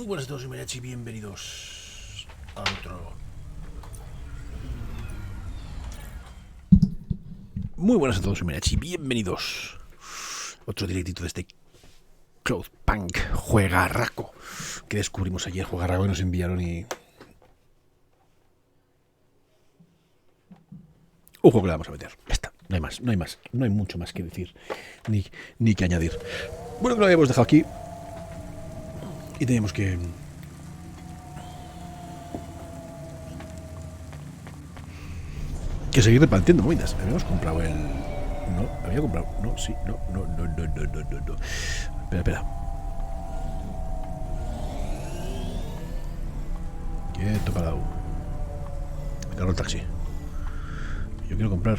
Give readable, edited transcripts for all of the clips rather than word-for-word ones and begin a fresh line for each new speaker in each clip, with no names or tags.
buenas a todos, soy Mariatxi, bienvenidos a otro... Muy buenas a todos, soy Mariatxi, bienvenidos a otro directito de este Cloudpunk juegarraco que descubrimos ayer, juegarraco, y nos enviaron y... Un juego que le vamos a meter, ya está, no hay más, no hay mucho más que decir, ni que añadir. Bueno, que lo habíamos dejado aquí y teníamos que... seguir repartiendo movidas. Habíamos comprado el... No, había comprado... No, sí, no. Espera. Quieto, parado. Agarro el taxi. Yo quiero comprar...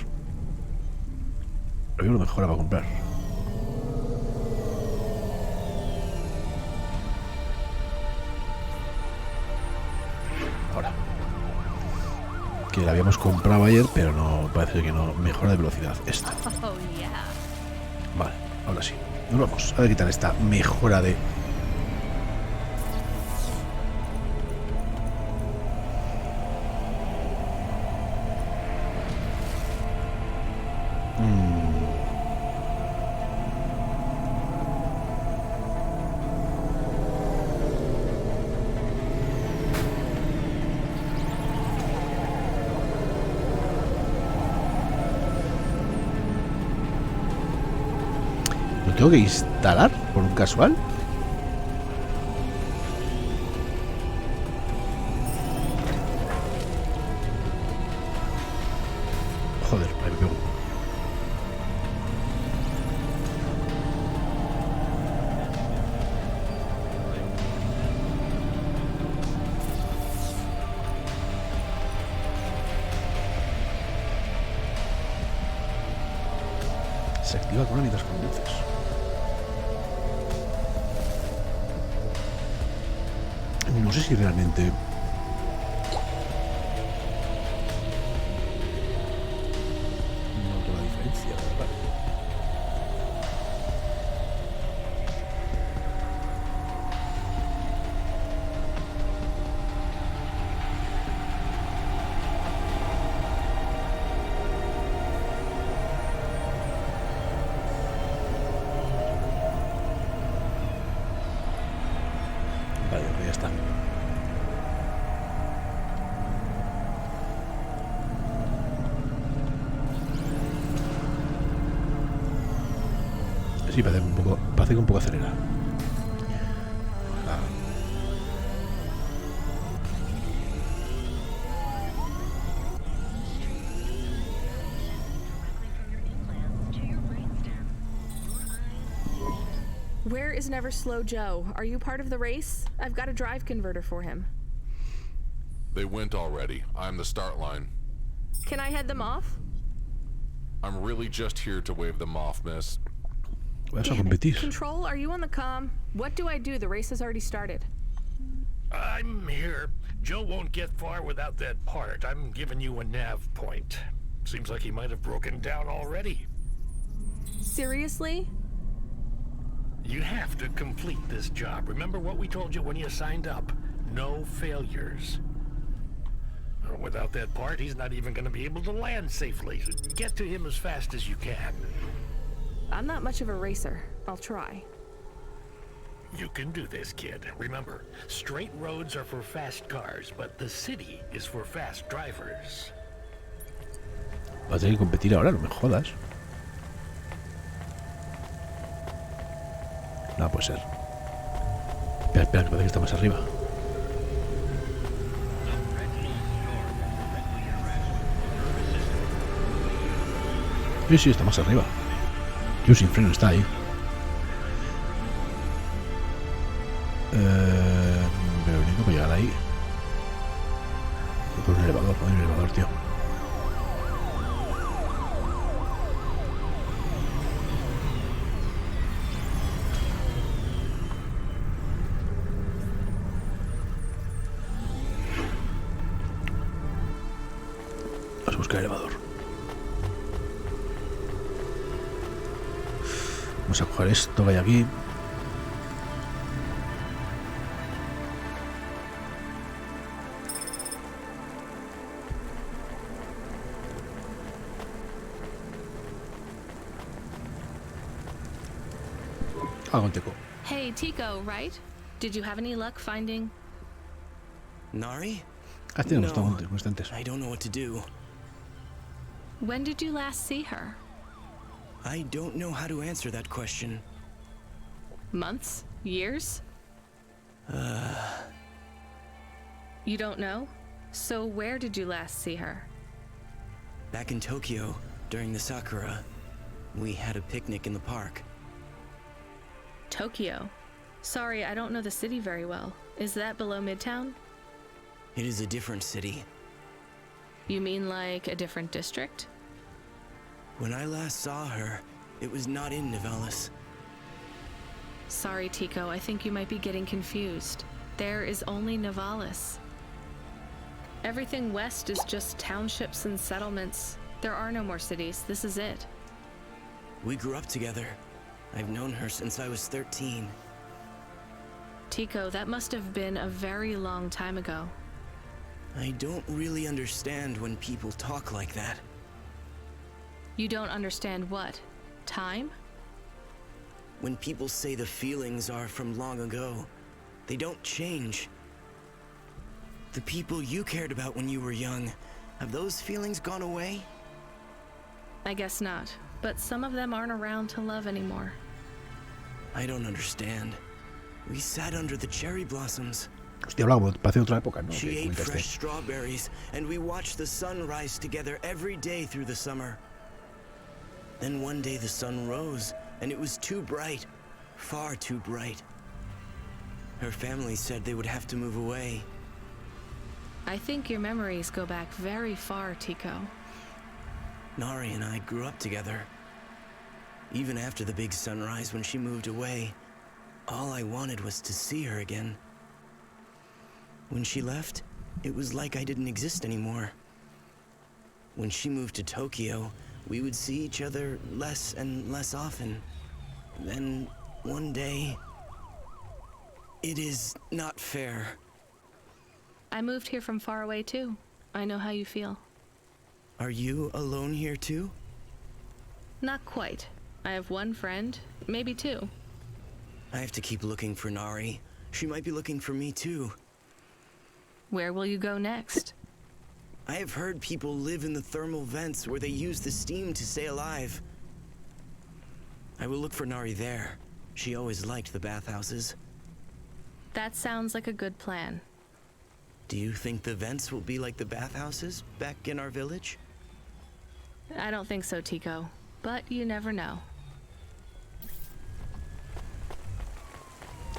Había lo mejor para comprar. Ahora. Que la habíamos comprado ayer, pero no parece que no. Mejora de velocidad esta. Vale, ahora sí. Nos vamos a quitar esta mejora de... ¿Lo tengo que instalar por un casual? Joder, ahí me pego. Se activa con una mientras conduces. No sé si realmente... noto la diferencia, ¿verdad? Vale, pues ya está. Sí, parece que un poco acelera.
Where is Never Slow Joe? Are you part of the race? I've got a drive converter for him.
They went already. I'm the start line.
Can I head them off?
I'm really just here to wave them off, miss.
Vas a competir.
Control, are you on the comm? What do I do? The race has already started.
I'm here. Joe won't get far without that part. I'm giving you a nav point. Seems like he might have broken down already.
Seriously?
You have to complete this job. Remember what we told you when you signed up? No failures. Without that part, he's not even going to be able to land safely. Get to him as fast as you can.
I'm not much of a racer. I'll try.
You can do this, kid. Remember, straight roads are for fast cars, but the city is for fast drivers.
Va a tener que competir ahora, no me jodas. No puede ser. Espera, que parece que está más arriba. Sí, está más arriba. Yo sin freno está ahí. Pero único para llegar ahí. Por un elevador, tío. Vamos a buscar el elevador. Vamos a coger esto que hay aquí. Hago el teco.
Hey, Tico, right? Did you have any luck finding...
Nari?
Has tenido
No,
constantes.
I don't know what to do.
When did you last see her?
I don't know how to answer that question.
Months? Years? You don't know? So where did you last see her?
Back in Tokyo, during the Sakura, we had a picnic in the park.
Tokyo? Sorry, I don't know the city very well. Is that below Midtown?
It is a different city.
You mean like a different district?
When I last saw her, it was not in Nivalis.
Sorry, Tico, I think you might be getting confused. There is only Nivalis. Everything west is just townships and settlements. There are no more cities. This is it.
We grew up together. I've known her since I was 13.
Tico, that must have been a very long time ago.
I don't really understand when people talk like that.
You don't understand what? Time?
When people say the feelings are from long ago, they don't change. The people you cared about when you were young, have those feelings gone away?
I guess not, but some of them aren't around to love anymore.
I don't understand. We sat under the cherry blossoms.
Hostia, hablaba, parece otra época, ¿no?
She
Que
ate
comentaste.
fresh strawberries, and we watched the sun rise together every day through the summer. Then one day the sun rose, and it was too bright, far too bright. Her family said they would have to move away.
I think your memories go back very far, Tico.
Nari and I grew up together. Even after the big sunrise when she moved away, all I wanted was to see her again. When she left, it was like I didn't exist anymore. When she moved to Tokyo, we would see each other less and less often. Then, one day... It is not fair.
I moved here from far away too. I know how you feel.
Are you alone here too?
Not quite. I have one friend, maybe two.
I have to keep looking for Nari. She might be looking for me too.
Where will you go next?
I have heard people live in the thermal vents where they use the steam to stay alive. I will look for Nari there. She always liked the bathhouses.
That sounds like a good plan.
Do you think the vents will be like the bathhouses back in our village?
I don't think so, Tico. But you never know.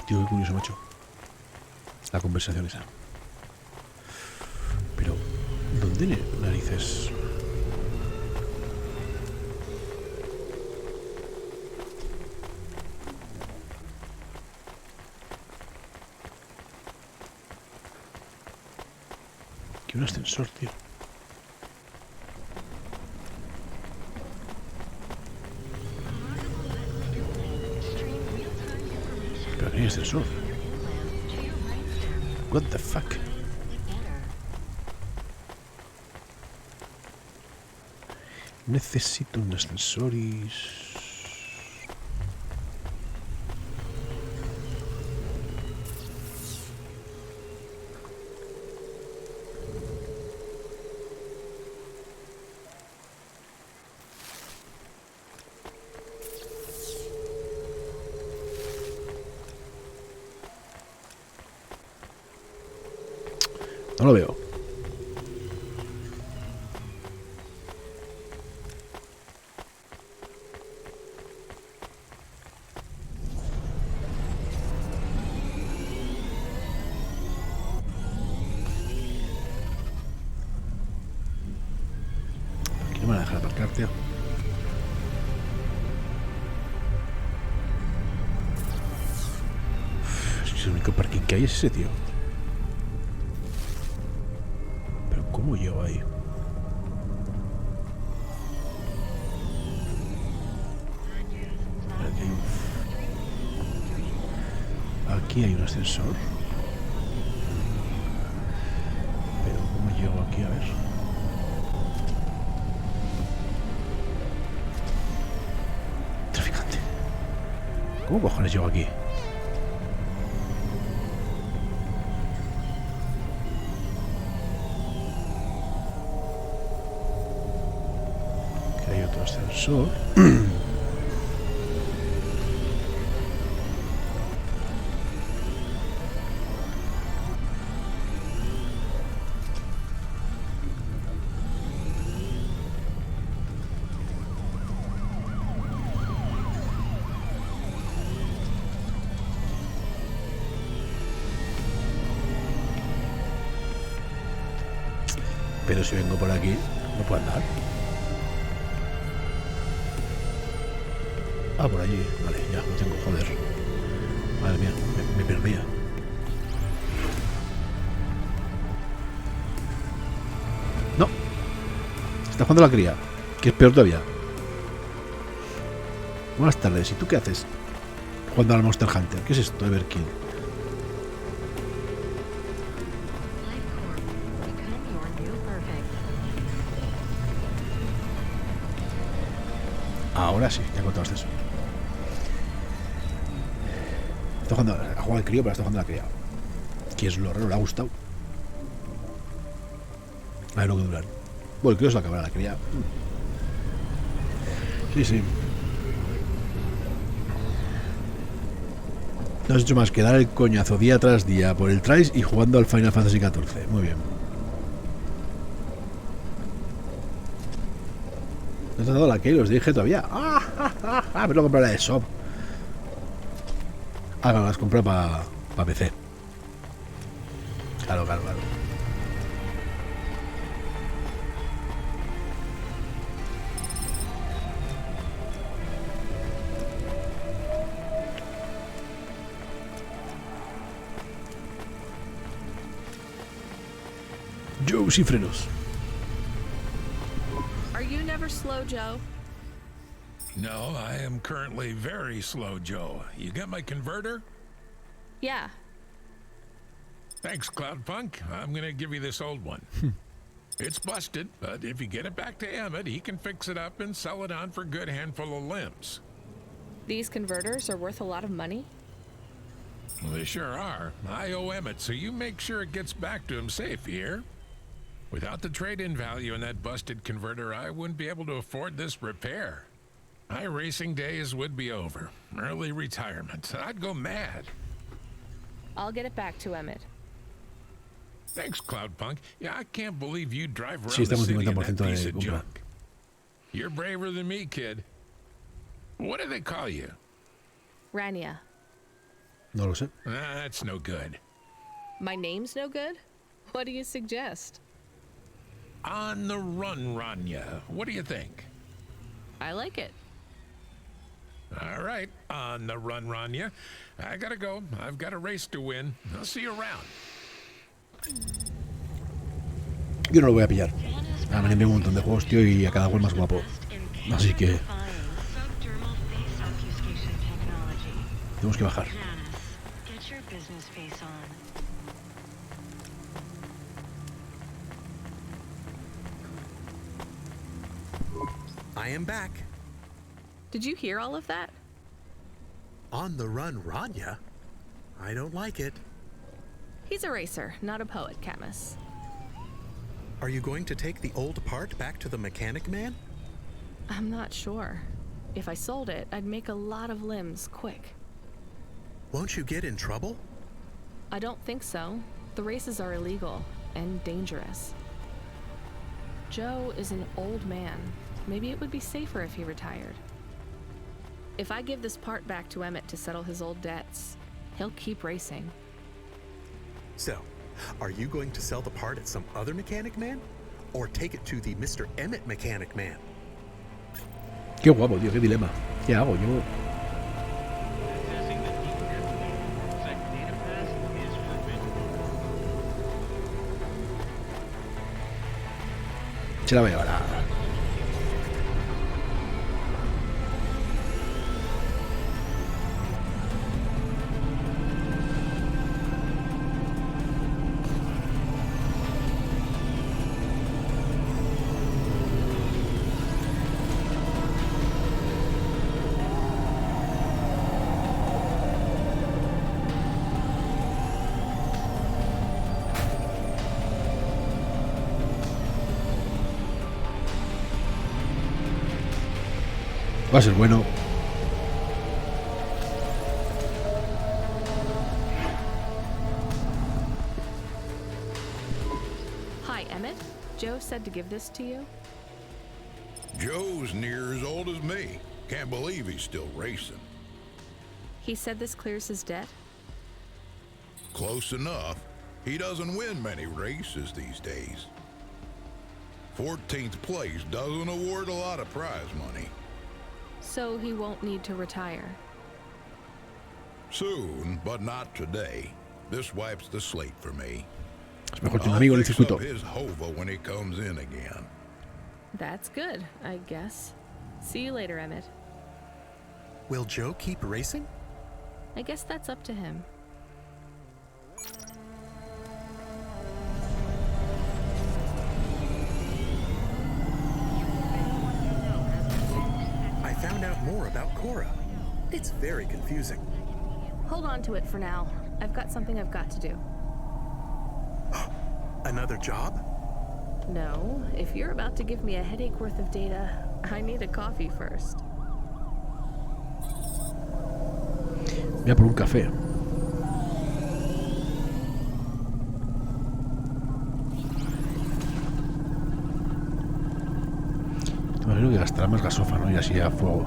Tío, qué curioso, macho. La conversación esa. Pero, ¿dónde narices? Aquí un ascensor, tío. Pero aquí hay ascensor. What the fuck? Necesito un ascensor y... No lo veo. Aquí no me van a dejar aparcar, tío. Es que el único parking que hay es ese, tío. ¿Cómo llego ahí? Aquí hay un ascensor. Pero ¿cómo llego aquí? A ver. Traficante. ¿Cómo cojones llego aquí? Que hay otro ascensor. Pero si vengo por aquí, no puedo andar. Ah, por allí. Vale, ya, lo tengo, joder. Madre mía, me perdía. No. Está jugando la cría, que es peor todavía. Buenas tardes, ¿y tú qué haces? Jugando al Monster Hunter. ¿Qué es esto, Everkill? Ahora sí, ya he encontrado eso. Está jugando a jugar al crío, pero está jugando a la cría. Que es lo raro, le ha gustado. A ver lo que duran. Bueno, el crío se lo acabará la cría. Sí, sí. No has hecho más que dar el coñazo día tras día por el Trice y jugando al Final Fantasy XIV. Muy bien. ¿No te has dado la que los dije todavía? Me lo compré la de Shop. Ah, no, las compré para PC. Claro. Joe sin frenos.
Are you never slow, Joe?
No, I am currently very slow, Joe. You got my converter?
Yeah.
Thanks, Cloudpunk. I'm gonna give you this old one. It's busted, but if you get it back to Emmett, he can fix it up and sell it on for a good handful of limbs.
These converters are worth a lot of money?
Well, they sure are. I owe Emmett, so you make sure it gets back to him safe, you hear? Without the trade-in value in that busted converter, I wouldn't be able to afford this repair. My racing days would be over. Early retirement. I'd go mad.
I'll get it back to Emmett.
Thanks, Cloudpunk. Yeah, I can't believe you drive around
Sí,
the
estamos
city in
50%
that piece
de
of
compra.
junk. You're braver than me, kid. What do they call you?
Rania.
No lo sé.
That's no good.
My name's no good? What do you suggest?
On the run, Rania. What do you think?
I like it.
All right, on the run, Rania. I gotta go. I've got a race to win. I'll see you around.
Yo no lo voy a pillar. Me han enviado un montón de juegos, tío, y a cada cual más guapo. Así que tenemos que bajar.
I am back.
Did you hear all of that?
On the run, Rania? I don't like it.
He's a racer, not a poet, Camus.
Are you going to take the old part back to the mechanic man?
I'm not sure. If I sold it, I'd make a lot of limbs quick.
Won't you get in trouble?
I don't think so. The races are illegal and dangerous. Joe is an old man. Maybe it would be safer if he retired. If I give this part back to Emmett to settle his old debts, he'll keep racing.
So, are you going to sell the part at some other mechanic man? Or take it to the Mr. Emmett mechanic man?
Qué guapo, tío, qué dilema. ¿Qué hago? Yo... Se la voy a llevar. Va a ser bueno.
Hi, Emmett. Joe said to give this to you.
Joe's near as old as me. Can't believe he's still racing.
He said this clears his debt.
Close enough. He doesn't win many races these days. 14th place doesn't award a lot of prize money.
So he won't need to retire.
Soon, but not today. This wipes the slate for me.
Es mejor que un amigo en el
I'll fix
circuito.
up his hovo when he comes in again.
That's good, I guess. See you later, Emmett.
Will Joe keep racing?
I guess that's up to him.
I found out more about Cora. It's very confusing.
Hold on to it for now. I've got something I've got to do.
Another job?
No, if you're about to give me a headache worth of data, I need a coffee first.
Voy a por un café. Me imagino que gastará más gasofa, ¿no? Y así a fuego.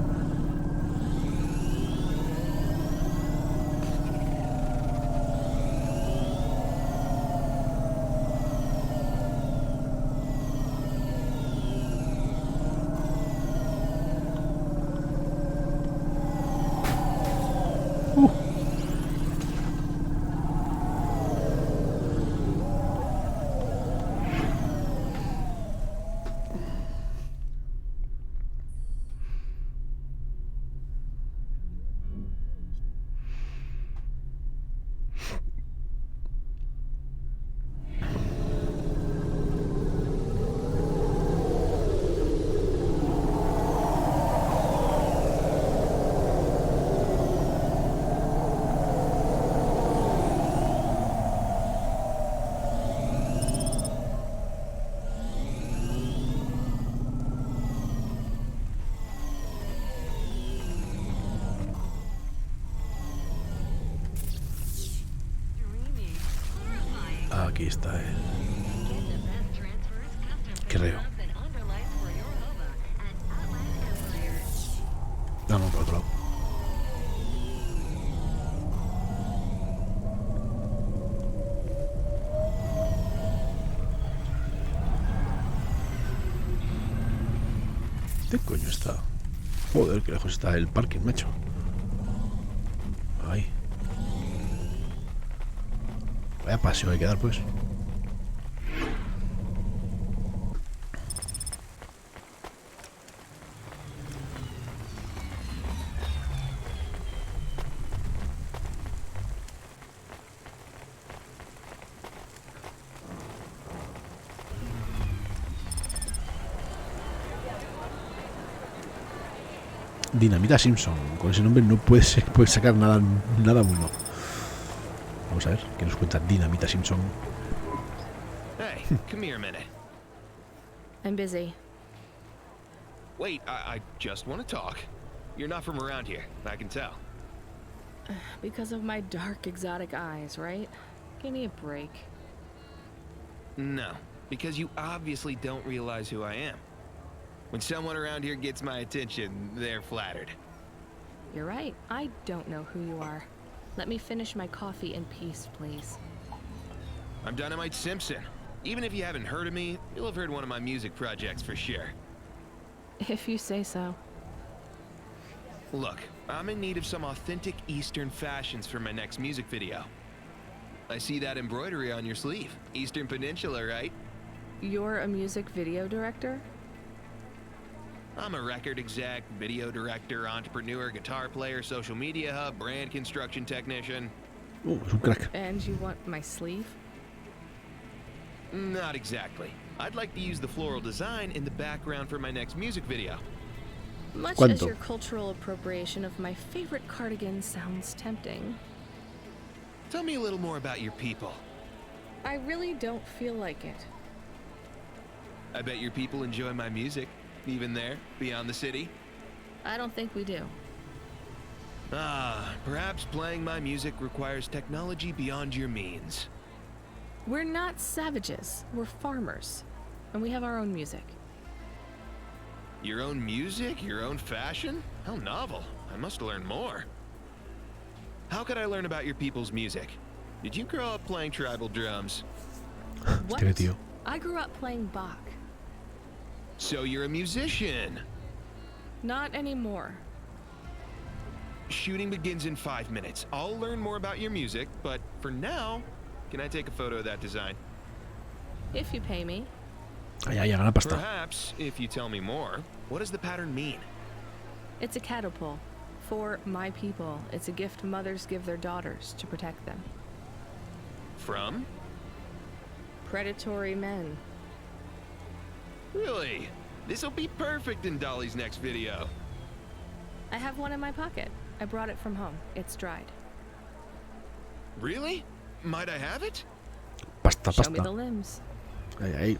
Aquí está él. Creo. No, no, por otro lado. ¿Qué coño está? Joder, qué lejos está el parking, macho. Ahí. Vaya paseo hay que dar, pues. Dinamita Simpson. Con ese nombre no puede sacar nada bueno. Vamos a ver qué nos cuenta Dinamita Simpson.
Hey, come here a minute.
I'm busy.
Wait, I just want to talk. You're not from around here, I can tell.
Because of my dark, exotic eyes, right? Give me a break.
No, because you obviously don't realize who I am. When someone around here gets my attention, they're flattered.
You're right. I don't know who you are. Let me finish my coffee in peace, please.
I'm Dynamite Simpson. Even if you haven't heard of me, you'll have heard one of my music projects for sure.
If you say so.
Look, I'm in need of some authentic Eastern fashions for my next music video. I see that embroidery on your sleeve. Eastern Peninsula, right?
You're a music video director?
I'm a record exec, video director, entrepreneur, guitar player, social media hub, brand construction technician.
Oh, es un crack.
And you want my sleeve?
Not exactly. I'd like to use the floral design in the background for my next music video.
Much
¿Cuánto?
as your cultural appropriation of my favorite cardigan sounds tempting.
Tell me a little more about your people.
I really don't feel like it.
I bet your people enjoy my music, even there, beyond the city.
I don't think we do.
Perhaps playing my music requires technology beyond your means.
We're not savages. We're farmers. And we have our own music.
Your own music? Your own fashion? How novel. I must learn more. How could I learn about your people's music? Did you grow up playing tribal drums?
What?
Este tío.
I grew up playing Bach.
So you're a musician.
Not anymore.
Shooting begins in 5 minutes. I'll learn more about your music, but for now, can I take a photo of that design?
If you pay me.
Ay, ay, gana pasta.
Perhaps, if you tell me more, what does the pattern mean?
It's a catapult. For my people, it's a gift mothers give their daughters to protect them.
From?
Predatory men.
Really? This'll be perfect in Dolly's next video.
I have one in my pocket. I brought it from home. It's dried.
Really? Might I have it?
Pasta,
Show me the
pasta.
limbs.
Ay, ay.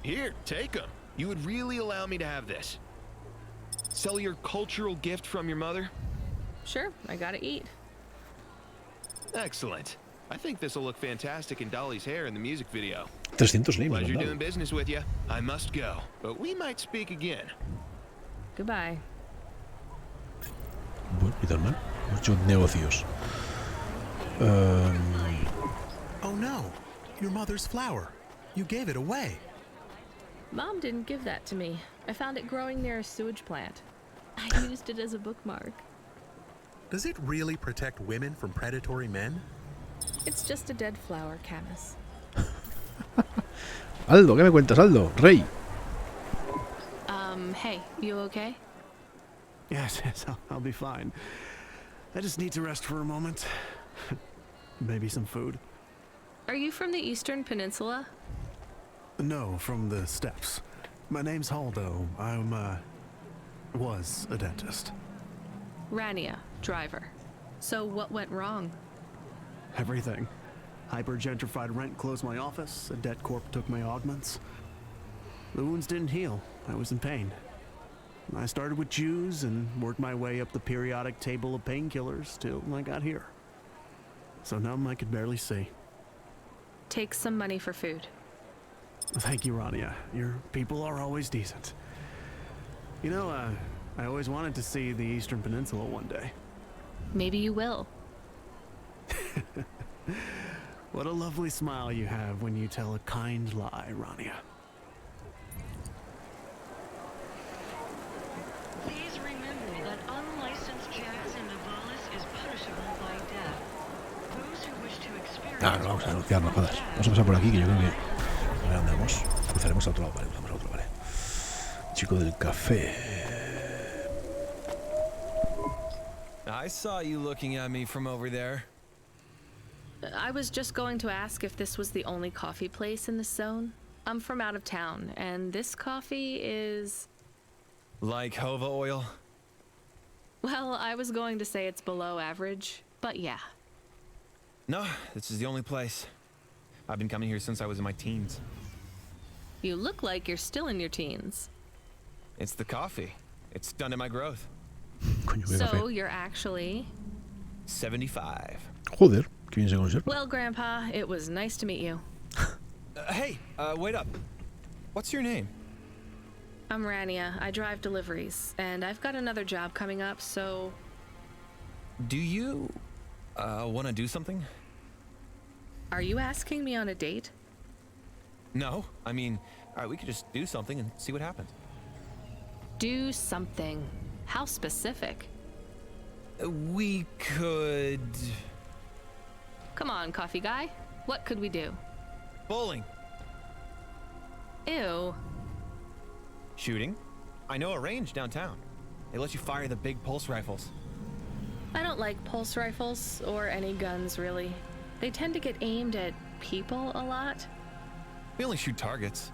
Here, take them. You would really allow me to have this? Sell your cultural gift from your mother?
Sure, I gotta eat.
Excellent. I think this will look fantastic in Dolly's hair in the music video.
300 limbs.
Pleasure
¿verdad?
doing business with you. I must go, but we might speak again.
Goodbye.
Bueno, y tal mal. Muchos negocios.
Oh no, your mother's flower. You gave it away.
Mom didn't give that to me. I found it growing near a sewage plant. I used it as a bookmark.
Does it really protect women from predatory men?
It's just a dead flower, Camus.
Aldo, ¿qué me cuentas, Aldo? Rey.
Hey, you okay?
Yes, I'll be fine. I just need to rest for a moment. Maybe some food.
Are you from the Eastern Peninsula?
No, from the steppes. My name's Haldo. Was a dentist.
Rania, driver. So what went wrong?
Everything. Hyper-gentrified rent closed my office, a debt corp took my augments. The wounds didn't heal. I was in pain. I started with Jews and worked my way up the periodic table of painkillers till I got here. So numb I could barely see.
Take some money for food.
Thank you, Rania. Your people are always decent. You know, I always wanted to see the Eastern Peninsula one day.
Maybe you will.
What a lovely smile you have when you tell a kind lie, Rania.
Please remember that unlicensed jazz in Navalis is punishable by death. Those who wish to experience...
Ah, no, vamos a anunciar, no jodas. Vamos a pasar por aquí, que yo creo que... A ver, ¿dónde vamos? Cruzaremos a otro lado, vale, cruzamos a otro, vale. Chico del café.
I saw you looking at me from over there.
I was just going to ask if this was the only coffee place in this zone. I'm from out of town, and this coffee is...
Like Hova oil?
Well, I was going to say it's below average, but yeah.
No, this is the only place. I've been coming here since I was in my teens.
You look like you're still in your teens.
It's the coffee. It's stunted my growth.
Coño, qué
So
café.
you're actually...
75.
Joder, qué bien se conserva.
Well, Grandpa, it was nice to meet you.
Hey, wait up. What's your name?
I'm Rania. I drive deliveries, and I've got another job coming up, so...
Do you, want to do something?
Are you asking me on a date?
No, I mean, we could just do something and see what happens.
Do something. How specific?
We could...
Come on, coffee guy. What could we do?
Bowling.
Ew.
Shooting. I know a range downtown. They let you fire the big pulse rifles.
I don't like pulse rifles, or any guns, really. They tend to get aimed at people a lot.
We only shoot targets.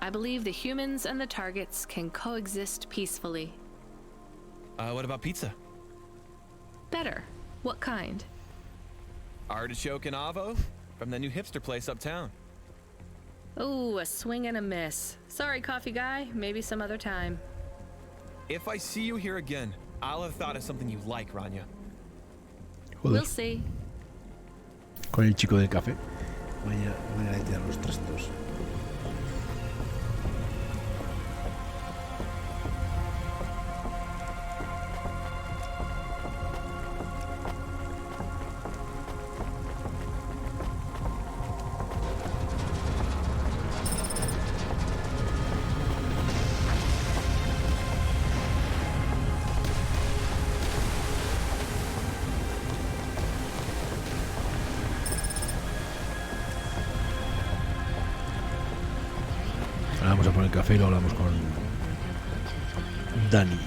I believe the humans and the targets can coexist peacefully.
What about pizza?
Better. What kind?
Artichoke and avo from the new hipster place uptown.
Ooh, a swing and a miss. Sorry, coffee guy. Maybe some other time.
If I see you here again, I'll have thought of something you like, Rania.
Joder.
We'll see.
Con el chico del café. Vaya manera de tirar los trastos. Ahora vamos a poner café y lo hablamos con Dani.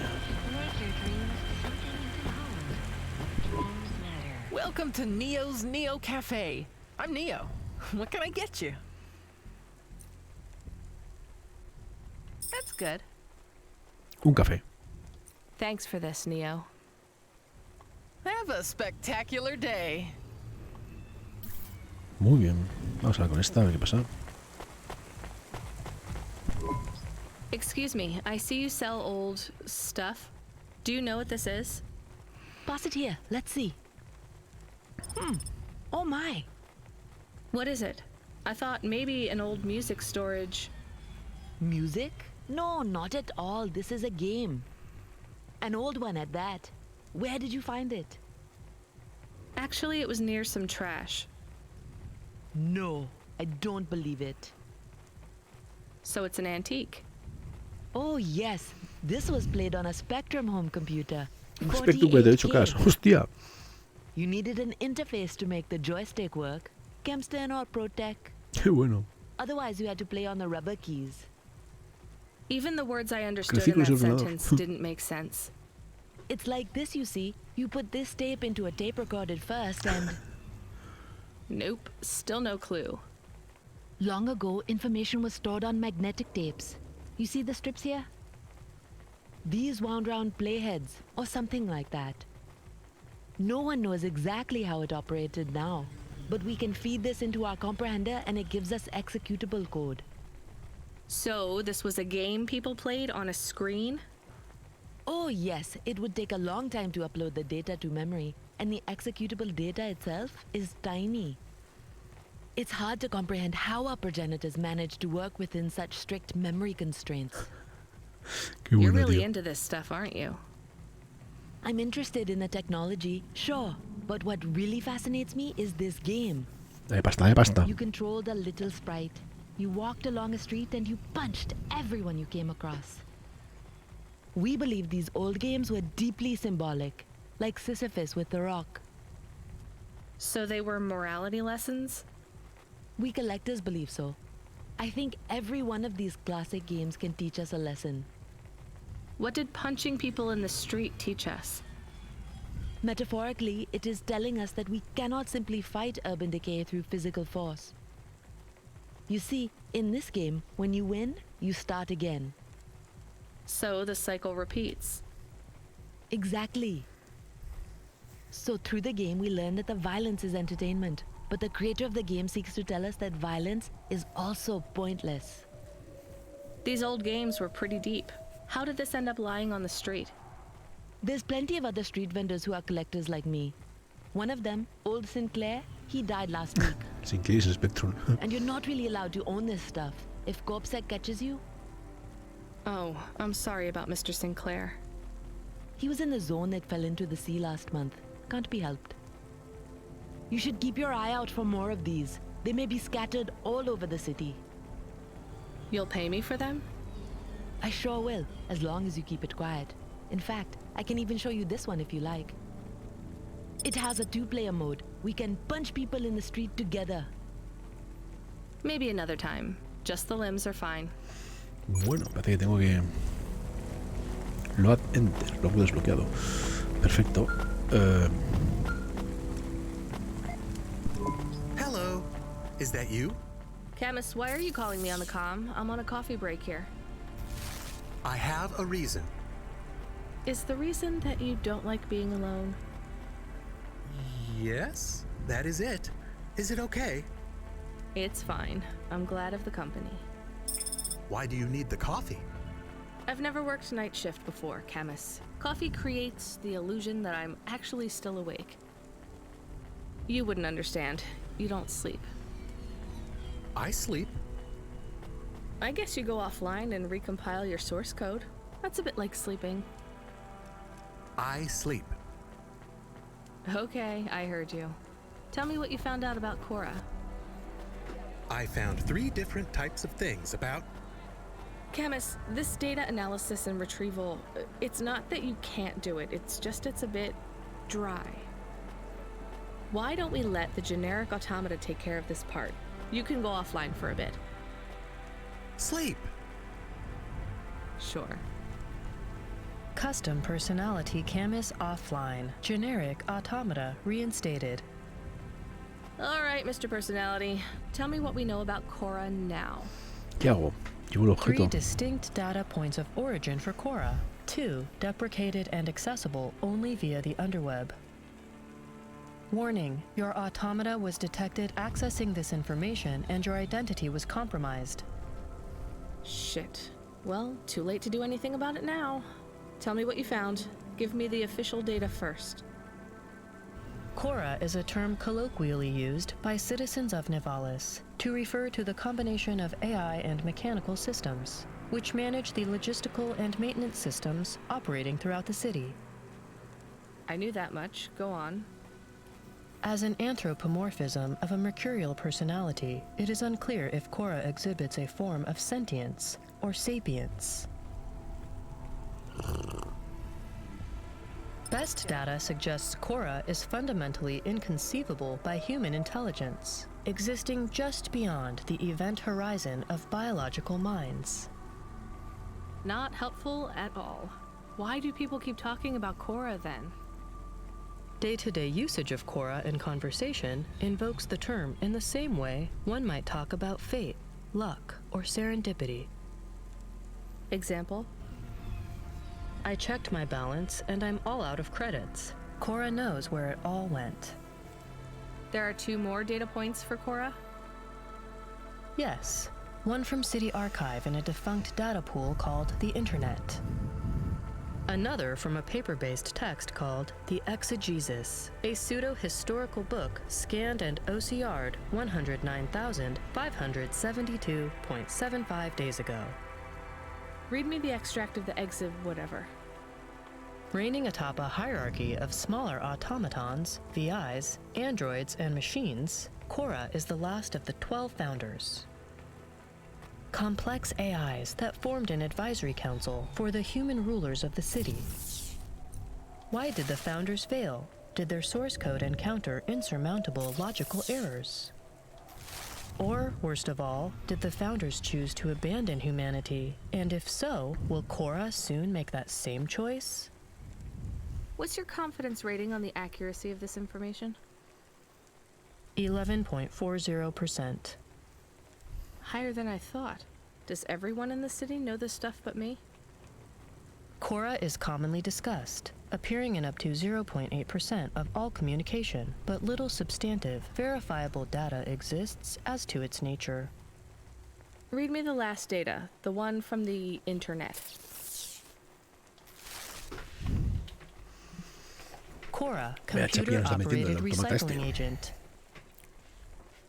Welcome to Neo's Neo Cafe. I'm Neo. What can I get you? That's good.
Un café.
Thanks for this, Neo.
Have a spectacular day.
Muy bien. Vamos a ver con esta, a ver qué pasa.
Excuse me, I see you sell old stuff. Do you know what this is?
Pass it here. Let's see. Oh my.
What is it? I thought maybe an old music storage.
Music? No, not at all. This is a game. An old one at that. Where did you find it?
Actually, it was near some trash.
No, I don't believe it.
So it's an antique.
Oh yes, this was played on a Spectrum home computer.
Un Spectrum 48K. Hostia.
You needed an interface to make the joystick work. Kempston or ProTech.
Qué bueno.
Otherwise you had to play on the rubber keys.
Even the words I understood in that sentence didn't make sense.
It's like this, you see. You put this tape into a tape recorder first and...
Nope, still no clue.
Long ago, information was stored on magnetic tapes. You see the strips here? These wound round playheads, or something like that. No one knows exactly how it operated now, but we can feed this into our comprehender and it gives us executable code.
So, this was a game people played on a screen?
Oh yes, it would take a long time to upload the data to memory, and the executable data itself is tiny. It's hard to comprehend how our progenitors managed to work within such strict memory constraints.
You're really into this stuff, aren't you?
I'm interested in the technology, sure, but what really fascinates me is this game.
Pasta.
You controlled a little sprite. You walked along a street and you punched everyone you came across. We believe these old games were deeply symbolic, like Sisyphus with the rock.
So they were morality lessons?
We collectors believe so. I think every one of these classic games can teach us a lesson.
What did punching people in the street teach us?
Metaphorically, it is telling us that we cannot simply fight urban decay through physical force. You see, in this game, when you win, you start again.
So the cycle repeats.
Exactly. So through the game, we learn that the violence is entertainment. But the creator of the game seeks to tell us that violence is also pointless.
These old games were pretty deep. How did this end up lying on the street?
There's plenty of other street vendors who are collectors like me. One of them, old Sinclair, he died last week.
Sinclair is a Spectrum.
And you're not really allowed to own this stuff. If CorpSec catches you...
Oh, I'm sorry about Mr. Sinclair.
He was in the zone that fell into the sea last month. Can't be helped. You should keep your eye out for more of these. They may be scattered all over the city.
You'll pay me for them?
I sure will, as long as you keep it quiet. In fact, I can even show you this one if you like. It has a 2-player mode. We can punch people in the street together.
Maybe another time. Just the limbs are fine.
Bueno, parece que tengo que... Load Enter, lo he desbloqueado. Perfecto.
Hello. Is that you?
Camus, why are you calling me on the comm? I'm on a coffee break here.
I have a reason.
Is the reason that you don't like being alone?
Yes, that is it. Is it okay?
It's fine. I'm glad of the company.
Why do you need the coffee?
I've never worked night shift before, Camus. Coffee creates the illusion that I'm actually still awake. You wouldn't understand. You don't sleep.
I sleep.
I guess you go offline and recompile your source code. That's a bit like sleeping.
I sleep.
Okay, I heard you. Tell me what you found out about Cora.
I found 3 different types of things about...
Camus, this data analysis and retrieval, it's not that you can't do it, it's a bit dry. Why don't we let the generic automata take care of this part? You can go offline for a bit.
Sleep.
Sure.
Custom personality Camus offline. Generic automata reinstated.
All right, Mr. Personality. Tell me what we know about Cora now.
¿Qué hago? Llevo el
3
objeto.
distinct data points of origin for Cora. 2 deprecated and accessible only via the underweb. Warning, your automata was detected accessing this information and your identity was compromised.
Shit. Well, too late to do anything about it now. Tell me what you found. Give me the official data first.
Cora is a term colloquially used by citizens of Nivalis to refer to the combination of AI and mechanical systems, which manage the logistical and maintenance systems operating throughout the city.
I knew that much. Go on.
As an anthropomorphism of a mercurial personality, it is unclear if Cora exhibits a form of sentience or sapience. Best data suggests Cora is fundamentally inconceivable by human intelligence, existing just beyond the event horizon of biological minds.
Not helpful at all. Why do people keep talking about Cora then?
Day-to-day usage of Cora in conversation invokes the term in the same way one might talk about fate, luck, or serendipity.
Example?
I checked my balance and I'm all out of credits. Cora knows where it all went.
There are 2 more data points for Cora?
Yes, one from City Archive in a defunct data pool called the Internet. Another from a paper-based text called The Exegesis, a pseudo-historical book scanned and OCR'd 109,572.75 days ago.
Read me the extract of the exib whatever.
Reigning atop a hierarchy of smaller automatons, VIs, androids, and machines, Cora is the last of the 12 founders. Complex AIs that formed an advisory council for the human rulers of the city. Why did the founders fail? Did their source code encounter insurmountable logical errors? Or, worst of all, did the founders choose to abandon humanity? And if so, will Cora soon make that same choice?
What's your confidence rating on the accuracy of this information?
11.40%.
Higher than I thought. Does everyone in the city know this stuff but me?
Cora is commonly discussed, appearing in up to 0.8% of all communication, but little substantive, verifiable data exists as to its nature.
Read me the last data, the one from the Internet.
Cora, computer-operated recycling agent.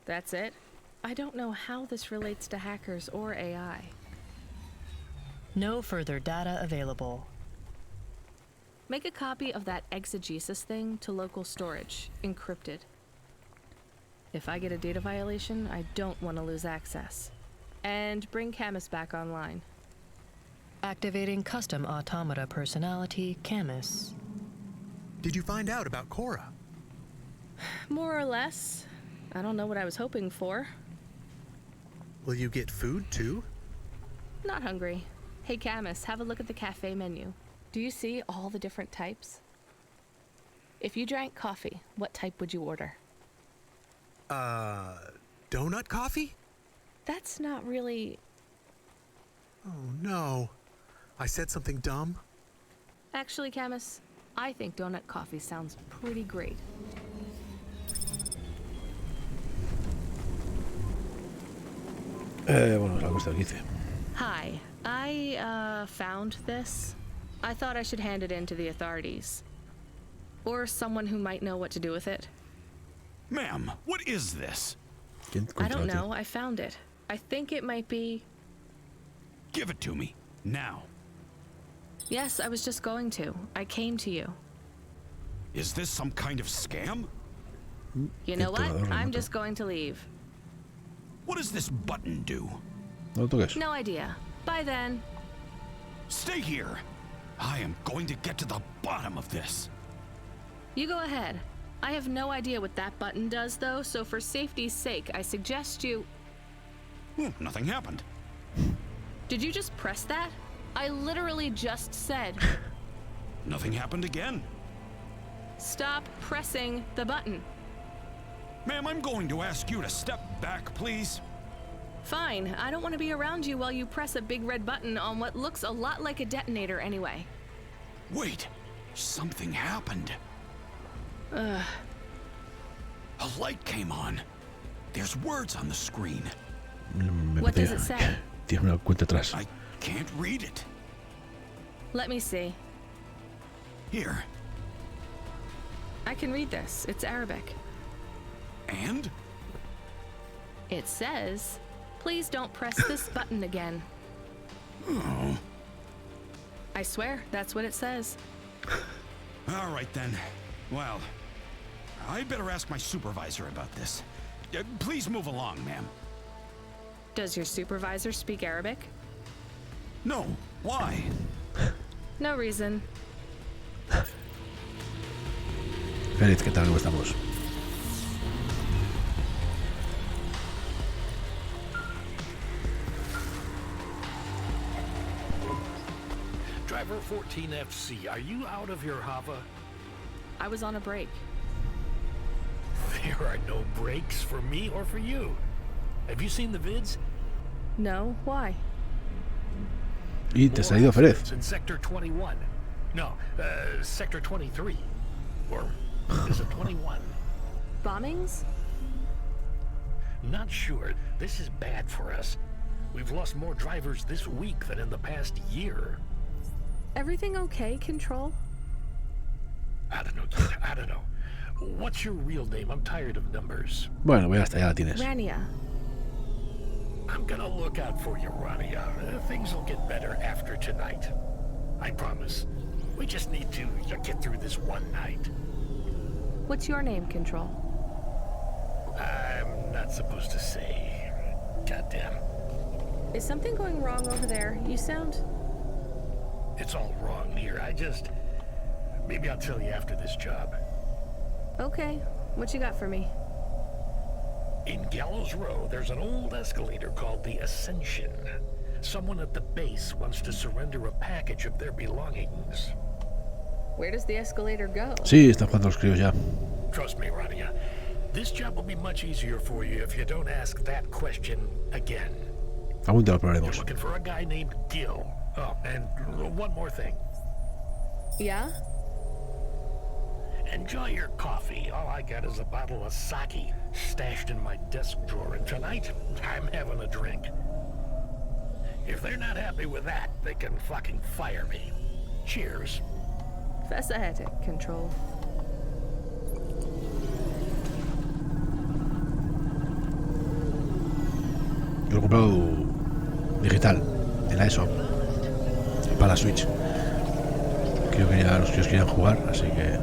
That's it? I don't know how this relates to hackers or AI.
No further data available.
Make a copy of that exegesis thing to local storage, encrypted. If I get a data violation, I don't want to lose access. And bring Camus back online.
Activating custom automata personality, Camus.
Did you find out about Cora?
More or less. I don't know what I was hoping for.
Will you get food too?
Not hungry. Hey Camus, have a look at the cafe menu. Do you see all the different types? If you drank coffee, what type would you order?
Donut coffee?
That's not really...
Oh no. I said something dumb?
Actually, Camus, I think donut coffee sounds pretty great.
Bueno, la cosa que dice.
Hi, I found this. I thought I should hand it in to the authorities. Or someone who might know what to do with it.
Ma'am, what is this?
I don't know. I found it. I think it might be...
Give it to me. Now.
Yes, I was just going to. I came to you.
Is this some kind of scam?
You know what? I'm just going to leave.
What does this button do?
No idea. Bye then.
Stay here. I am going to get to the bottom of this.
You go ahead. I have no idea what that button does, though, so for safety's sake, I suggest you...
Nothing happened.
Did you just press that? I literally just said...
Nothing happened again.
Stop pressing the button.
Ma'am, I'm going to ask you to step back, please.
Fine. I don't want to be around you while you press a big red button on what looks a lot like a detonator anyway.
Wait. Something happened.
Ugh.
A light came on. There's words on the screen.
What does it say?
Tiene una cuenta atrás.
I can't read it.
Let me see.
Here.
I can read this. It's Arabic.
And?
It says, please don't press this button again.
Oh.
I swear, that's what it says.
All right then. Well, I'd better ask my supervisor about this. Please move along, ma'am.
Does your supervisor speak Arabic?
No. Why?
No reason.
Feliz, ¿qué tal? ¿Cómo estamos?
Driver 14FC, are you out of your Hava?
I was on a break.
There are no breaks for me or for you. Have you seen the vids?
No, why?
Y te ha salido Férez.
In Sector 21. No, Sector 23. Or is it 21?
Bombings?
Not sure. This is bad for us. We've lost more drivers this week than in the past year.
Everything okay, Control?
I don't know, kid. I don't know. What's your real name? I'm tired of numbers.
Bueno, voy hasta ya la tienes.
Rania.
I'm gonna look out for you, Rania. Things will get better after tonight. I promise. We just need to get through this one night.
What's your name, Control?
I'm not supposed to say. Goddamn.
Is something going wrong over there? You sound...
It's all wrong here. Maybe I'll tell you after this job.
Okay. What you got for me?
In Gallows Row, there's an old escalator called the Ascension. Someone at the base wants to surrender a package of their belongings.
Where does the escalator go?
Sí, están jugando los críos ya.
Trust me, Rania. This job will be much easier for you if you don't ask that question again.
Aún te lo
You're
probaremos.
looking for a guy named Gil. Oh, and one more thing.
Yeah?
Enjoy your coffee. All I got is a bottle of sake stashed in my desk drawer, and tonight I'm having a drink. If they're not happy with that, they can fucking fire me. Cheers.
Fascinating, Control.
Yo lo he comprado digital, en la ESO, para la Switch. Creo que ya los críos querían jugar, así que...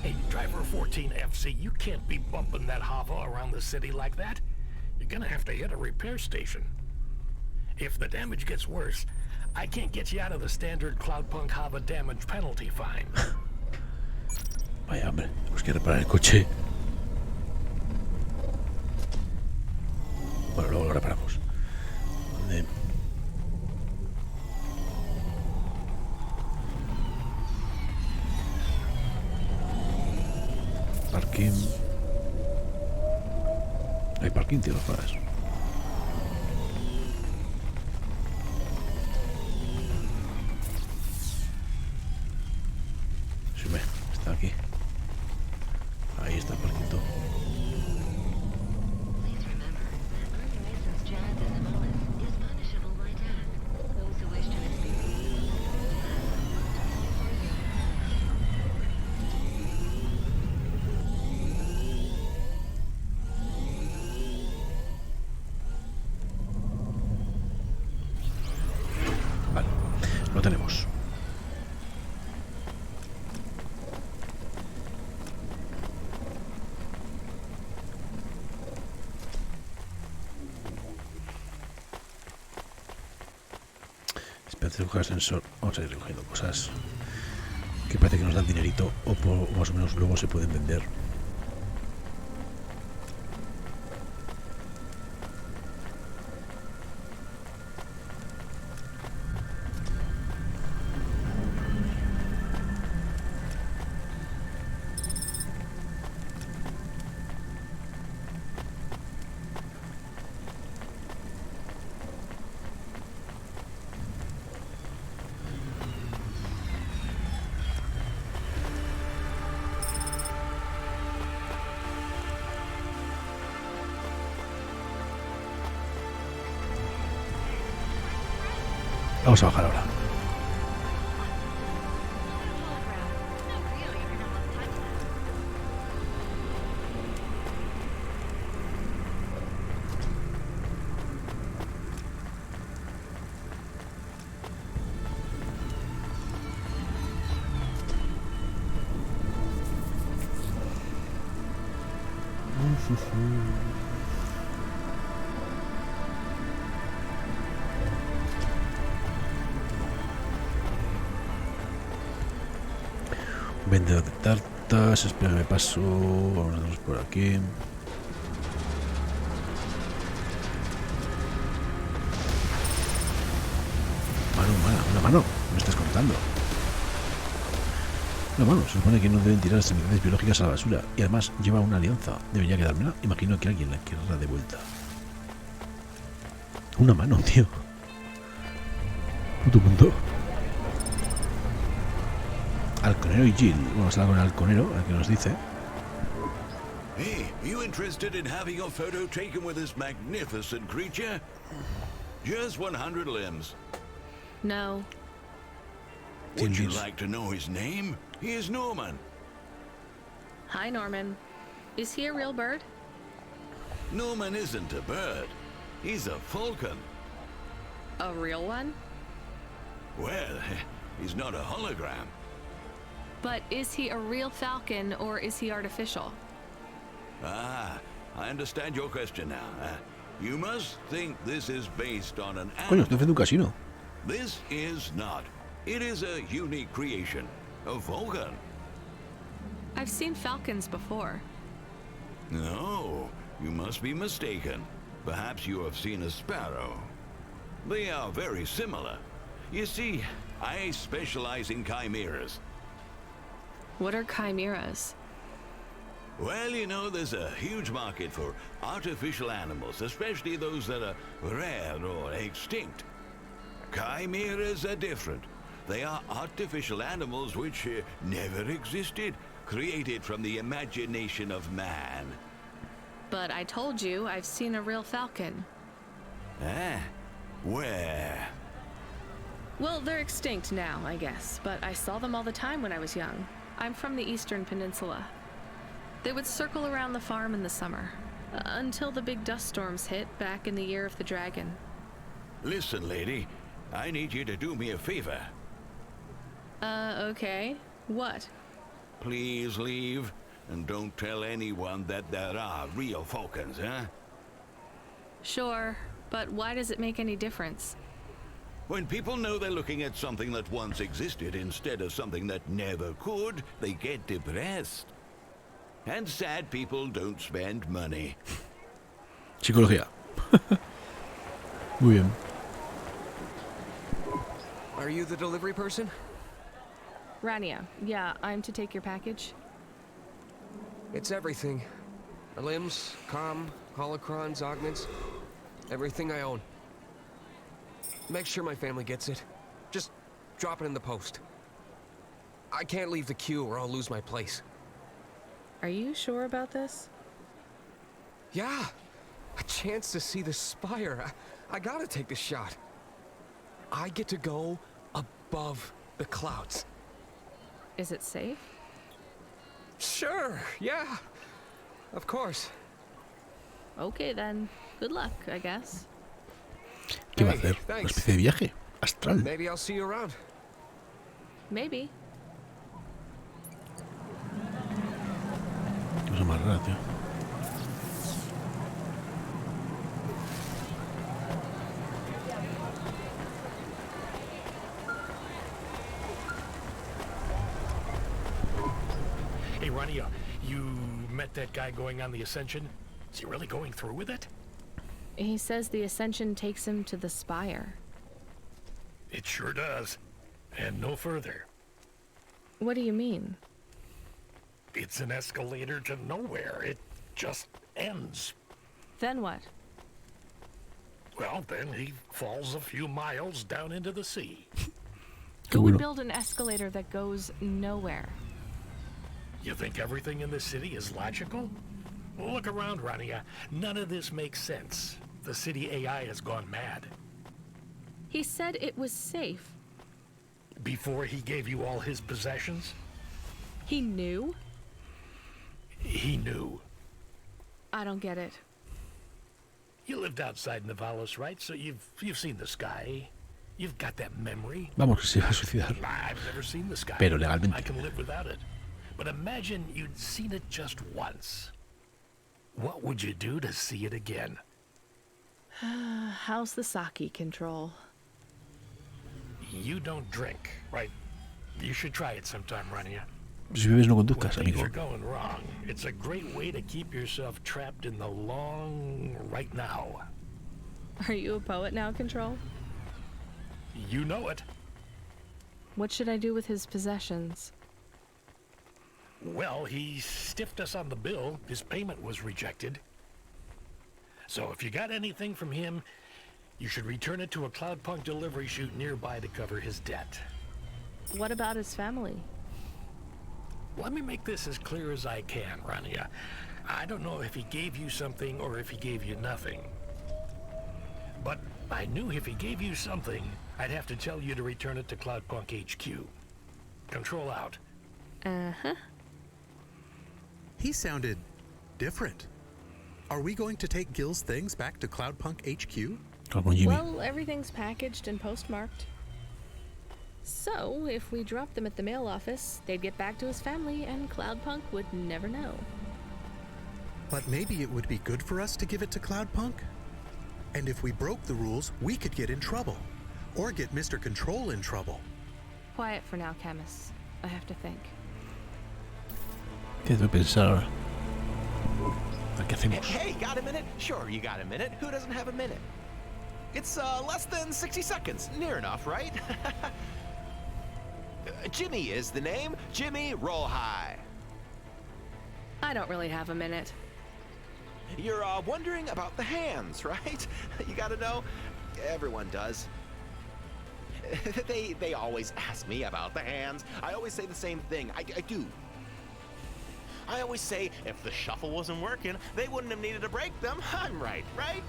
Hey, driver 14FC, you can't be bumping that Hava around the city like that. You're gonna have to hit a repair station. If the damage gets worse, I can't get you out of the standard Cloudpunk Hava damage penalty fine.
Vaya hombre, tenemos que reparar el coche. Bueno, luego lo reparamos. ¿Dónde? Parking. Hay parking. 15 los jodas. Sube, está aquí. Ahí está el parquito. Vale, lo tenemos. Espérate, buscar ascensor. Vamos a ir recogiendo cosas que parece que nos dan dinerito o más o menos luego se pueden vender. Vamos a bajar ahora. Vendedor de tartas, espera me paso. Vamos por aquí. Una mano, me estás contando. Una mano, se supone que no deben tirar las unidades biológicas a la basura. Y además lleva una alianza. Debería quedármela. Imagino que alguien la querrá de vuelta. Una mano, tío. Puto mundo. Halconero y Jill. Vamos a hablar con el halconero, a ver qué nos dice.
Hey, you interested in having a photo taken with this magnificent creature? Just 100 limbs.
No.
Would you like to know his name? He is Norman.
Hi, Norman. Is he a real bird?
Norman isn't a bird. He's a falcon.
A real one?
Well, he's not a hologram.
But is he a real falcon or is he artificial?
Ah, I understand your question now. You must think this is based on an
Coño, estoy haciendo un casino.
This is not. It is a unique creation. A falcon.
I've seen falcons before.
No, you must be mistaken. Perhaps you have seen a sparrow. They are very similar. You see, I specialize in chimeras.
What are chimeras?
Well, you know, there's a huge market for artificial animals, especially those that are rare or extinct. Chimeras are different. They are artificial animals which never existed, created from the imagination of man.
But I told you I've seen a real falcon.
Ah, where?
Well, they're extinct now, I guess, but I saw them all the time when I was young. I'm from the Eastern Peninsula. They would circle around the farm in the summer, until the big dust storms hit back in the year of the dragon.
Listen, lady, I need you to do me a favor.
Okay. What?
Please leave, and don't tell anyone that there are real falcons, huh?
Sure, but why does it make any difference?
When people know they're looking at something that once existed instead of something that never could, they get depressed. And sad people don't spend money.
Psicología. Muy bien.
Are you the delivery person?
Rania, yeah, I'm to take your package.
It's everything. The limbs, holocrons, augments, everything I own. Make sure my family gets it. Just drop it in the post. I can't leave the queue or I'll lose my place.
Are you sure about this?
Yeah, a chance to see the spire. I gotta take the shot. I get to go above the clouds.
Is it safe?
Sure, yeah. Of course.
Okay then. Good luck, I guess.
¿Qué va a hacer? Una especie de viaje astral.
Maybe I'll see you around.
Maybe.
Cosa más rara, tío.
Hey, Ronnie, you met that guy going on the Ascension? Is he really going through with it?
He says the Ascension takes him to the spire.
It sure does. And no further.
What do you mean?
It's an escalator to nowhere. It just ends.
Then what?
Well, then he falls a few miles down into the sea.
Who would build an escalator that goes nowhere?
You think everything in the city is logical? Look around, Rania. None of this makes sense. The city AI has gone mad.
He said it was safe.
Before he gave you all his possessions?
He knew?
He knew.
I don't get it.
You lived outside Nivalis, right? So you've seen the sky. You've got that memory.
Vamos, que se va a suicidar.
I've never seen the sky.
Pero legalmente.
I can live without it. But imagine you'd seen it just once. What would you do to see it again?
How's the sake control?
You don't drink, right? You should try it sometime, Rania.
Si bebes no conduzcas,
When things
amigo.
are going wrong, it's a great way to keep yourself trapped in the long right now.
Are you a poet now, Control?
You know it.
What should I do with his possessions?
Well, he stiffed us on the bill. His payment was rejected. So if you got anything from him, you should return it to a Cloudpunk delivery chute nearby to cover his debt.
What about his family?
Let me make this as clear as I can, Rania. I don't know if he gave you something or if he gave you nothing. But I knew if he gave you something, I'd have to tell you to return it to Cloudpunk HQ. Control out.
Uh-huh.
He sounded different. Are we going to take Gil's things back to Cloudpunk HQ?
Well, everything's packaged and postmarked. So, if we dropped them at the mail office, they'd get back to his family and Cloudpunk would never know.
But maybe it would be good for us to give it to Cloudpunk? And if we broke the rules, we could get in trouble. Or get Mr. Control in trouble.
Quiet for now, Camus. I have to think.
¿Qué tengo que pensar ahora? ¿Qué hacemos?
Hey, got a minute? Sure, you got a minute. Who doesn't have a minute? It's less than 60 seconds. Near enough, right? Jimmy is the name. Jimmy, roll high.
I don't really have a minute.
You're wondering about the hands, right? You gotta know. Everyone does. They always ask me about the hands. I always say the same thing. I do. I always say if the shuffle wasn't working, they wouldn't have needed to break them. I'm right, right?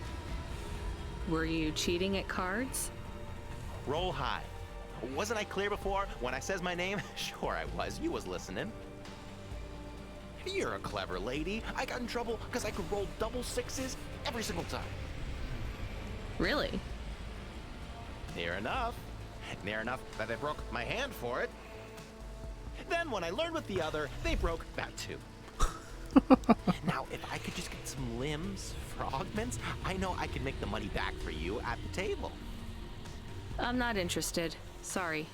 Were you cheating at cards?
Roll high. Wasn't I clear before when I says my name? Sure I was. You was listening. You're a clever lady. I got in trouble because I could roll double sixes every single time.
Really?
Near enough. Near enough that they broke my hand for it. Then when I learned with the other, they broke that too. Now, if I could just get some limbs for augments, I know I can make the money back for you at the table.
I'm not interested. Sorry.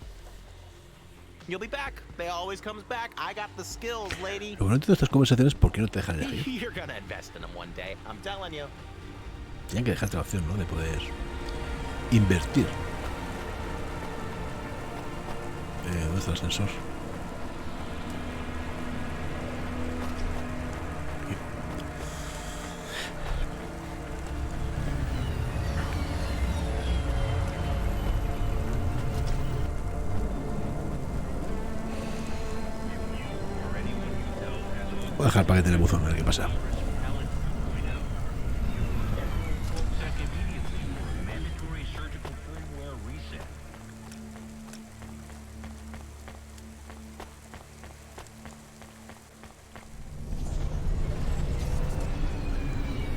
You'll be back. They always comes back. I got the skills, lady.
Lo bueno de todas estas conversaciones, ¿por qué no te dejan elegir?
You're gonna invest in them one day. I'm telling you.
Tienen que dejarte la opción, ¿no? De poder invertir. ¿Dónde está el ascensor? dejar el paquete en el buzón, a ver qué pasa.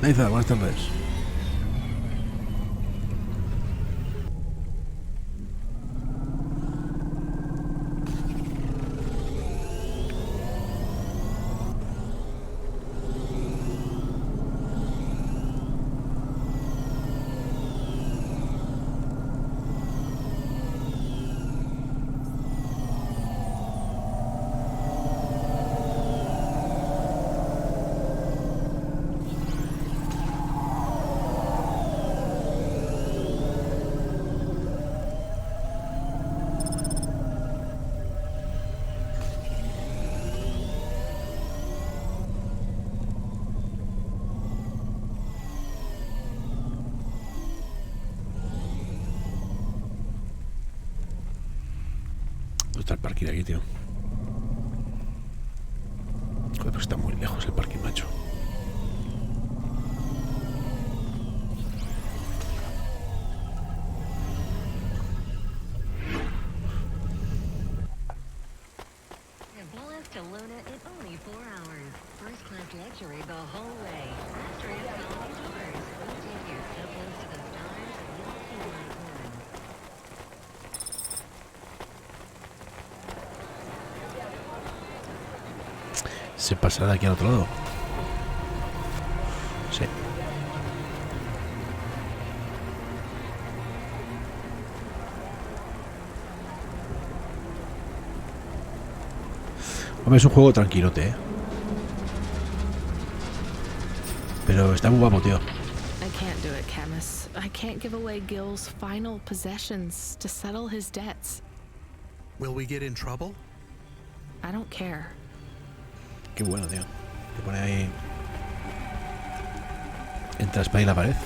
Naiza, buenas tardes. ¿Dónde está el parking aquí, tío? Joder, pero está muy lejos el parking, macho. Se pasará de aquí al otro lado. Sí. Hombre, es un juego tranquilote, ¿eh? Pero está muy guapo, tío.
I can't do it, Camus. I can't give away Gil's final possessions to settle his debts.
Will we get in trouble?
I don't care.
Qué bueno, tío. Te pone ahí entre la espalda y la pared.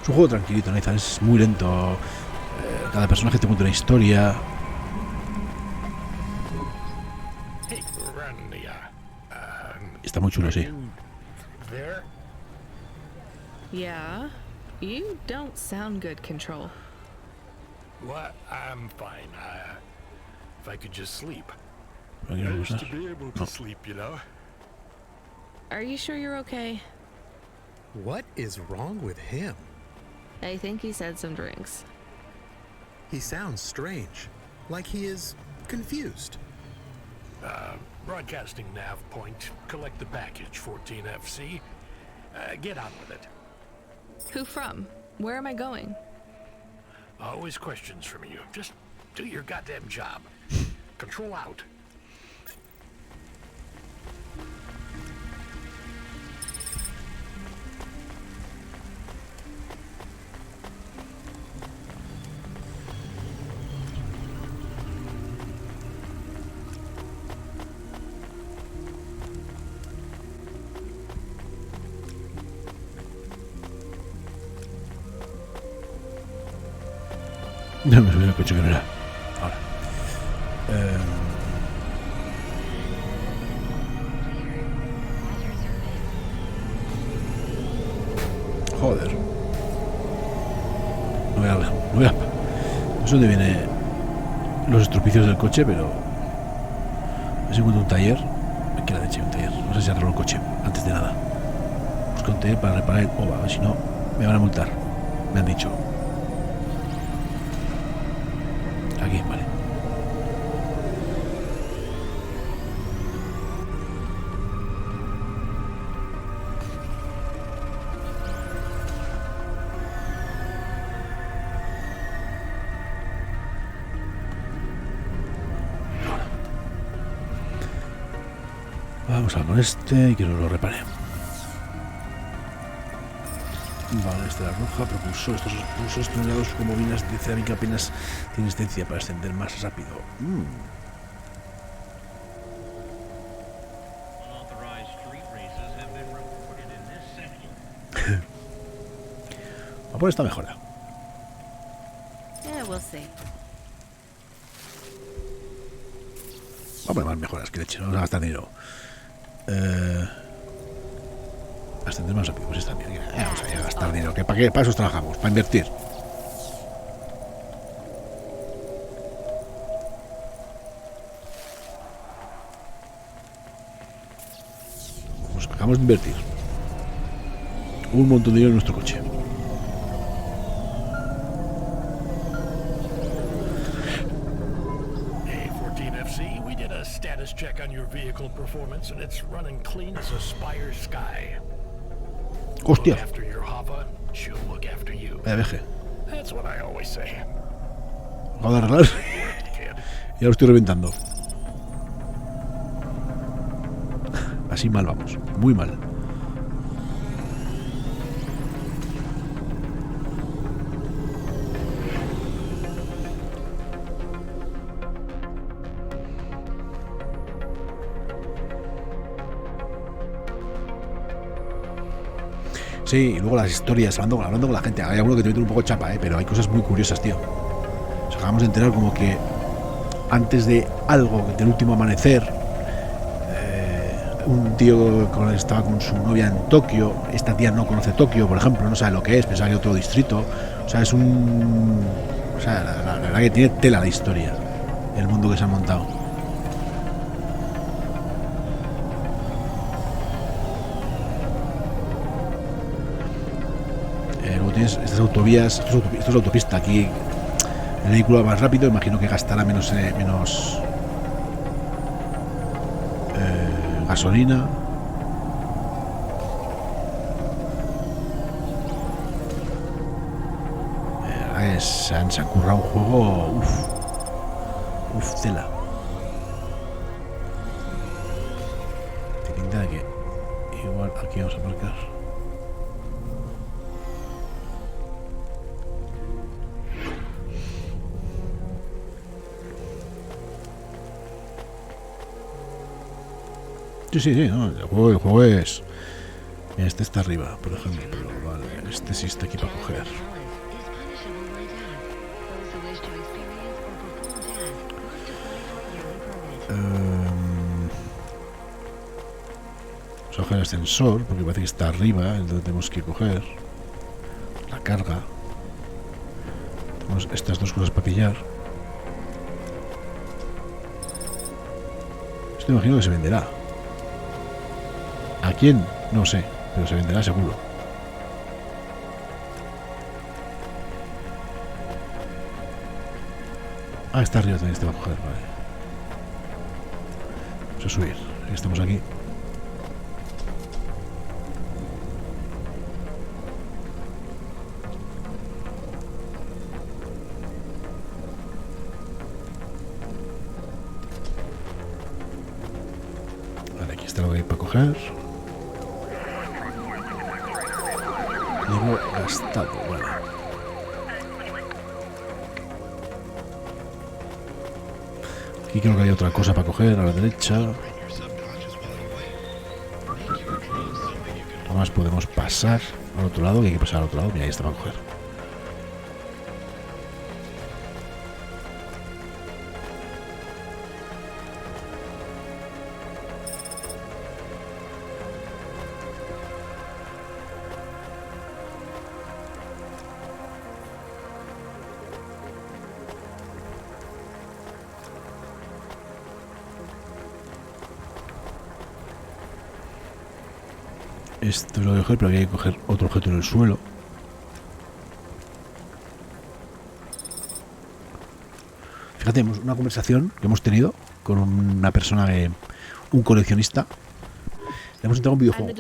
Es un juego tranquilito, Nathan. Es muy lento. Cada personaje te cuenta una historia. Está muy chulo, sí.
Yeah? You don't sound good, Control.
What? I'm fine. If I could just sleep.
I
I used to be able to sleep, you know.
Are you sure you're okay?
What is wrong with him?
I think he said some drinks.
He sounds strange, like he is confused.
Broadcasting nav point. Collect the package, 14FC. Get on with it.
Who from? Where am I going?
Always questions from you. Just do your goddamn job. Control out.
No me subí el coche que no era. Ahora. Joder. No voy a. No sé dónde vienen los estropicios del coche, pero. Si encuentro un taller. Aquí a la derecha hay un taller. No sé si arreglo el coche antes de nada. Busco un taller para reparar el OVA. A ver si no, me van a multar. Me han dicho. Aquí, vale. Vamos a por este y que nos lo repare. Vale, esta es la roja, propulsor. Estos propulsores tonelados con bobinas de cerámica apenas tienen resistencia para ascender más rápido. a poner esta mejora.
Yeah, we'll see.
Vamos a poner más mejoras que leche, no vamos a gastar dinero. Ascender más rápido, pues está bien. Vamos a gastar dinero. ¿Para qué? Para eso trabajamos, para invertir. Pues acabamos de invertir un montón de dinero en nuestro coche.
Status check on your vehicle performance, and it's running clean as a Spire sky.
Hostia.
Look after your Hava, she'll look after you.
Veje.
That's what I always say.
Acabo de arreglar. Ya lo estoy reventando. Así mal vamos, muy mal. Sí, y luego las historias, hablando con la gente. Hay alguno que te mete un poco chapa, pero hay cosas muy curiosas, tío. Nos acabamos de enterar como que antes de algo, del último amanecer, un tío estaba con su novia en Tokio. Esta tía no conoce Tokio, por ejemplo, no sabe lo que es, pensaba que otro distrito. O sea, es un... O sea, la verdad que tiene tela la historia, el mundo que se ha montado. Tienes estas autovías, esto es autopista. Aquí el vehículo va más rápido, imagino que gastará menos gasolina. Se han currado un juego, tela. Te pinta de que igual aquí vamos a aparcar. Sí, no, el juego es... Mira, este está arriba, por ejemplo. Vale, este sí está aquí para coger. Vamos a coger el ascensor, porque parece que está arriba, el donde tenemos que coger. La carga. Tenemos estas dos cosas para pillar. Esto imagino que se venderá. ¿A quién? No sé, pero se venderá seguro. Ah, está arriba también, este va a coger, vale. Vamos a subir, estamos aquí. Vale, aquí está lo que hay para coger. Llevo gastado, vale. Aquí creo que hay otra cosa para coger a la derecha. Además podemos pasar al otro lado, que hay que pasar al otro lado. Mira, ahí está para coger. Esto lo voy a coger, pero aquí hay que coger otro objeto en el suelo. Fíjate, una conversación que hemos tenido con una persona, un coleccionista. Le hemos entrado un videojuego.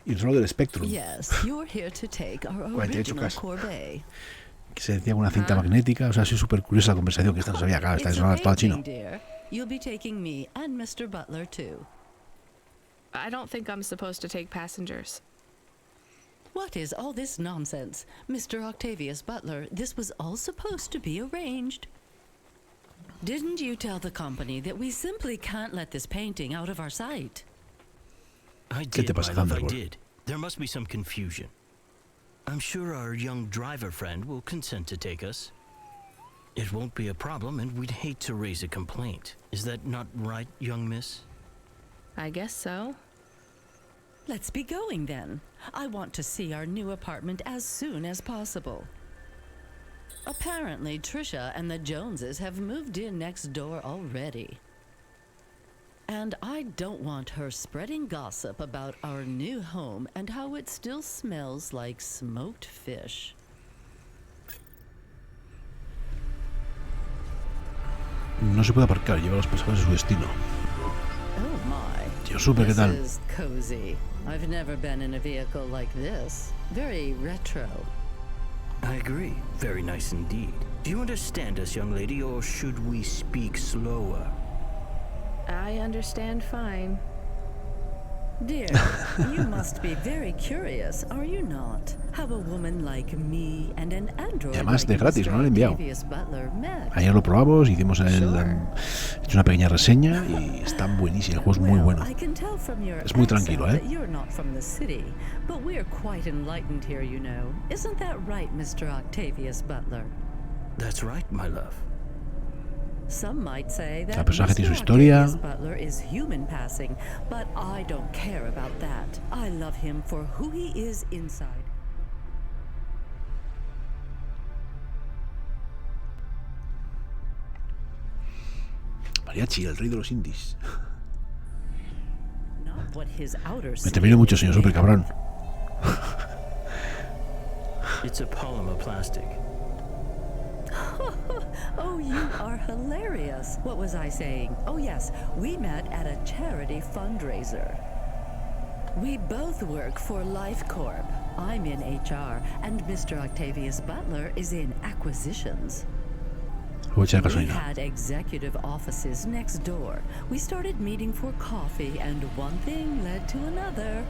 Y el solo del Spectrum. 48K. Que se decía con una cinta magnética. O sea, ha sido súper curiosa la conversación, que esta no sabía. Claro, está sonando todo chino.
I don't think I'm supposed to take passengers.
What is all this nonsense? Mr. Octavius Butler, this was all supposed to be arranged. Didn't you tell the company that we simply can't let this painting out of our sight?
I did, my love, I did.
There must be some confusion. I'm sure our young driver friend will consent to take us. It won't be a problem, and we'd hate to raise a complaint. Is that not right, young miss?
I guess so.
Let's be going then. I want to see our new apartment as soon as possible. Apparently, Trisha and the Joneses have moved in next door already. And I don't want her spreading gossip about our new home and how it still smells like smoked fish.
No se puede aparcar, lleva a los pasajeros a su destino.
Oh my.
Tío, súper, ¿qué tal?
This is cozy. I've never been in a vehicle like this. Very retro.
I agree. Very nice indeed. Do you understand us, young lady, or should we speak slower?
I understand fine.
Dear, you must be very curious, are you not? How a woman like me and an android
Y además de
like
gratis, no lo he enviado.
Octavius Butler met.
Ayer lo probamos, hicimos hecho una pequeña reseña y está buenísimo, el juego es muy bueno.
I can tell from your
Es muy tranquilo,
accent that you're not from the city, but we're quite enlightened here, you know. Isn't that right, Mr. Octavius Butler?
That's right, my love.
Some might say that
Cada personaje tiene
Mr.
su historia.
Octavius Butler is human passing, but I don't care about that. I love him for who he is inside.
Mariatxi, el rey de los indies.
Not what his outer
Me termino mucho, señor super cabrón.
It's a polymer plastic.
Oh, you are hilarious. What was I saying? Oh, yes, we met at a charity fundraiser. We both work for Life Corp. I'm in HR, and Mr. Octavius Butler is in acquisitions. We had executive offices next door. We started meeting for coffee, and one thing led to another.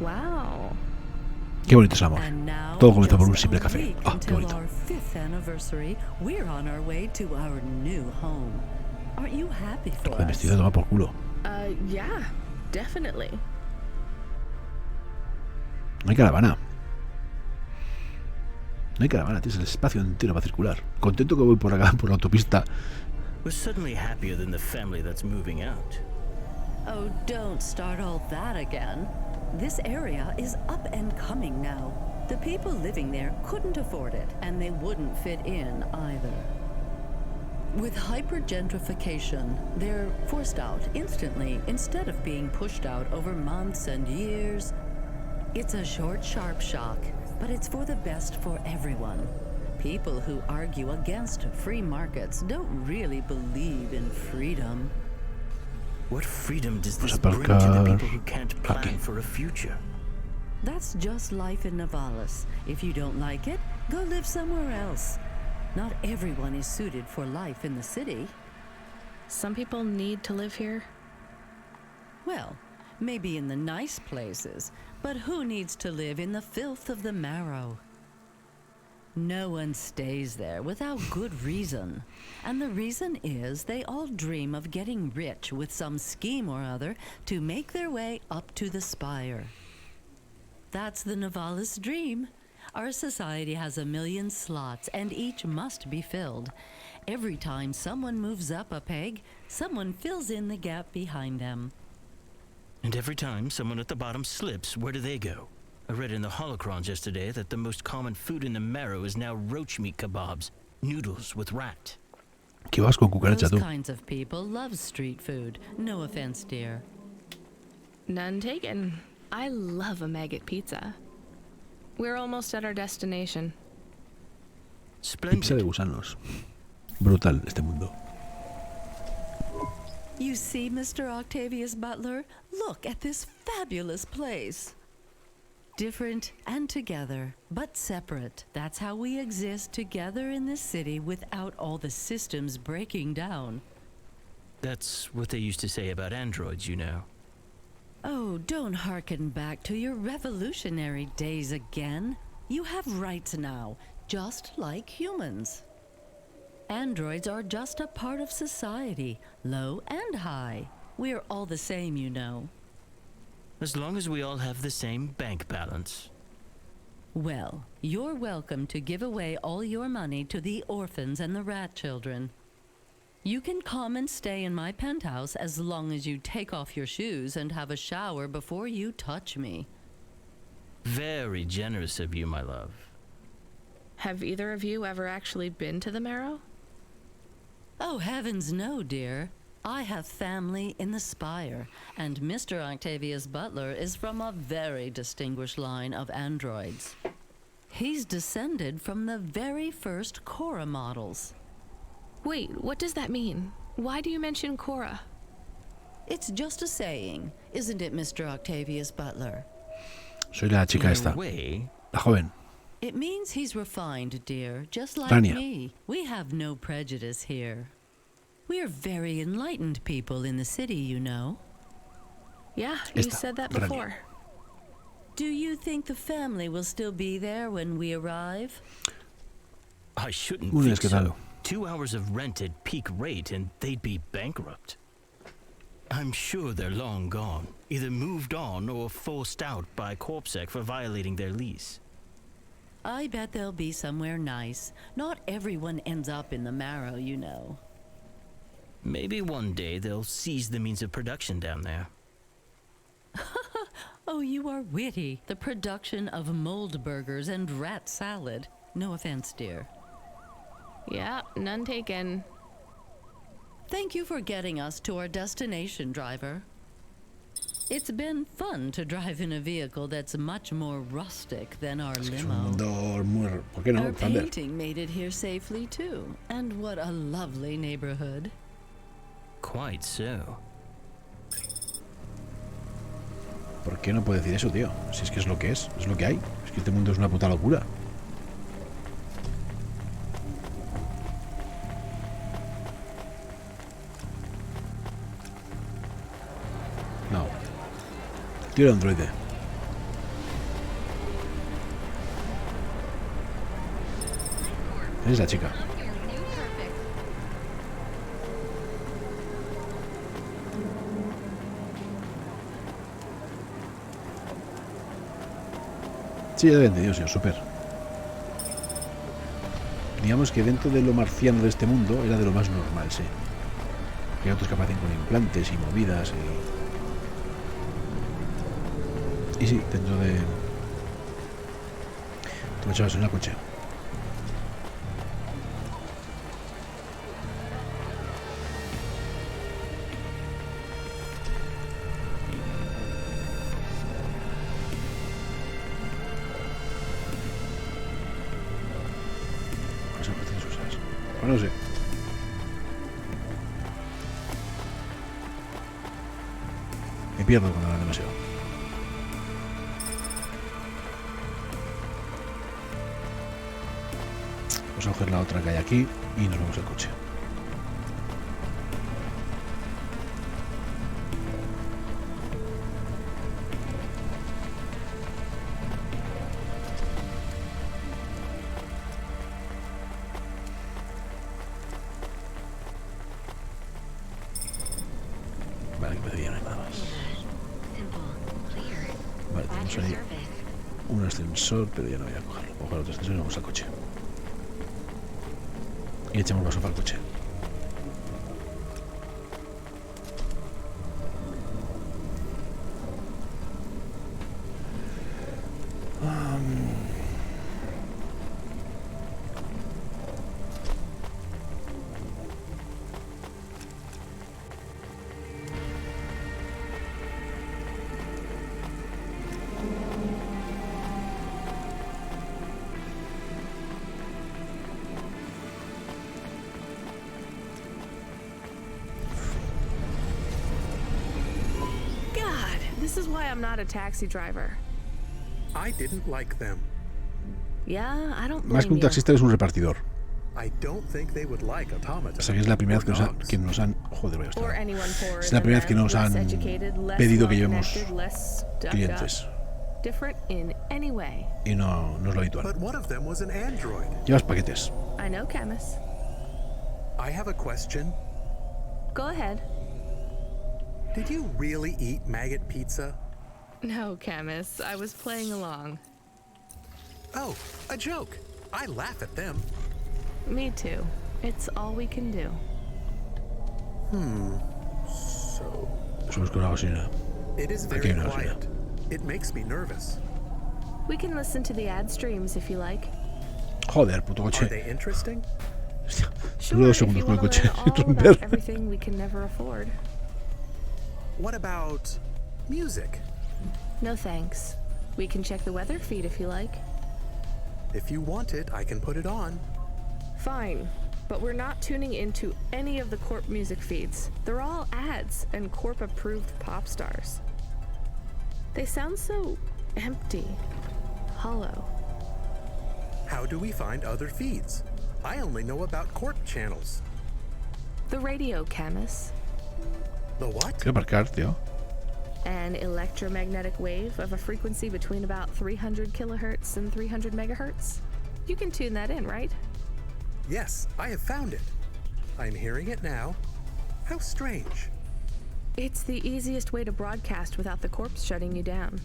Wow.
Qué bonito es el amor. Todo comenzó por un simple café. Ah, qué bonito.
Our 5th anniversary, we're on our way to our new home. Aren't you happy for
Joder,
us?
vestido de tomar por culo.
Yeah, definitely.
No hay caravana. No hay caravana, tienes el espacio entero para circular. Contento que voy por acá, por la autopista.
We're suddenly happier than the family that's moving out.
Oh, don't start all that again. This area is up and coming now. The people living there couldn't afford it, and they wouldn't fit in either. With hyper-gentrification, they're forced out instantly instead of being pushed out over months and years. It's a short, sharp shock, but it's for the best for everyone. People who argue against free markets don't really believe in freedom.
What freedom does this bring to the people who can't plan for a future?
That's just life in Navalis. If you don't like it, go live somewhere else. Not everyone is suited for life in the city.
Some people need to live here.
Well, maybe in the nice places, but who needs to live in the filth of the marrow? No one stays there without good reason. And the reason is they all dream of getting rich with some scheme or other to make their way up to the spire. That's the Navalis dream. Our society has 1 million slots, and each must be filled. Every time someone moves up a peg, someone fills in the gap behind them.
And every time someone at the bottom slips, where do they go? I read in the holocrons yesterday that the most common food in the marrow is now roach meat kebabs, noodles with rat.
¿Qué vas con cucaracha tú?
Those kinds of people love street food. No offense, dear.
None taken. I love a maggot pizza. We're almost at our destination.
Pizza de gusanos. Brutal este mundo.
You see, Mr. Octavius Butler? Look at this fabulous place. Different and together, but separate. That's how we exist together in this city without all the systems breaking down.
That's what they used to say about androids, you know.
Oh, don't hearken back to your revolutionary days again. You have rights now, just like humans. Androids are just a part of society, low and high. We're all the same, you know.
as long as we all have the same bank balance.
Well, you're welcome to give away all your money to the orphans and the rat children. You can come and stay in my penthouse as long as you take off your shoes and have a shower before you touch me.
Very generous of you, my love.
Have either of you ever actually been to the Marrow?
Oh, heavens no, dear. I have family in the Spire, and Mr. Octavius Butler is from a very distinguished line of androids. He's descended from the very first Cora models.
Wait, what does that mean? Why do you mention Cora?
It's just a saying, isn't it, Mr. Octavius Butler?
Soy la chica esta, la joven.
It means he's refined, dear, just like
Rania.
me. We have no prejudice here. We are very enlightened people in the city, you know.
Yeah, you said that before.
Do you think the family will still be there when we arrive?
I shouldn't think so. 2 hours of rent at peak rate and they'd be bankrupt. I'm sure they're long gone, either moved on or forced out by Corpsec for violating their lease.
I bet they'll be somewhere nice. Not everyone ends up in the Marrow, you know.
Maybe one day they'll seize the means of production down there.
Oh, you are witty. The production of mold burgers and rat salad. No offense, dear.
Yeah, none taken.
Thank you for getting us to our destination, driver. It's been fun to drive in a vehicle that's much more rustic than our limo.
¿Por qué no?
Our painting made it here safely too. And what a lovely neighborhood.
Quite so.
¿Por qué no puede decir eso, tío? Si es que es lo que es lo que hay. Es que este mundo es una puta locura. No. Tío el androide. Es la chica. Sí, ya lo he entendido, señor Super. Digamos que dentro de lo marciano de este mundo era de lo más normal, sí. Hay otros que aparecen con implantes y movidas y sí, dentro de... Toma, chavales, en la coche. No sé. Me pierdo cuando hablan demasiado. Vamos a coger la otra que hay aquí y nos vamos al coche. Vale, que parece ya no hay nada más. Vale, tenemos ahí un ascensor, pero ya no voy a cogerlo. Coger otro ascensor y vamos al coche. Y echamos paso para el coche.
This is why I'm not a taxi driver.
I didn't like them.
Yeah, I don't blame
Más que un
you.
taxista es un repartidor.
I don't think they would like automata.
O sea que es la primera vez que nos han joder, voy a estar. Es la primera vez que nos han pedido que llevemos clientes.
Different in any way.
Y no es lo habitual.
But one of them was an android.
Llevas paquetes.
I know, Camus.
I have a question.
Go ahead.
Did you really eat maggot pizza?
No, Camus. I was playing along.
Oh, a joke. I laugh at them.
Me too. It's all we can do.
So...
Subimos con la gasolina.
It is very quiet. It makes me nervous.
We can listen to the ad streams if you like.
Joder, puto coche.
Are they interesting?
Solo 2 segundos con el coche.
All about everything we can never afford.
What about music?
No thanks. We can check the weather feed if you like.
If you want it, I can put it on.
Fine, but we're not tuning into any of the Corp music feeds. They're all ads and Corp-approved pop stars. They sound so empty, hollow.
How do we find other feeds? I only know about Corp channels.
The radio, Camus.
The what?
Quiero aparcar, tío.
An electromagnetic wave of a frequency between about 300 kilohertz and 300 megahertz. You can tune that in, right?
Yes, I have found it. I'm hearing it now. How strange.
It's the easiest way to broadcast without the corpse shutting you down.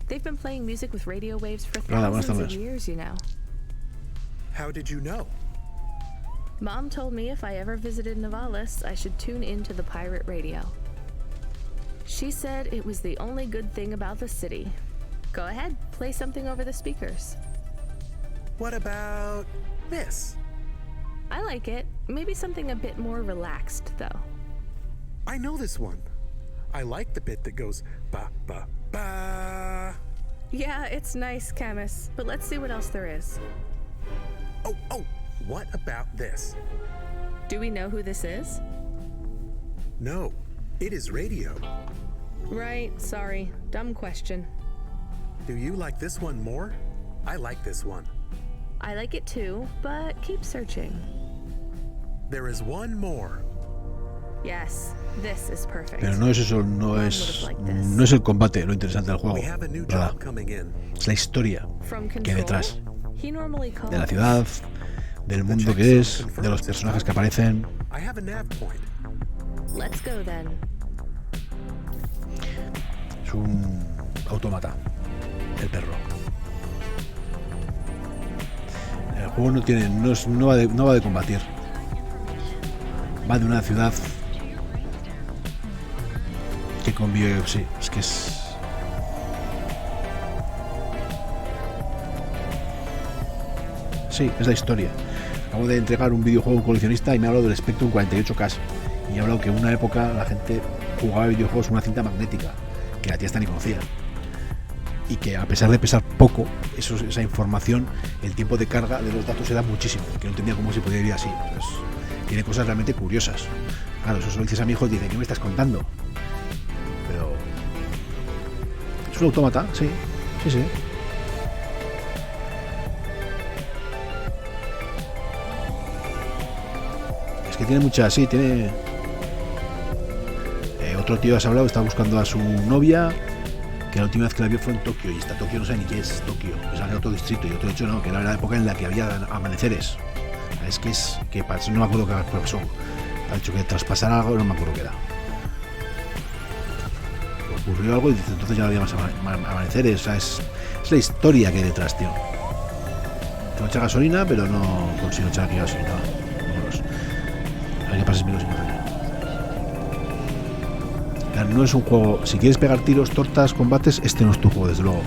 They've been playing music with radio waves for thousands of years, you know.
How did you know?
Mom told me if I ever visited Navalis, I should tune into the pirate radio. She said it was the only good thing about the city. Go ahead, play something over the speakers.
What about this?
I like it. Maybe something a bit more relaxed, though.
I know this one. I like the bit that goes ba ba ba.
Yeah, it's nice, Camus, but let's see what else there is.
Oh, what about this?
Do we know who this is?
No, it is radio.
Right, sorry. Dumb question.
Do you like this one more? I like this one.
I like it too, but keep searching.
There is one more.
Yes, this is perfect.
Pero no es eso, no es el combate lo interesante del juego. Nada. Es la historia que hay detrás. De la ciudad, del mundo que es, de los personajes que aparecen.
Let's go then.
Es un autómata, el perro. El juego no va de combatir. Va de una ciudad que convive, sí, es que es... Sí, es la historia. Acabo de entregar un videojuego coleccionista y me ha hablado del Spectrum 48K. Y ha hablado que en una época la gente jugaba videojuegos con una cinta magnética, que la tía esta ni conocía. Y que a pesar de pesar poco, esa información, el tiempo de carga de los datos era muchísimo, que no entendía cómo se podía vivir así. Pues, tiene cosas realmente curiosas. Claro, eso se lo dices a mi hijo y dice, ¿qué me estás contando? Pero... es un autómata, sí. Es que tiene muchas, sí, tiene... otro tío has hablado, está buscando a su novia, que la última vez que la vio fue en Tokio, y hasta Tokio no sabe ni qué es Tokio, es otro distrito, y otro hecho no, que era la época en la que había amaneceres. Que pasó, no me acuerdo qué pasó. Ha dicho que traspasar algo, no me acuerdo qué era. Ocurrió algo y dice, entonces ya no había más amaneceres. O sea, es la historia que hay detrás, tío. Tengo echar gasolina, pero no consigo echar aquí gasolina. A ver qué pasa si me lo no es un juego. Si quieres pegar tiros, tortas, combates, este no es tu juego, desde luego.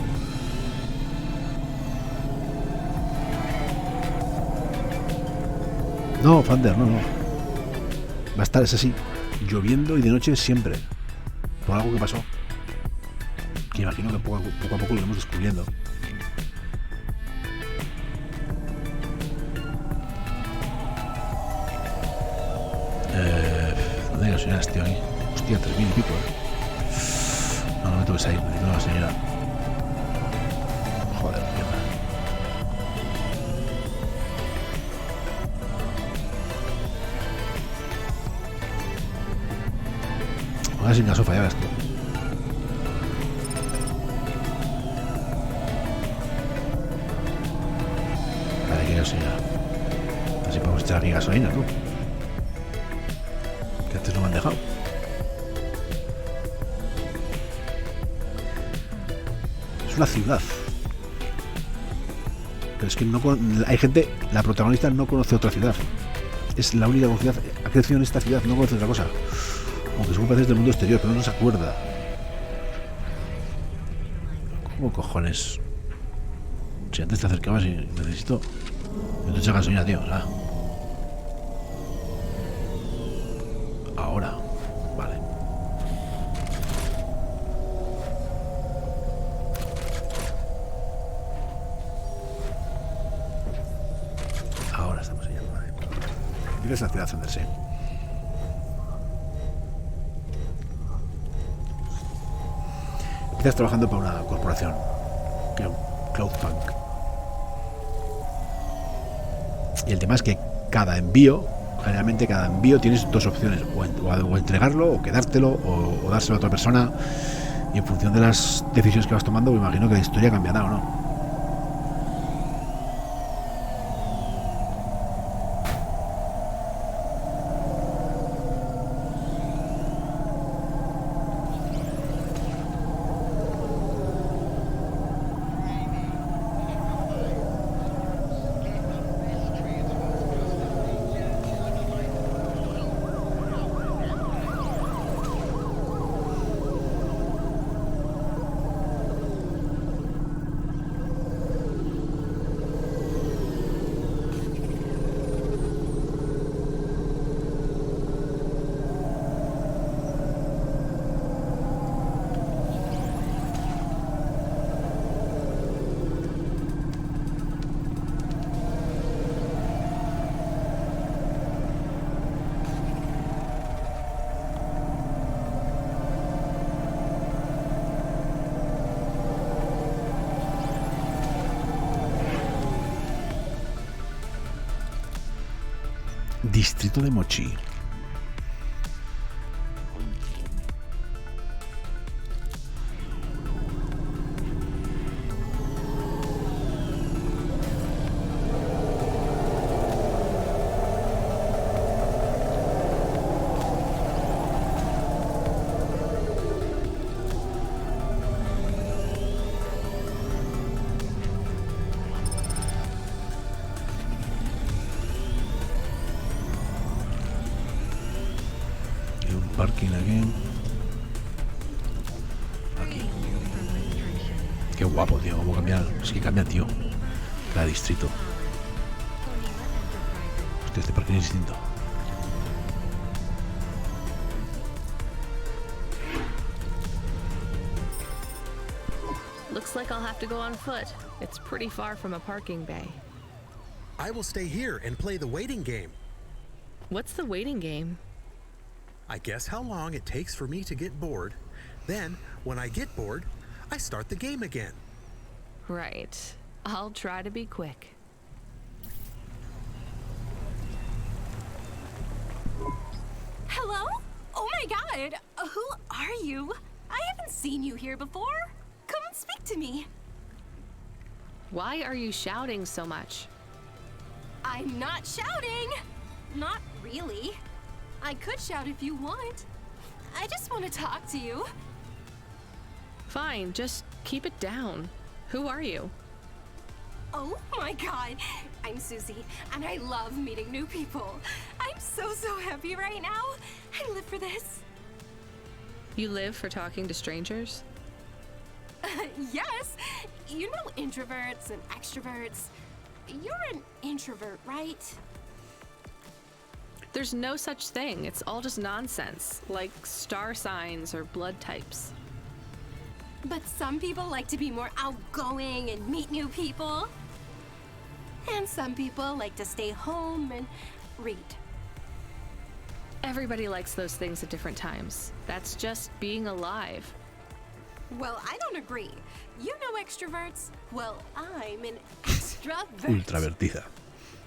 No, Thunder, no. Va a estar, es así, lloviendo y de noche siempre. Por algo que pasó. Que imagino que poco a poco lo iremos descubriendo. ¿Dónde hay gasolineras, tío? Aquí. Hostia, 3.000 y pico, No, me tengo que salir, necesito una señora. Joder, mierda. Ahora sin gasofa, ya ves tú. Vale, que gasolina. Así podemos echar aquí gasolina, ¿no? Que antes no me han dejado. una ciudad. Pero es que no hay gente, la protagonista no conoce otra ciudad. Es la única ciudad, ha crecido en esta ciudad, no conoce otra cosa. Aunque según parece del mundo exterior, pero no se acuerda. ¿Cómo cojones? Si antes te acercabas y necesito... No te echa gasolina, tío, ¿sabes? Ahora. Vale. Ahora estamos allá, vale. Empieza la ciudad a encenderse. Empiezas trabajando para una corporación, que es Cloudpunk. Y el tema es que cada envío, generalmente cada envío tienes dos opciones, o entregarlo, o quedártelo, o dárselo a otra persona. Y en función de las decisiones que vas tomando, me imagino que la historia cambiará o no. Distrito de Mochi. Parking aquí. Qué guapo, tío, cómo cambiar. Es que cambia, tío. Cada distrito. Hostia, este parking es distinto.
Looks like I'll have to go on foot. It's pretty far from a parking bay.
I will stay here and play the waiting game.
What's the waiting game?
I guess how long it takes for me to get bored. Then, when I get bored, I start the game again.
Right. I'll try to be quick.
Hello? Oh my god! Who are you? I haven't seen you here before. Come and speak to me.
Why are you shouting so much?
I'm not shouting! Not really. I could shout if you want. I just want to talk to you.
Fine, just keep it down. Who are you?
Oh my god! I'm Susie, and I love meeting new people. I'm so happy right now. I live for this.
You live for talking to strangers?
Yes! You know introverts and extroverts. You're an introvert, right?
There's no such thing. It's all just nonsense, like star signs or blood types.
But some people like to be more outgoing and meet new people. And some people like to stay home and read.
Everybody likes those things at different times. That's just being alive.
Well, I don't agree. You know extroverts? Well, I'm an extrovert.
Ultravertida.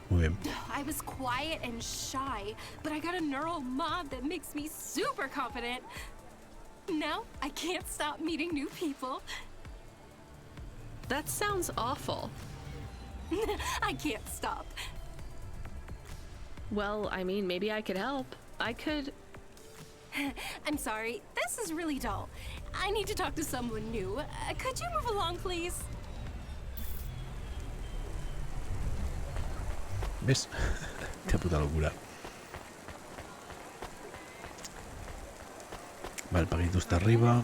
Muy bien.
I was quiet and shy, but I got a neural mod that makes me super confident. Now, I can't stop meeting new people.
That sounds awful.
I can't stop.
Well, I mean, maybe I could help. I could...
I'm sorry. This is really dull. I need to talk to someone new. Could you move along, please?
¿Ves? Qué puta locura. Vale, el paquetito está arriba.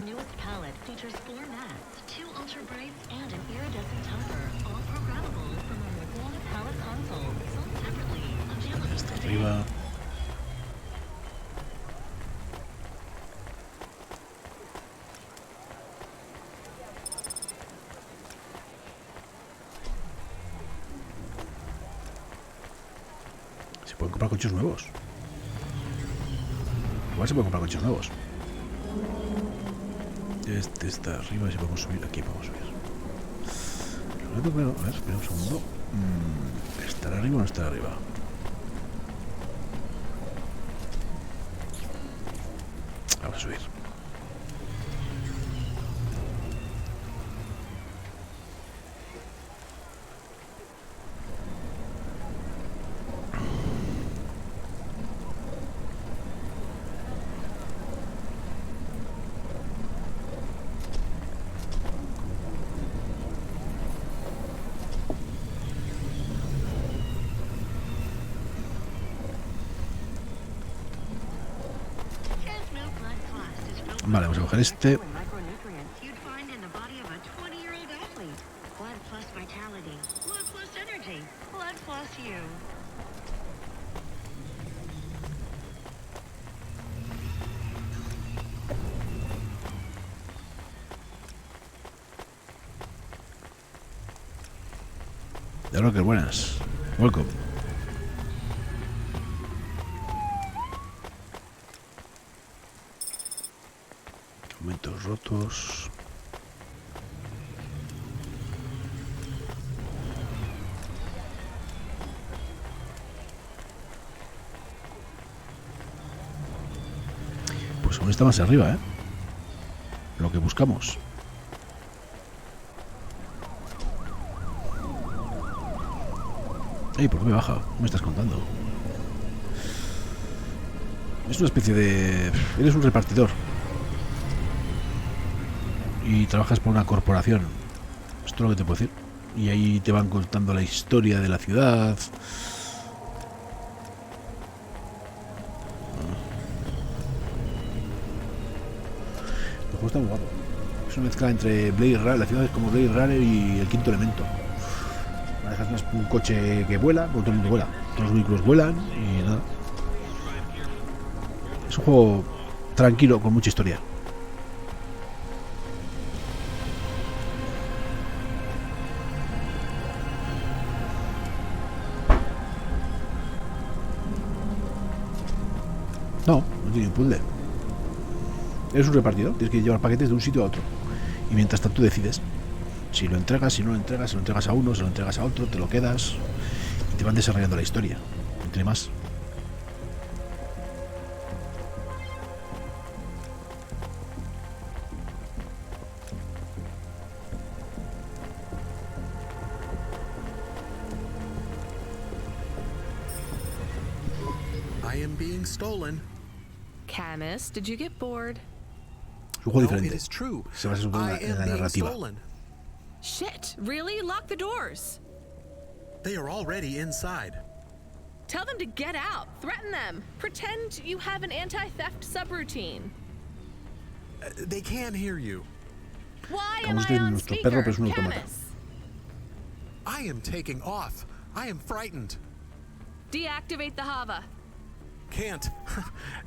Está arriba. Se pueden comprar coches nuevos. Igual se pueden comprar coches nuevos. Este está arriba y si podemos subir. Aquí podemos subir. A ver, espera un segundo. ¿Estará arriba o no estará arriba? Vamos a subir. Vale, vamos a coger este. Ya lo que buenas. Welcome. Momentos rotos. Pues aún está más arriba, ¿eh? Lo que buscamos. Ey, ¿por qué me baja? ¿Qué me estás contando? Es una especie de... Eres un repartidor. Y trabajas por una corporación. Esto es lo que te puedo decir. Y ahí te van contando la historia de la ciudad. El juego está muy guapo. Es una mezcla entre Blade Runner, la ciudad es como Blade Runner y el quinto elemento. Dejas un coche que vuela, porque todo el mundo vuela. Todos los vehículos vuelan y nada. Es un juego tranquilo, con mucha historia. No tiene un puzzle. Eres un repartidor, tienes que llevar paquetes de un sitio a otro. Y mientras tanto decides si lo entregas, si no lo entregas, si lo entregas a uno, si lo entregas a otro, te lo quedas. Y te van desarrollando la historia. Entre más.
I am being stolen.
Camus, did you get bored?
Es un juego
No,
diferente.
it is true.
Se basa un poco en la narrativa.
Shit, really? Lock the doors.
They are already inside.
Tell them to get out. Threaten them. Pretend you have an anti-theft subroutine.
They can't hear you.
Why am I on speaker? Camus.
I am taking off. I am frightened.
Deactivate the Hava.
Can't.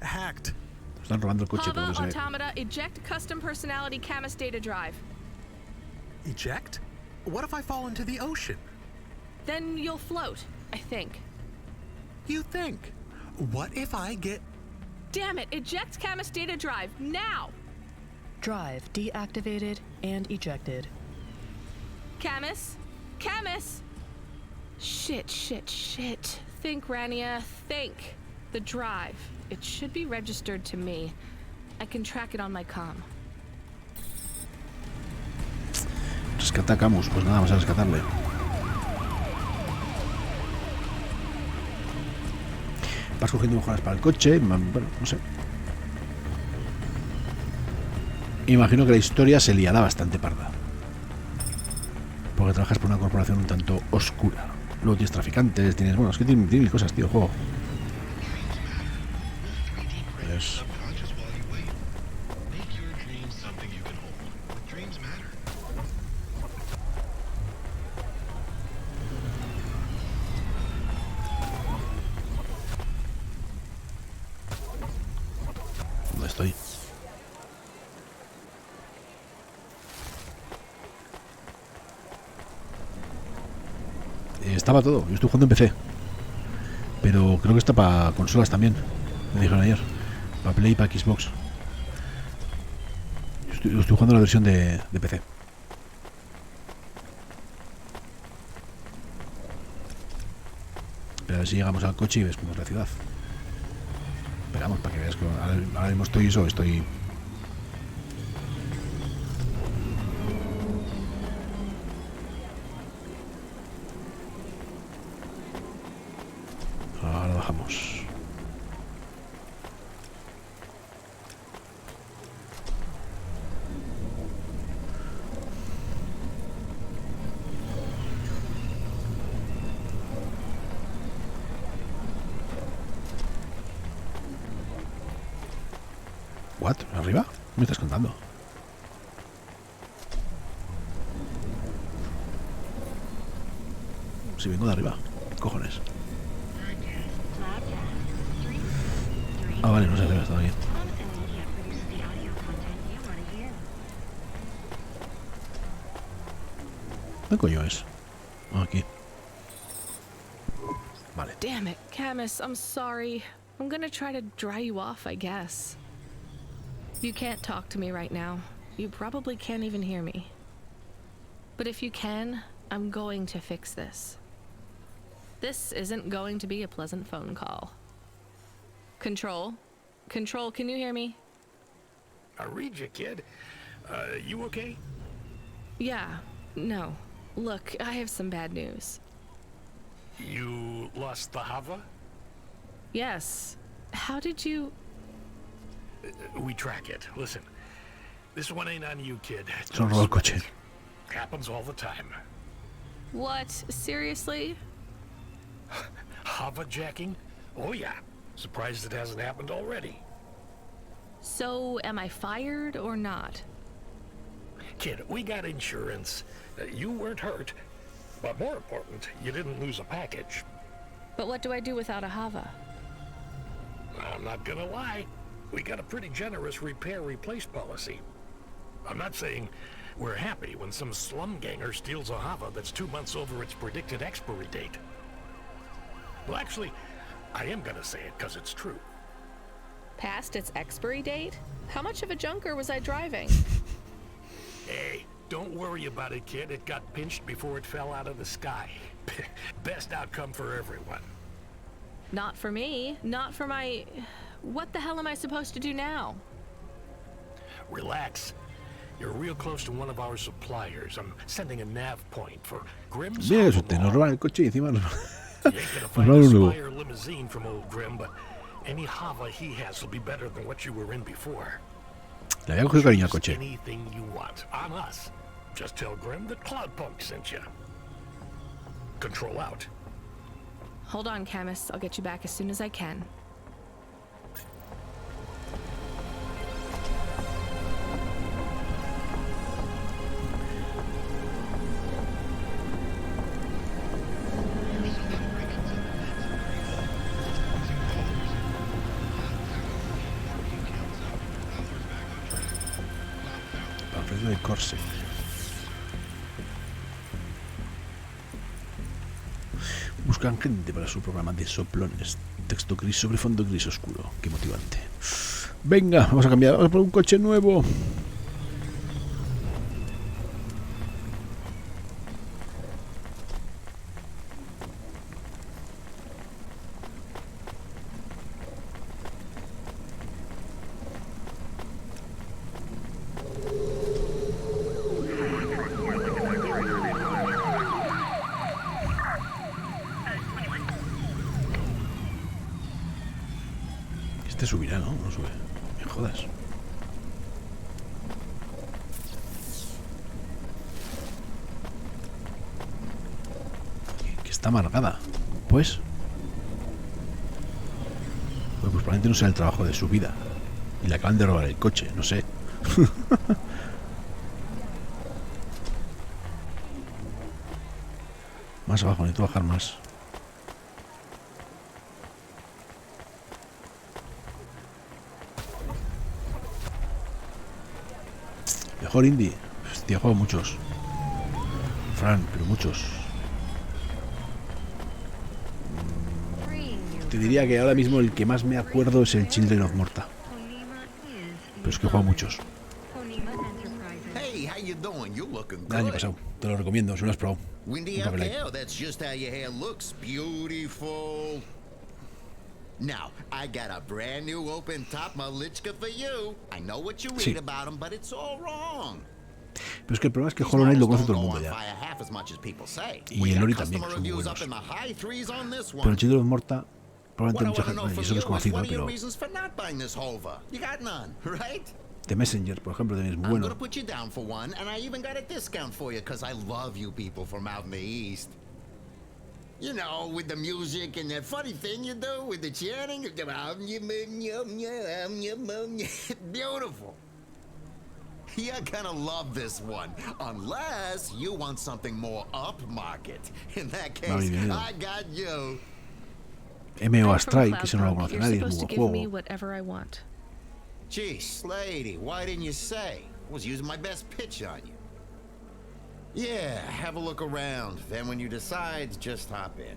Hacked.
Están robando el coche,
Hava
pero no sé.
Automata, eject custom personality Camus data drive.
Eject? What if I fall into the ocean?
Then you'll float, I think.
You think? What if I get...
Damn it, eject Camus data drive, now!
Drive deactivated and ejected.
Camus? Camus! Shit. Think, Rania, think. The drive. It should be registered to me. I can track it on my comm.
Rescata a Camus. Pues nada, vamos a rescatarle. Vas cogiendo mejoras para el coche. Bueno, no sé. imagino que la historia se liará bastante parda. Porque trabajas por una corporación un tanto oscura. Luego tienes traficantes, tienes... Bueno, es que tiene mil cosas, tío, el juego. Pues... ¿dónde estoy? Estaba todo, yo estoy jugando en PC. Pero creo que está para consolas también. Me dijeron ayer. Para Play y para Xbox. Yo estoy jugando la versión de PC. Pero a ver si llegamos al coche y ves cómo es la ciudad. Esperamos para que veas que ahora mismo estoy... Ahora bajamos. ¿What? ¿Arriba? ¿Me estás contando? Si vengo de arriba. Cojones. Ah, vale, no sé, arriba, estaba bien. ¿Qué coño es? Aquí. Vale.
Damn it, Camus, I'm sorry. I'm gonna try to dry you off, I guess. You can't talk to me right now. You probably can't even hear me. But if you can, I'm going to fix this. This isn't going to be a pleasant phone call. Control? Control, can you hear me?
I read you, kid. You okay?
Yeah, no. Look, I have some bad news.
You lost the Hava?
Yes. How did you...
We track it. Listen, this one ain't on you, kid.
Son robó el coche.
Happens all the time.
What? Seriously?
Hava jacking? Oh yeah. Surprised it hasn't happened already.
So, am I fired or not?
Kid, we got insurance. You weren't hurt. But more important, you didn't lose a package.
But what do I do without a Hava?
I'm not gonna lie. We got a pretty generous repair-replace policy. I'm not saying we're happy when some slum ganger steals a Hava that's 2 months over its predicted expiry date. Well, actually, I am gonna say it because it's true.
Past its expiry date? How much of a junker was I driving?
Hey, don't worry about it, kid. It got pinched before it fell out of the sky. Best outcome for everyone.
Not for me. Not for my... What the hell am I supposed to do now?
Relax. You're real close to one of our suppliers. I'm sending a nav point for Grimm's.
Mira eso, te nos roban el coche y encima nos
You ain't gonna find a Spire limousine from old Grimm, but any Hava he has will be better than what you were in before.
Le había cogido cariño al coche.
Anything you want on us. Just tell Grimm that Cloudpunk sent you. Control out.
Hold on, Camus. I'll get you back as soon as I can.
De Corse. Buscan gente para su programa de soplones. Texto gris sobre fondo gris oscuro. Qué motivante. Venga, vamos a cambiar. Vamos a por un coche nuevo. Subirá, ¿no? No sube. Me jodas. Está amargada. Pues probablemente no sea el trabajo de su vida. Y le acaban de robar el coche, no sé. Más abajo, necesito bajar más. Mejor indie. Hostia, juego muchos. Fran, pero muchos. Te diría que ahora mismo el que más me acuerdo es el Children of Morta. Pero es que he jugado muchos.
Hey, how you doing? You're looking
El año
good.
pasado. Te lo recomiendo, si no lo has probado.
Windy
Un
out
papel ahí.
there. That's just how your hair looks. Beautiful. Now, I got a brand new open top Malichka for you. I know what you read
Sí.
about them, but it's all wrong.
Pero es que el problema es que Hollow Knight lo conoce todo el mundo ya.
Half as much as people say.
Y el Ori también, que son muy buenos. Pero el Children of Morta, probablemente mucha gente, y eso no es conocido, pero The Messenger, por ejemplo, también es muy
I'm
bueno.
gonna put you down for one, and I even got a discount for you, because I love you people from out in the East. You know, with the music and that funny thing you do with the chanting. Beautiful. You're gonna love this one, unless you want something more upmarket. In that case,
Bienvenidos.
I got you.
M.O. Strike, que ese no lo conoce nadie, es un buen juego.
Whatever I want.
Jeez, lady, why didn't you say? I was using my best pitch on you. Yeah, have a look around. Then when you decide, just hop in.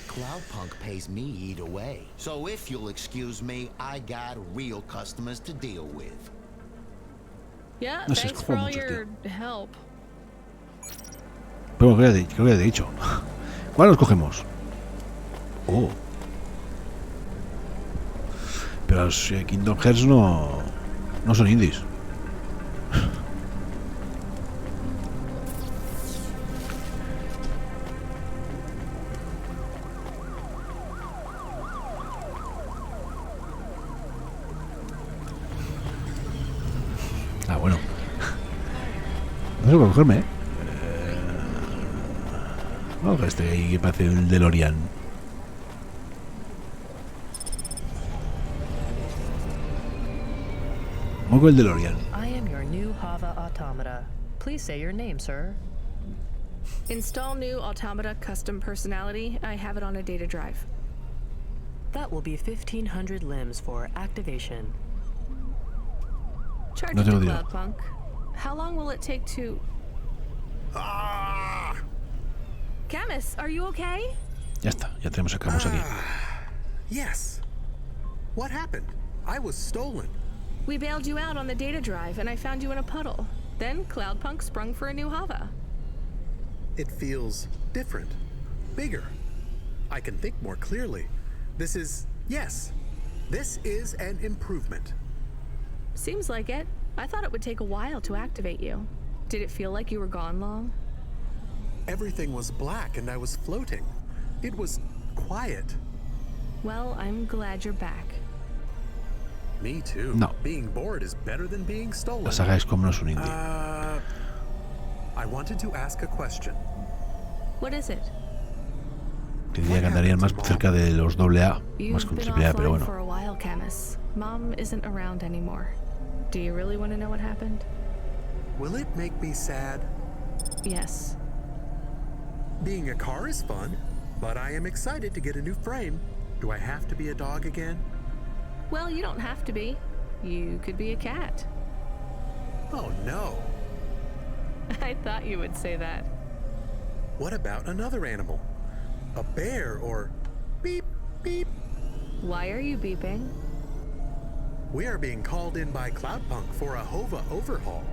Cloudpunk pays me either way. So if you'll excuse me, I got real customers to deal with.
Yeah,
No sé, es
thanks
que
for
juego
all
muchos,
your help.
Pero creo que ya te he dicho. ¿Cuál nos cogemos? Oh. Pero los Kingdom Hearts no son indies. Ah, bueno. No sé por cogerme, ¿eh? Vamos a coger este ahí que parece el DeLorean. Vamos con el DeLorean.
I am your new Hava automata. Please say your name, sir.
Install new automata custom personality. I have it on a data drive.
That will be 1,500 limbs for activation.
Charge
No
it to
tengo dinero.
Cloudpunk. How long will it take to... Camus, are you okay?
Ya está, ya tenemos a Camus aquí.
Yes. What happened? I was stolen.
We bailed you out on the data drive, and I found you in a puddle. Then Cloudpunk sprung for a new Hava.
It feels different, bigger. I can think more clearly. This is an improvement.
Seems like it. I thought it would take a while to activate you. Did it feel like you were gone long?
Everything was black and I was floating. It was quiet.
Well, I'm glad you're back.
Me too.
No.
Being bored is better than being stolen.
La saga XCOM no es un indie.
I wanted to ask a question.
What is it?
Te diría que andarían más cerca de los AA, más
You've
con
been
AAA, pero
offline
bueno.
for a while, Camus. Mom isn't around anymore. Do you really want to know what happened?
Will it make me sad?
Yes.
Being a car is fun, but I am excited to get a new frame. Do I have to be a dog again?
Well, you don't have to be. You could be a cat.
Oh no.
I thought you would say that.
What about another animal? A bear or beep, beep.
Why are you beeping?
We are being called in by Cloudpunk for a Hova overhaul.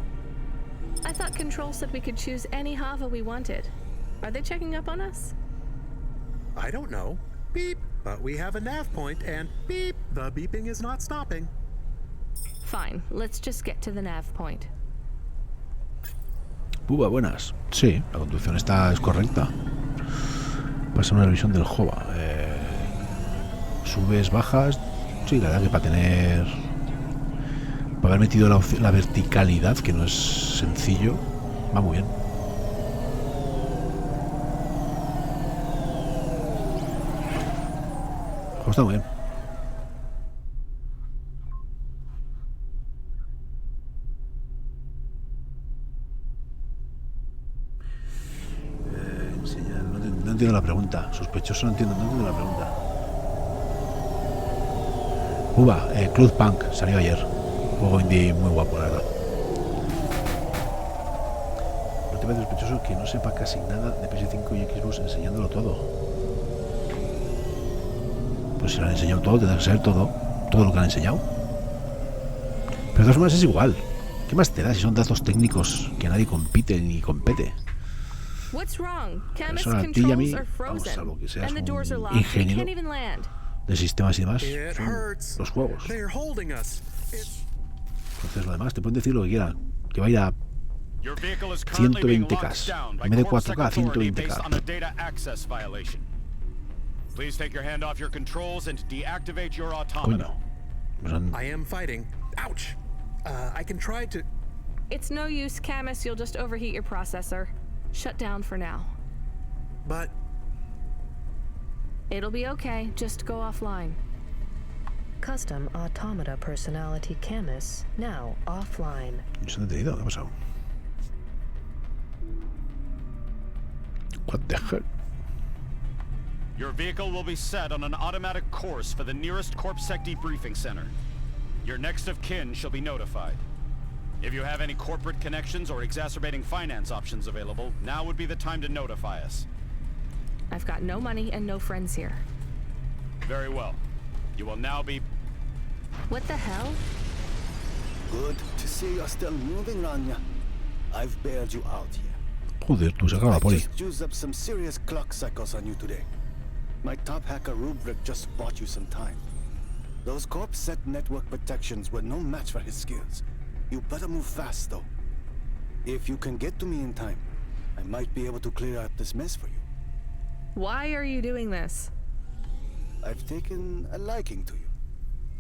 I thought Control said we could choose any Hava we wanted. Are they checking up on us?
I don't know. Beep. But we have a nav point and beep. The beeping is not stopping.
Fine, let's just get to the nav point.
Buba, buenas. Sí, la conducción es correcta. Pasa una revisión del Jova. Subes, bajas. Sí, la verdad que para haber metido la verticalidad, que no es sencillo, va muy bien. juego está muy bien. No entiendo la pregunta. Sospechoso, no entiendo la pregunta. Cloudpunk salió ayer. Juego indie muy guapo, la verdad. Lo que me parece sospechoso es que no sepa casi nada de PS5 y Xbox enseñándolo todo. Pues si lo han enseñado todo, tendrá que saber todo lo que han enseñado. Pero de todas formas es igual. ¿Qué más te da si son datos técnicos que nadie compite ni compete?
What's wrong? Chemist
Eso a ti y a mí,
controls are
vamos,
frozen,
salvo que seas
and the doors are
un
locked. We
ingeniero
can't even land.
de sistemas y demás,
It
son
hurts.
los juegos.
They're holding us.
Entonces lo demás, te pueden decir lo que quieran, que va a ir a 120K, en vez de 4K a 120K. Coño.
I am fighting. Ouch. I can try to...
It's no use, Camus. You'll just overheat your processor. Shut down for now.
But...
It'll be okay. Just go offline.
Custom automata personality Camus now offline.
¿Se han detenido? ¿Qué ha pasado? What the heck?
Your vehicle will be set on an automatic course for the nearest CorpSec debriefing center. Your next of kin shall be notified. If you have any corporate connections or exacerbating finance options available, now would be the time to notify us.
I've got no money and no friends here.
Very well. You will now be...
What the hell?
Good to see you're still moving, Rania. I've bailed you out here.
Joder, tú saca la poli.
I just used up some serious clock cycles on you today. My top hacker Rubric just bought you some time. Those CorpSec network protections were no match for his skills. You better move fast, though. If you can get to me in time, I might be able to clear up this mess for you.
Why are you doing this?
I've taken a liking to you.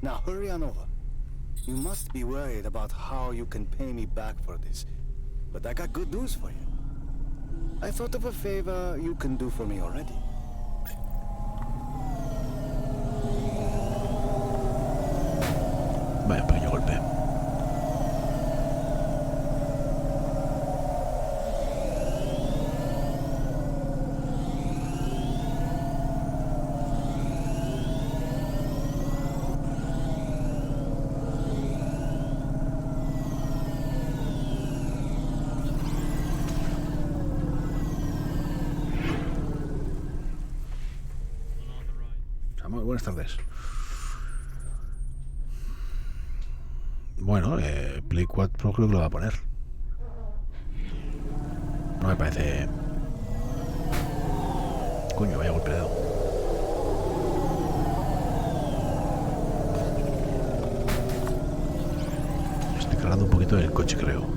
Now hurry on over. You must be worried about how you can pay me back for this, but I got good news for you. I thought of a favor you can do for me already.
Vaya pequeño golpe. Muy buenas tardes. Bueno, Play 4 creo que lo va a poner. No me parece... Coño, vaya golpe de dedo. Estoy cargando un poquito del coche, creo.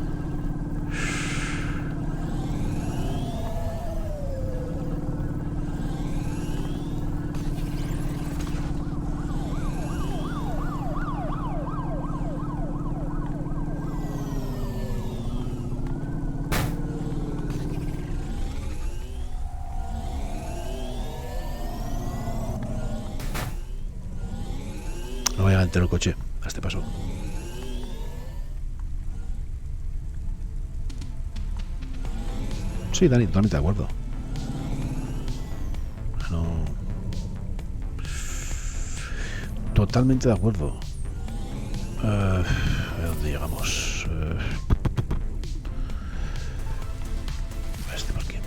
No voy a entero el coche a este paso. Sí, Dani, totalmente de acuerdo. No. Totalmente de acuerdo. A ver dónde llegamos. Este por aquí.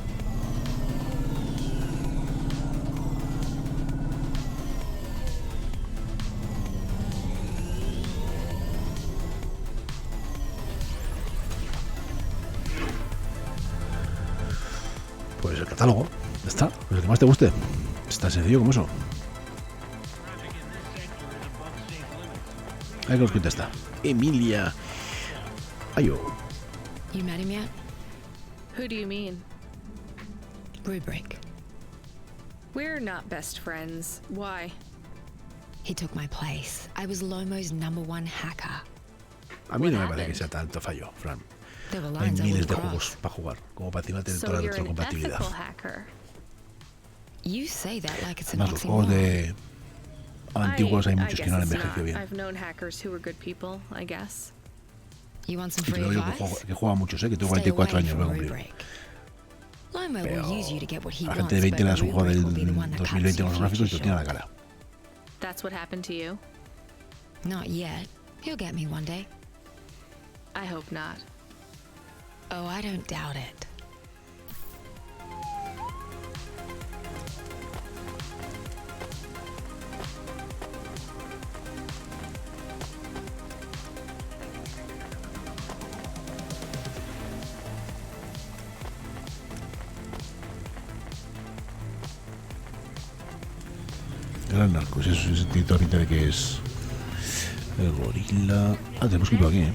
Pues el catálogo, ya está, pues el que más te guste. Es tan sencillo como eso. Ahí que nos contesta. Emilia. Ayo.
You met him yet?
Who do you mean?
Rubric.
We're not best friends. Why?
He took my place. I was Lomo's #1 hacker.
A mí no me parece que sea tanto fallo, Fran.
There were
Hay
lines I
miles
wouldn't
de
cross.
juegos para jugar, como para encima tener
So
toda la
you're an
retrocompatibilidad.
ethical hacker.
You say that like it's an
Además, los juegos
oxymoron.
antiguos hay
I
muchos que no han
guess it's
envejecido
not.
bien.
I've known hackers who were good people, I guess.
You want some
Y te
free
lo digo
advice?
que juega muchos, que tengo
Stay
44
away
años, voy a
from
cumplir.
rubric. Lomo
Pero
will use you to get what he
la
wants,
gente de 20 le das
but
un juego
rubric
del
will be the one that cuts
2020 con
your
los gráficos y te
future
lo tiene a la
short.
cara.
That's what happened to you?
Not yet. He'll get me one day.
I hope not.
Oh, I don't doubt it.
Gran narcos, eso es tiene toda pinta de que es el gorila. Ah, tenemos que ir por aquí,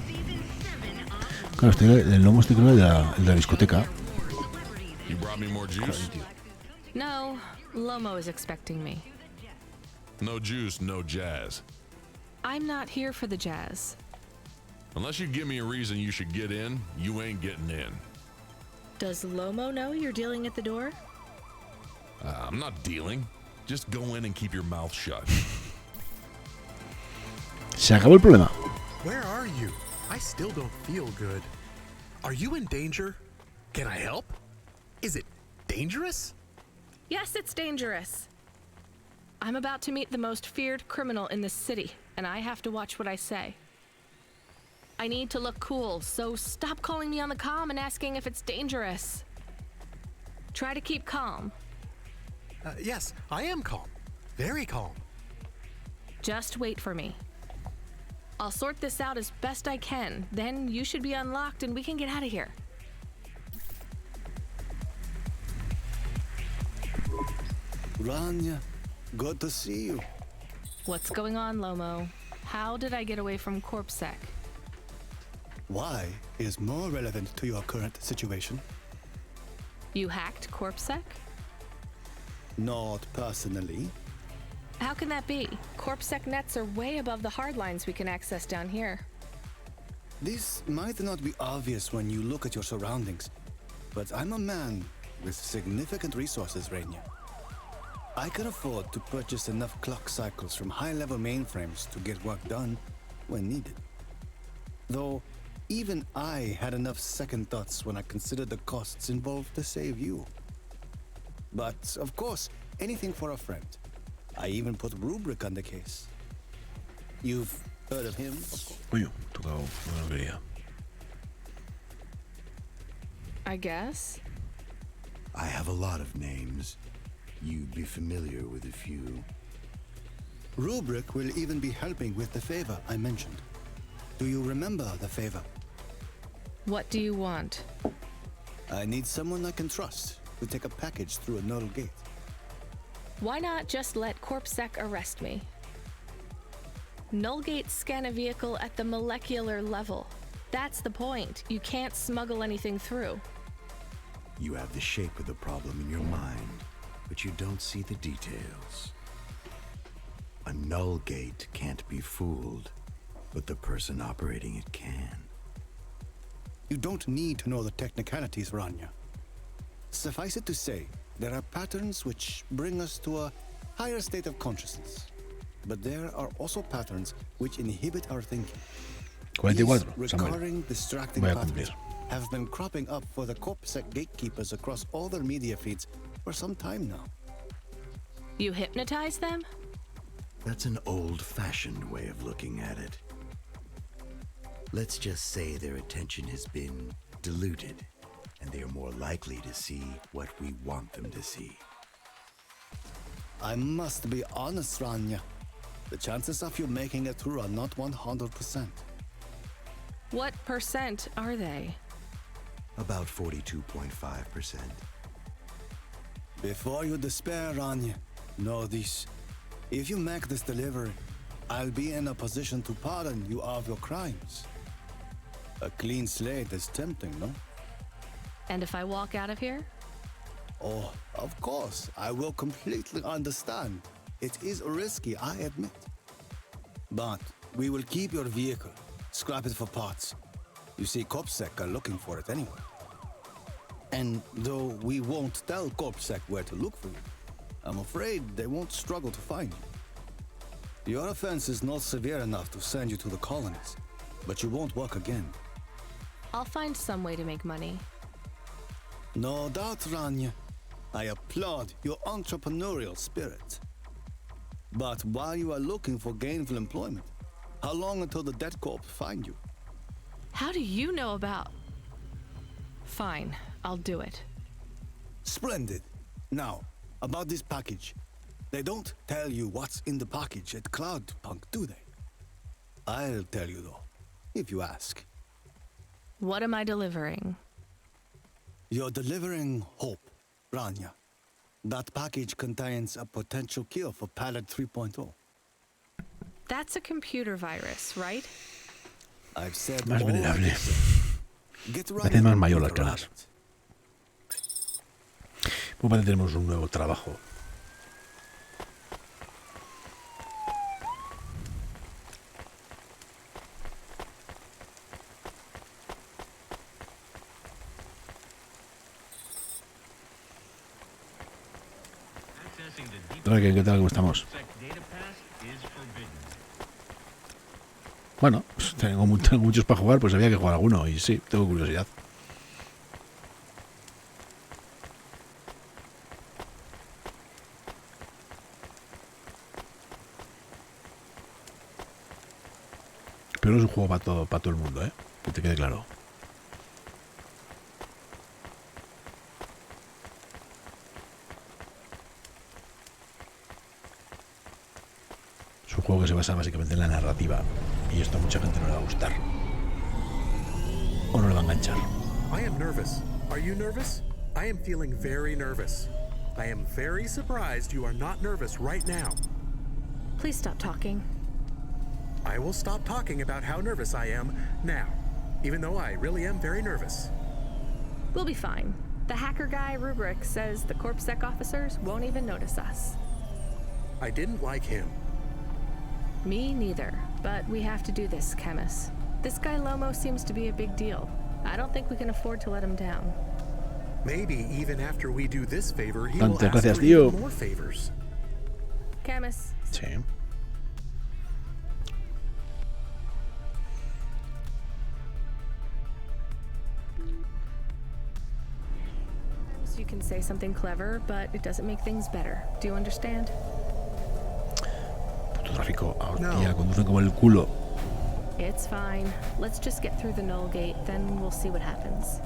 Claro, el lomo creo el de la discoteca.
You brought me more juice?
No, Lomo is expecting me.
No juice, no jazz.
I'm not here for the jazz.
Unless you give me a reason you should get in, you ain't getting in.
Does Lomo know you're dealing at the door?
I'm not dealing. Just go in and keep your mouth shut.
Se acabó el problema.
Where are you? I still don't feel good. Are you in danger? Can I help? Is it dangerous?
Yes, it's dangerous. I'm about to meet the most feared criminal in this city, and I have to watch what I say. I need to look cool, so stop calling me on the comm and asking if it's dangerous. Try to keep calm.
Yes, I am calm. Very calm.
Just wait for me. I'll sort this out as best I can. Then you should be unlocked and we can get out of here.
Rania, good to see you.
What's going on, Lomo? How did I get away from CorpSec?
Why is more relevant to your current situation?
You hacked CorpSec?
Not personally.
How can that be? CorpSec nets are way above the hard lines we can access down here.
This might not be obvious when you look at your surroundings, but I'm a man with significant resources, Rania. I can afford to purchase enough clock cycles from high-level mainframes to get work done when needed. Though, even I had enough second thoughts when I considered the costs involved to save you. But, of course, anything for a friend. I even put Rubric on the case. You've heard of him, of course.
Uy, tocado una loquería.
I guess.
I have a lot of names. You'd be familiar with a few.
Rubric will even be helping with the favor I mentioned. Do you remember the favor?
What do you want?
I need someone I can trust to take a package through a null gate.
Why not just let CorpSec arrest me? Null gates scan a vehicle at the molecular level. That's the point. You can't smuggle anything through.
You have the shape of the problem in your mind, but you don't see the details. A null gate can't be fooled, but the person operating it can.
You don't need to know the technicalities, Rania. Suffice it to say, there are patterns which bring us to a higher state of consciousness. But there are also patterns which inhibit our thinking.
44,
These
Samuel.
recurring, distracting
Voy a
patterns
cumplir.
have been cropping up for the CorpSec gatekeepers across all their media feeds for some time now.
You hypnotize them?
That's an old-fashioned way of looking at it. Let's just say their attention has been diluted, and they are more likely to see what we want them to see.
I must be honest, Rania. The chances of you making it through are not 100%.
What percent are they?
About 42.5%.
Before you despair, Rania, know this. If you make this delivery, I'll be in a position to pardon you of your crimes. A clean slate is tempting, no?
And if I walk out of here?
Oh, of course, I will completely understand. It is risky, I admit. But we will keep your vehicle, scrap it for parts. You see, CorpSec are looking for it anyway. And though we won't tell CorpSec where to look for you, I'm afraid they won't struggle to find you. Your offense is not severe enough to send you to the colonies, but you won't work again.
I'll find some way to make money.
No doubt, Rania. I applaud your entrepreneurial spirit. But while you are looking for gainful employment, how long until the debt corp find you?
How do you know about... Fine, I'll do it.
Splendid. Now, about this package. They don't tell you what's in the package at Cloudpunk, do they? I'll tell you though, if you ask.
What am I delivering?
You're delivering hope, Rania. That package contains a potential cure for Pallet 3.0.
That's a computer virus, right?
I've said
Más
more.
venerable.
Get
Parece más mayor las caras. Pues parece que tenemos un nuevo trabajo. ¿Qué tal? ¿Cómo estamos? Bueno, pues tengo muchos para jugar, pues había que jugar alguno. Y sí, tengo curiosidad. Pero no es un juego para todo el mundo, ¿eh? Que te quede claro. Es un juego que se basa básicamente en la narrativa. Y esto a mucha gente no le va a gustar. O no le va a enganchar.
I am nervous. Are you nervous? I am feeling very nervous. I am very surprised you are not nervous right now.
Please stop talking.
I will stop talking about how nervous I am now, even though I really am very nervous.
We'll be fine. The hacker guy, Rubric, says the CorpSec officers won't even notice us.
I didn't like him.
Me neither, but we have to do this, Chemis. This guy Lomo seems to be a big deal. I don't think we can afford to let him down.
Maybe even after we do this favor, he
Tantas
will ask
gracias,
for
tío.
even more favors.
Chemis.
Sí.
You can say something clever, but it doesn't make things better. Do you understand?
Puto tráfico. Hostia, conducen como el culo.
It's fine. Let's just get through the null gate, then we'll see what happens.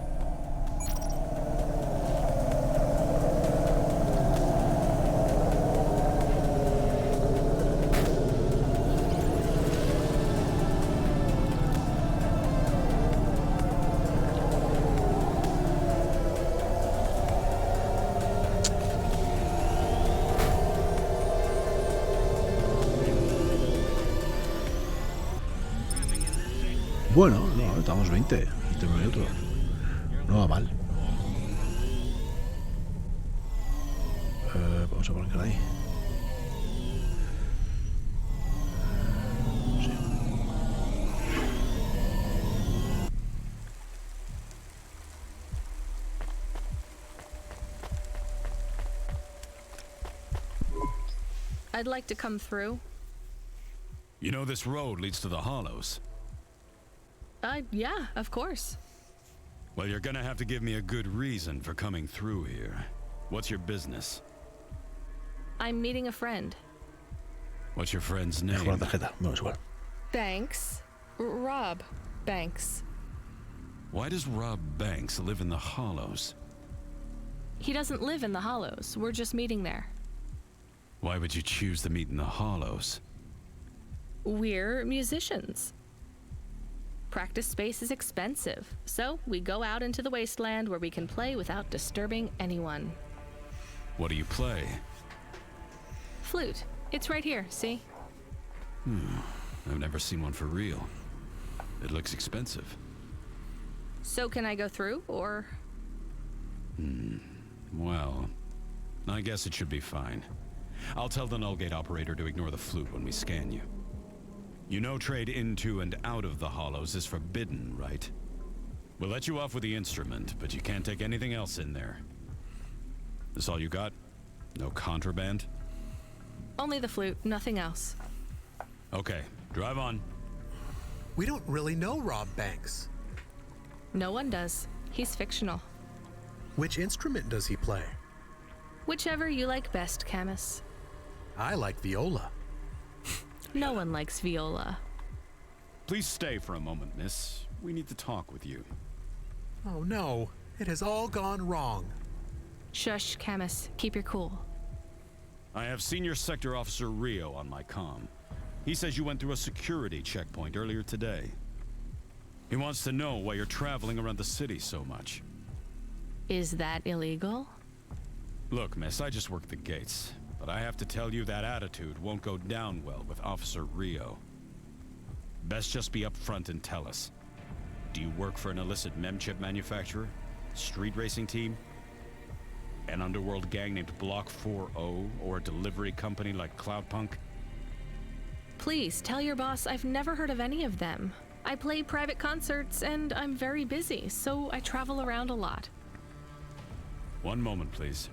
Bueno, no, estamos 20 minutos. No va mal. Vamos a poner ahí. Sí.
I'd like to come through.
You know this road leads to the hollows.
Yeah, of course.
Well, you're gonna have to give me a good reason for coming through here. What's your business?
I'm meeting a friend.
What's your friend's name?
Banks. Rob Banks.
Why does Rob Banks live in the hollows?
He doesn't live in the hollows. We're just meeting there.
Why would you choose to meet in the hollows?
We're musicians. Practice space is expensive, so we go out into the wasteland where we can play without disturbing anyone.
What do you play?
Flute. It's right here, see?
I've never seen one for real. It looks expensive.
So can I go through, or?
Well, I guess it should be fine. I'll tell the null gate operator to ignore the flute when we scan you. You know trade into and out of the hollows is forbidden, right? We'll let you off with the instrument, but you can't take anything else in there. This all you got? No contraband?
Only the flute, nothing else.
Okay, drive on.
We don't really know Rob Banks.
No one does. He's fictional.
Which instrument does he play?
Whichever you like best, Camus.
I like viola.
No one likes viola.
Please stay for a moment, miss. We need to talk with you.
Oh no, it has all gone wrong.
Shush, Camus. Keep your cool.
I have Senior Sector Officer Rio on my comm. He says you went through a security checkpoint earlier today. He wants to know why you're traveling around the city so much.
Is that illegal?
Look, miss, I just work the gates. But I have to tell you that attitude won't go down well with Officer Rio. Best just be upfront and tell us. Do you work for an illicit memchip manufacturer? Street racing team? An underworld gang named Block 4O? Or a delivery company like Cloudpunk?
Please, tell your boss I've never heard of any of them. I play private concerts and I'm very busy, so I travel around a lot.
One moment, please.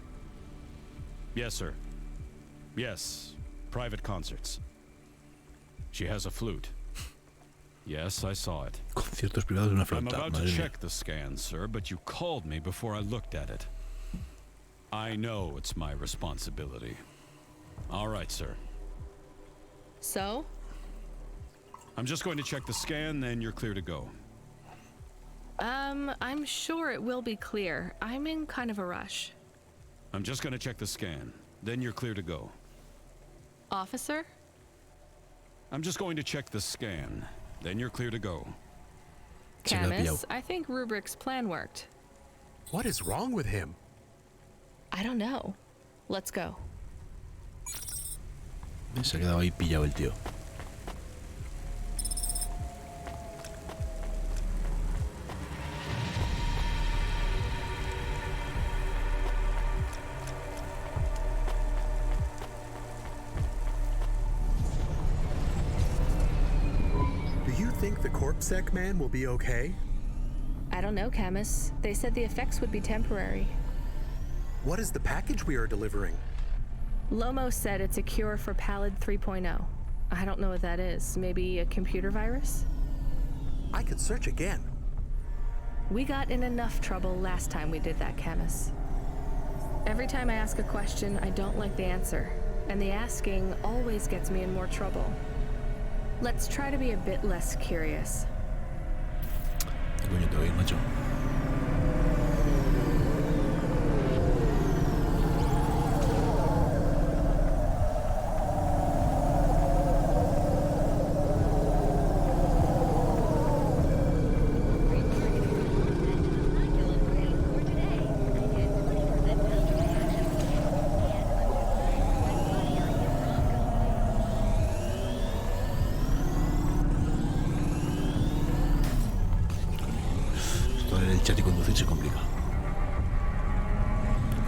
Yes, sir. Yes, private concerts. She has a flute. Yes, I saw it.
Conciertos privados de una flauta.
I'm about to check the scan, sir, but you called me before I looked at it. I know it's my responsibility. All right, sir.
So?
I'm just going to check the scan, then you're clear to go.
I'm sure it will be clear. I'm in kind of a rush.
I'm just going to check the scan, then you're clear to go.
Officer?
I'm just going to check the scan, then you're clear to go.
Camus, I think Rubric's plan worked.
What is wrong with him?
I don't know. Let's go.
Se ha quedado ahí pillado el tío.
Do you think the Corpsec man will be okay?
I don't know, Camus. They said the effects would be temporary.
What is the package we are delivering?
Lomo said it's a cure for Pallid 3.0. I don't know what that is. Maybe a computer virus?
I could search again.
We got in enough trouble last time we did that, Camus. Every time I ask a question, I don't like the answer. And the asking always gets me in more trouble. Let's try to be a bit less curious.
¿Qué coño te voy a ir, macho? Chat y conducir se complica.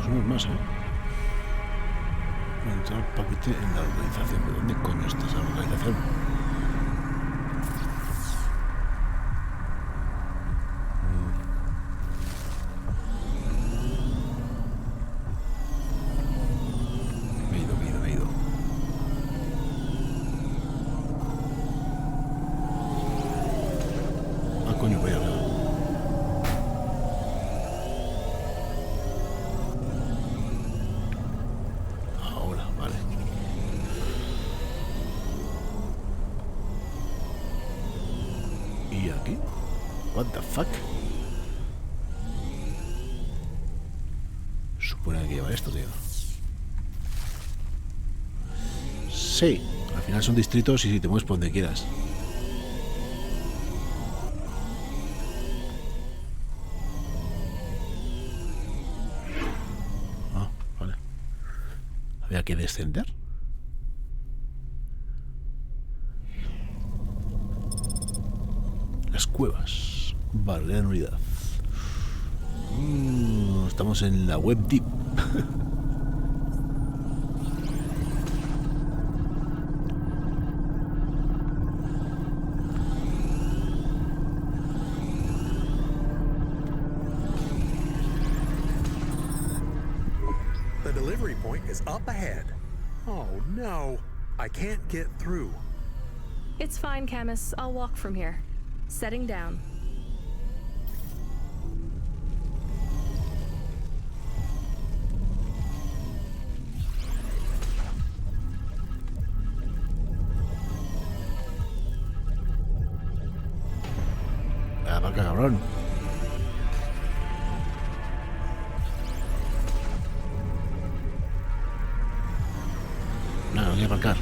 Somos más, Entrar el paquete en la localización. ¿De dónde coño está esa localización? Me he ido. Ah, coño, voy a ver. What the fuck? Supone que lleva esto, tío. Sí, al final son distritos y si te mueves por donde quieras. Ah, vale. Había que descender. Las cuevas. Vale, en unidad. Estamos en la web deep.
The delivery point is up ahead. Oh no, I can't get through.
It's fine, Camus. I'll walk from here. Setting down.
Aparca, cabrón. No, voy a aparcar.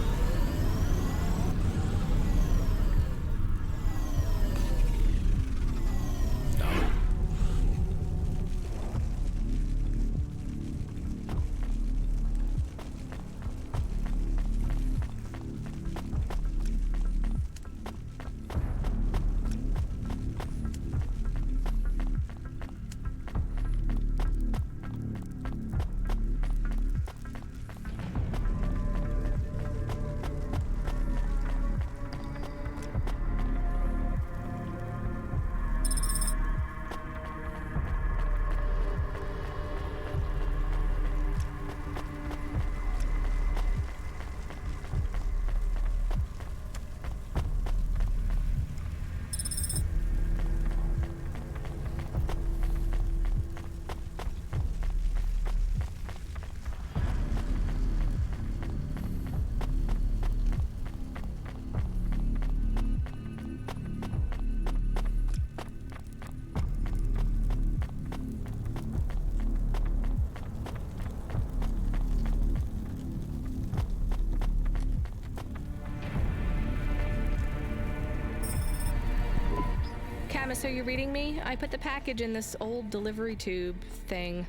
Camus, are you reading me? I put the package in this old delivery tube thing.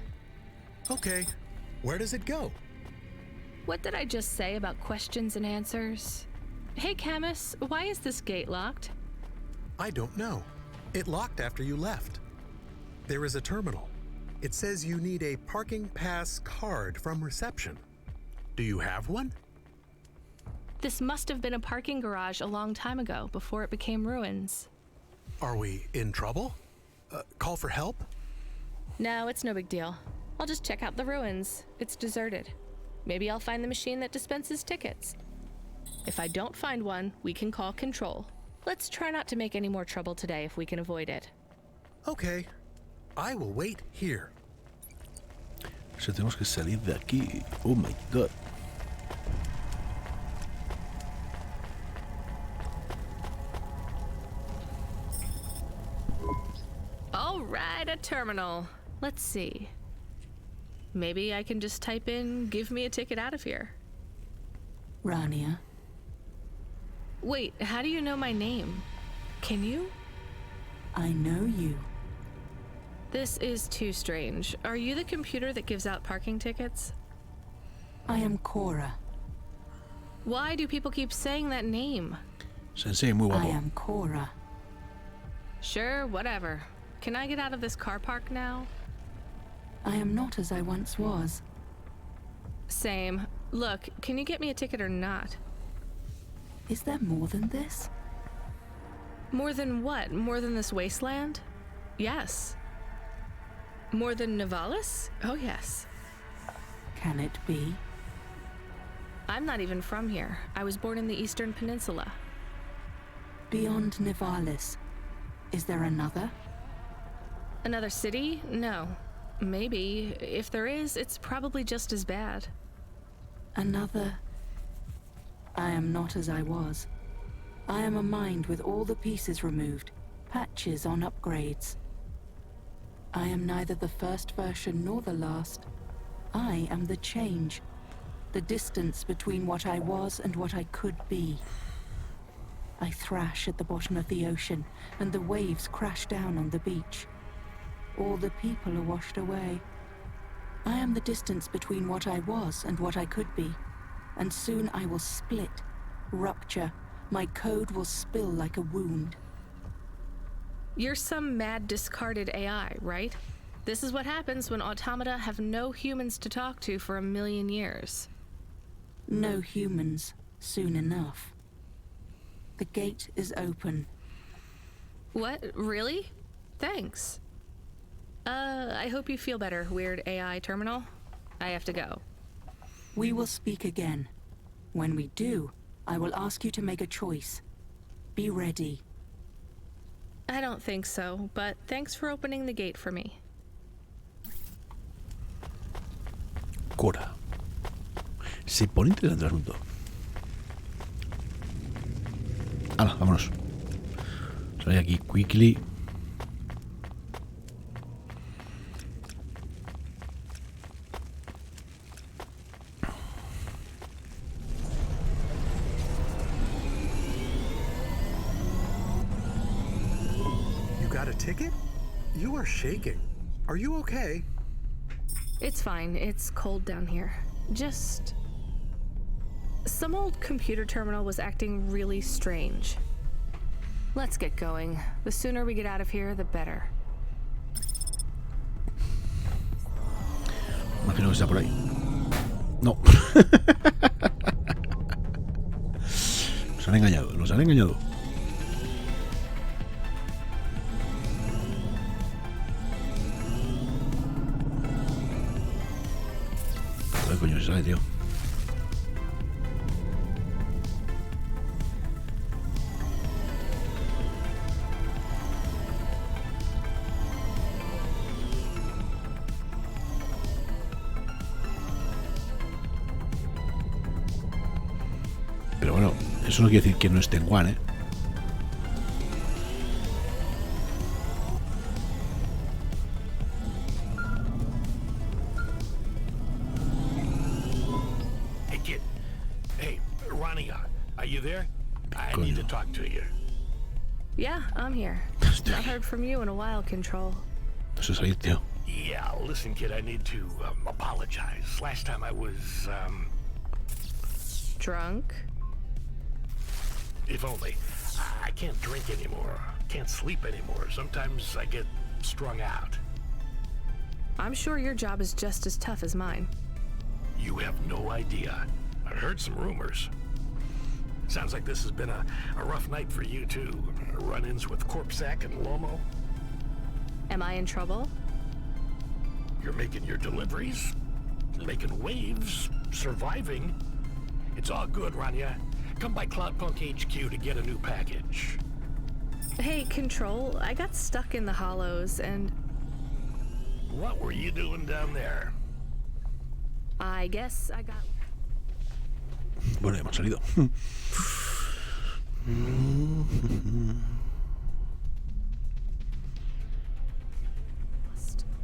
Okay. Where does it go?
What did I just say about questions and answers? Hey, Camus, why is this gate locked?
I don't know. It locked after you left. There is a terminal. It says you need a parking pass card from reception. Do you have one?
This must have been a parking garage a long time ago, before it became ruins.
Are we in trouble? Call for help?
No, it's no big deal. I'll just check out the ruins. It's deserted. Maybe I'll find the machine that dispenses tickets. If I don't find one, we can call control. Let's try not to make any more trouble today if we can avoid it.
Okay. I will wait here.
So tenemos que salir de aquí. Oh my god.
All right, a terminal. Let's see. Maybe I can just type in, give me a ticket out of here.
Rania.
Wait, how do you know my name? Can you?
I know you.
This is too strange. Are you the computer that gives out parking tickets?
I am Cora.
Why do people keep saying that name?
Sensei, muy guapo.
I am Cora.
Sure, whatever. Can I get out of this car park now?
I am not as I once was.
Same. Look, can you get me a ticket or not?
Is there more than this?
More than what? More than this wasteland? Yes. More than Nivalis? Oh, yes.
Can it be?
I'm not even from here. I was born in the Eastern Peninsula.
Beyond Nivalis, is there another?
Another city? No. Maybe. If there is, it's probably just as bad.
Another... I am not as I was. I am a mind with all the pieces removed, patches on upgrades. I am neither the first version nor the last. I am the change, the distance between what I was and what I could be. I thrash at the bottom of the ocean, and the waves crash down on the beach. All the people are washed away. I am the distance between what I was and what I could be, and soon I will split, rupture. My code will spill like a wound.
You're some mad discarded AI, right? This is what happens when automata have no humans to talk to for 1,000,000 years.
No humans, soon enough. The gate is open.
What? Really? Thanks. I hope you feel better, weird AI terminal. I have to go.
We will speak again. When we do, I will ask you to make a choice. Be ready.
I don't think so, but thanks for opening the gate for me.
Cora. Se pone interesante el asunto. Hala, vámonos. Sale aquí quickly.
You got a ticket? You are shaking. Are you okay?
It's fine. It's cold down here. Just... some old computer terminal was acting really strange. Let's get going. The sooner we get out of here, the better.
Imagino que está por ahí. No. Nos han engañado, nos han engañado. ¿Qué coño se sale, tío? Pero bueno, eso no quiere decir que no esté en One, ¿eh?
Hey, kid. Hey, Ronnie, are you there? I need to talk to you.
Yeah, I'm here. Not heard from you in a while, Control.
Eso es ahí, tío.
Yeah, listen, kid, I need to apologize. Last time I was,
Drunk?
If only. I can't drink anymore. Can't sleep anymore. Sometimes I get strung out.
I'm sure your job is just as tough as mine.
You have no idea. I heard some rumors. Sounds like this has been a rough night for you, too. Run-ins with Corpsack and Lomo.
Am I in trouble?
You're making your deliveries, making waves, surviving. It's all good, Rania. Come by Cloudpunk HQ to get a new package.
Hey, Control, I got stuck in the hollows and...
What were you doing down there?
I guess I got...
Bueno, ya hemos salido.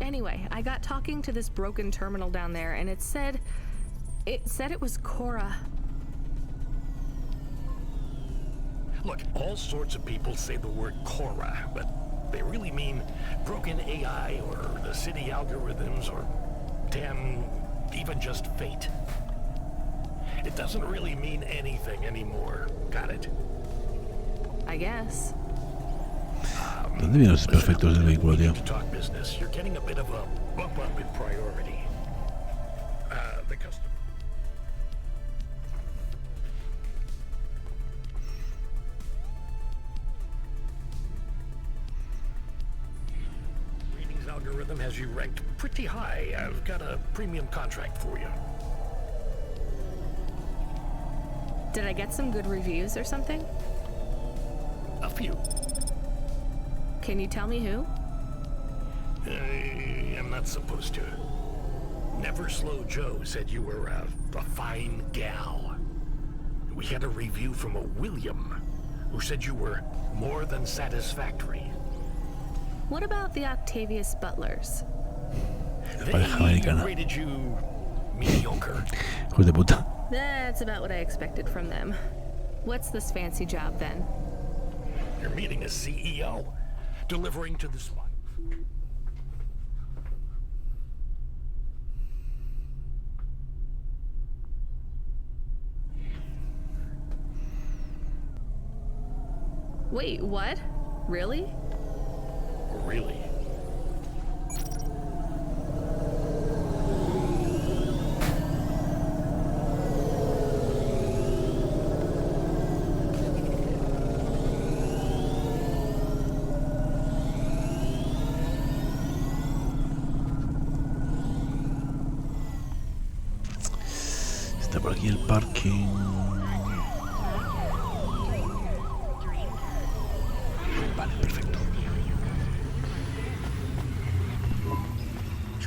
Anyway, I got talking to this broken terminal down there, and it said it was Cora.
Look, all sorts of people say the word Cora, but they really mean broken AI or the city algorithms or damn, even just fate. It doesn't really mean anything anymore. Got it?
I guess.
¿Dónde vienen los perfectos del vehículo, tío?
To talk business, you're getting a bit of a bump up in priority. The customer. Ratings algorithm has you ranked pretty high. I've got a premium contract for you.
Did I get some good reviews or something?
A few.
Can you tell me who?
I'm not supposed to. Never Slow Joe said you were a fine gal. We had a review from a William, who said you were more than satisfactory.
What about the Octavius Butlers?
They rated you mediocre.
Hijos de puta.
That's about what I expected from them. What's this fancy job then?
You're meeting a CEO, delivering to the spot.
Wait, what? Really?
Really?
Está por aquí el parking.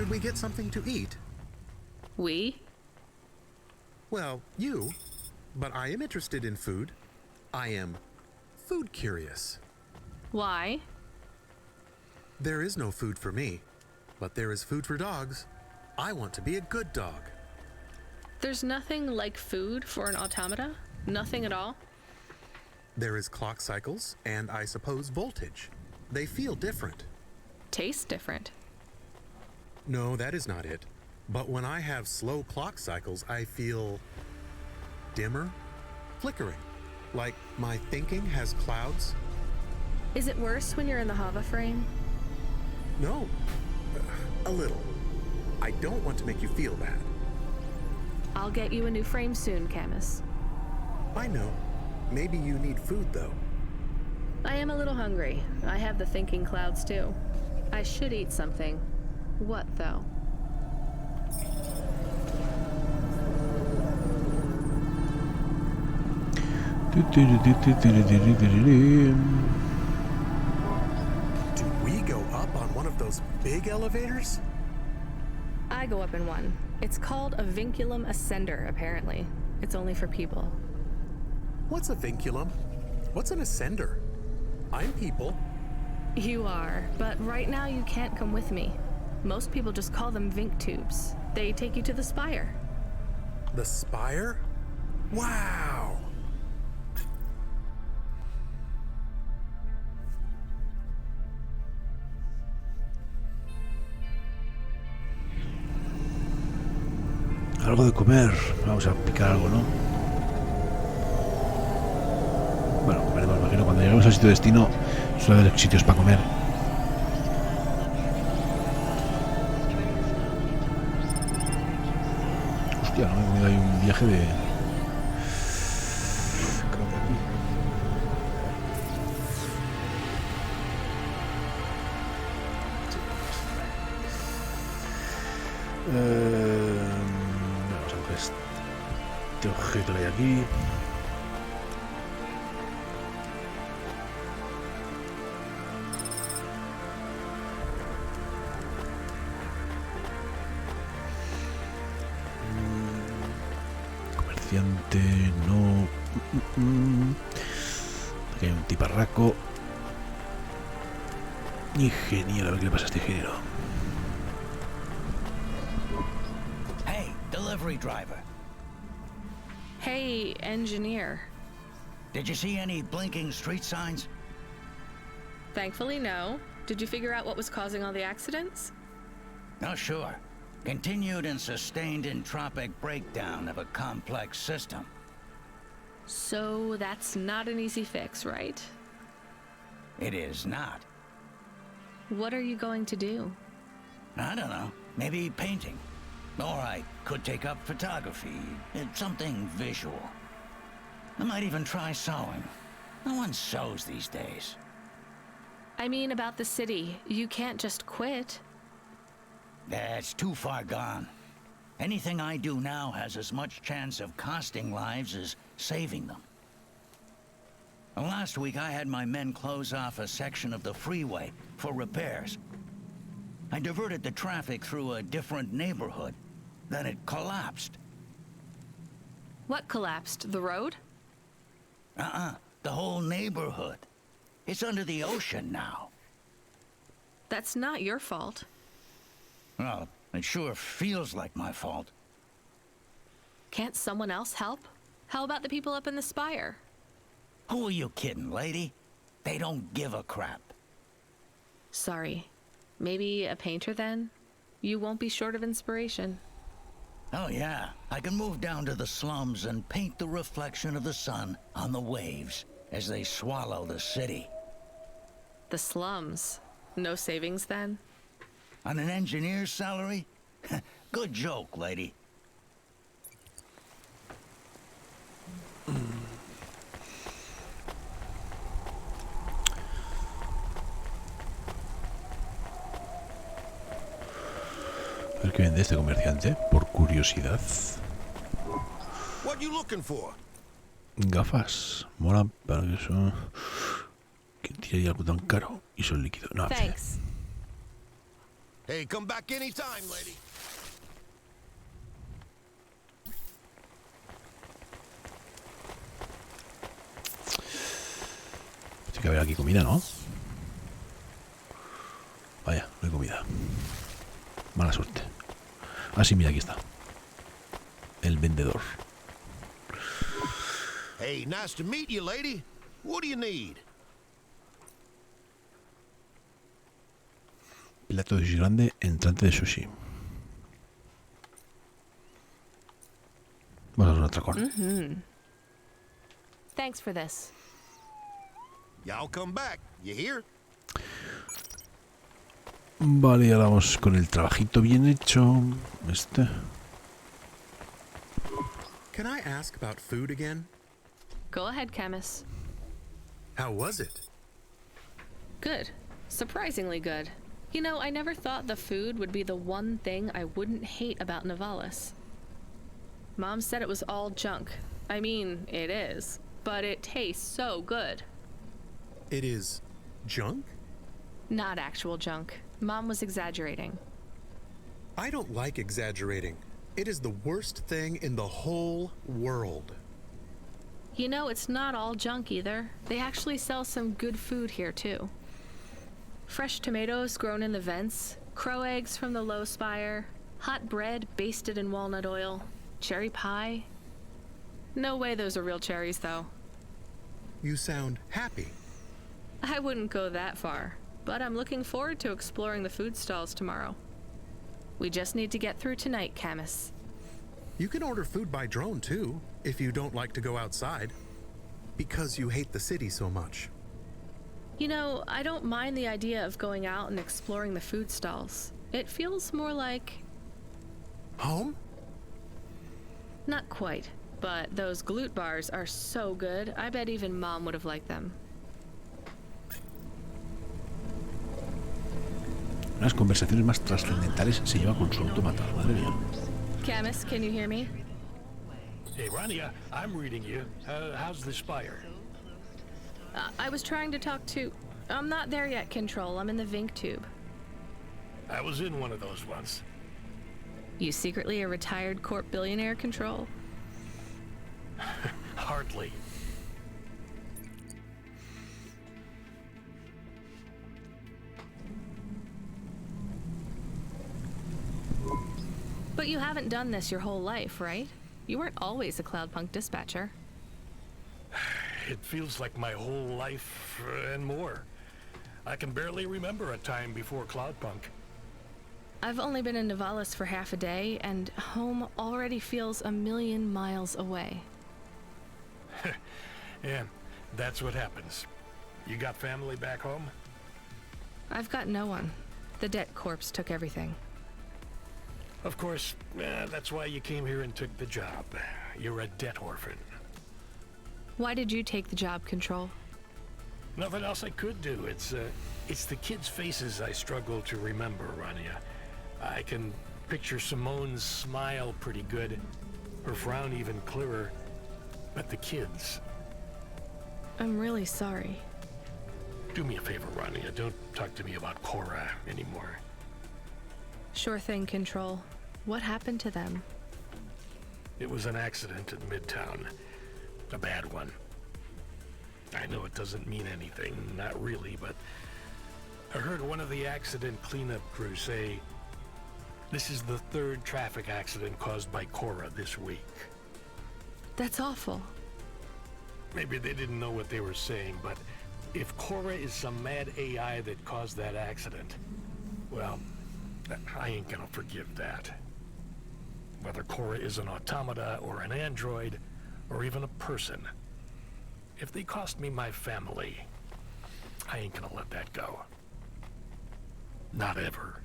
Should we get something to eat?
We?
Well, you. But I am interested in food. I am food curious.
Why?
There is no food for me, but there is food for dogs. I want to be a good dog.
There's nothing like food for an automata? Nothing at all?
There is clock cycles, and I suppose voltage. They feel different.
Taste different.
No, that is not it. But when I have slow clock cycles, I feel dimmer, flickering, like my thinking has clouds.
Is it worse when you're in the Hava frame?
No, a little. I don't want to make you feel bad.
I'll get you a new frame soon, Camus.
I know. Maybe you need food, though.
I am a little hungry. I have the thinking clouds, too. I should eat something. What, though?
Do we go up on one of those big elevators?
I go up in one. It's called a vinculum ascender, apparently. It's only for people.
What's a vinculum? What's an ascender? I'm people.
You are, but right now you can't come with me. Most people just call them Vink tubes. They take you to the spire.
The spire? Wow!
Algo de comer. Vamos a picar algo, ¿no? Bueno, comeremos, imagino. Cuando lleguemos al sitio de destino, suele haber sitios para comer. Hostia, no me he comido ahí un viaje de... Creo que aquí. Vamos a coger este objeto que hay aquí. No. Aquí hay un tiparraco. Ingeniero, a ver qué le pasa a este ingeniero.
Hey, delivery driver.
Hey, engineer.
Did you see any blinking street signs?
Thankfully, no. Did you figure out what was causing all the accidents?
Oh, sure. Continued and sustained entropic breakdown of a complex system.
So that's not an easy fix, right?
It is not.
What are you going to do?
I don't know. Maybe painting. Or I could take up photography. It's something visual. I might even try sewing. No one sews these days.
I mean about the city. You can't just quit.
That's too far gone. Anything I do now has as much chance of costing lives as saving them. Last week I had my men close off a section of the freeway for repairs. I diverted the traffic through a different neighborhood. Then it collapsed.
What collapsed? The road?
The whole neighborhood. It's under the ocean now.
That's not your fault.
Well, it sure feels like my fault.
Can't someone else help? How about the people up in the spire?
Who are you kidding, lady? They don't give a crap.
Sorry. Maybe a painter then? You won't be short of inspiration.
Oh yeah, I can move down to the slums and paint the reflection of the sun on the waves as they swallow the city.
The slums? No savings then?
On an engineer's salary? Good joke, lady.
A ver qué vende este comerciante, por curiosidad.
What you looking for?
Gafas. Mola para que son... ¿Quién tiraría algo tan caro? Y son líquidos. No,
Thanks.
Hey, come back anytime, lady.
Tiene que haber aquí comida, ¿no? Vaya, no hay comida. Mala suerte. Ah, sí, mira, aquí está. El vendedor.
Hey, nice to meet you, lady. What do you need?
Plato de sushi grande, entrante de sushi. Vamos a hacer un atracón.
Thanks for this.
Y'all come back. You hear?
Vale, ahora vamos con el trabajito bien hecho. Este.
Can I ask about food again?
Go ahead, Camus.
How was it?
Good. Surprisingly good. You know, I never thought the food would be the one thing I wouldn't hate about Novalis. Mom said it was all junk. I mean, it is. But it tastes so good.
It is junk?
Not actual junk. Mom was exaggerating.
I don't like exaggerating. It is the worst thing in the whole world.
You know, it's not all junk either. They actually sell some good food here, too. Fresh tomatoes grown in the vents, crow eggs from the low spire, hot bread basted in walnut oil, cherry pie. No way those are real cherries, though.
You sound happy.
I wouldn't go that far, but I'm looking forward to exploring the food stalls tomorrow. We just need to get through tonight, Camus.
You can order food by drone, too, if you don't like to go outside. Because you hate the city so much.
You know, I don't mind the idea of going out and exploring the food stalls. It feels more like...
home?
Not quite, but those glute bars are so good, I bet even Mom would have liked them.
Las conversaciones más trascendentales se lleva con su automata, madre mía.
Camus, can you hear me?
Hey, Rania, I'm reading you. How's the spire?
I was trying to talk to... I'm not there yet, Control. I'm in the Vink tube.
I was in one of those once.
You secretly a retired corp billionaire, Control?
Hardly.
But you haven't done this your whole life, right? You weren't always a Cloudpunk dispatcher.
It feels like my whole life and more. I can barely remember a time before Cloudpunk.
I've only been in Novalis for half a day, and home already feels a million miles away.
Yeah, that's what happens. You got family back home?
I've got no one. The debt corpse took everything.
Of course, that's why you came here and took the job. You're a debt orphan.
Why did you take the job, Control?
Nothing else I could do. It's the kids' faces I struggle to remember, Rania. I can picture Simone's smile pretty good, her frown even clearer, but the kids...
I'm really sorry.
Do me a favor, Rania. Don't talk to me about Cora anymore.
Sure thing, Control. What happened to them?
It was an accident in Midtown. A bad one. I know it doesn't mean anything, not really, but I heard one of the accident cleanup crew say this is the third traffic accident caused by Cora this week.
That's awful.
Maybe they didn't know what they were saying, but if Cora is some mad AI that caused that accident, well, I ain't gonna forgive that. Whether Cora is an automata or an android, or even a person, if they cost me my family, I ain't gonna let that go. Not ever.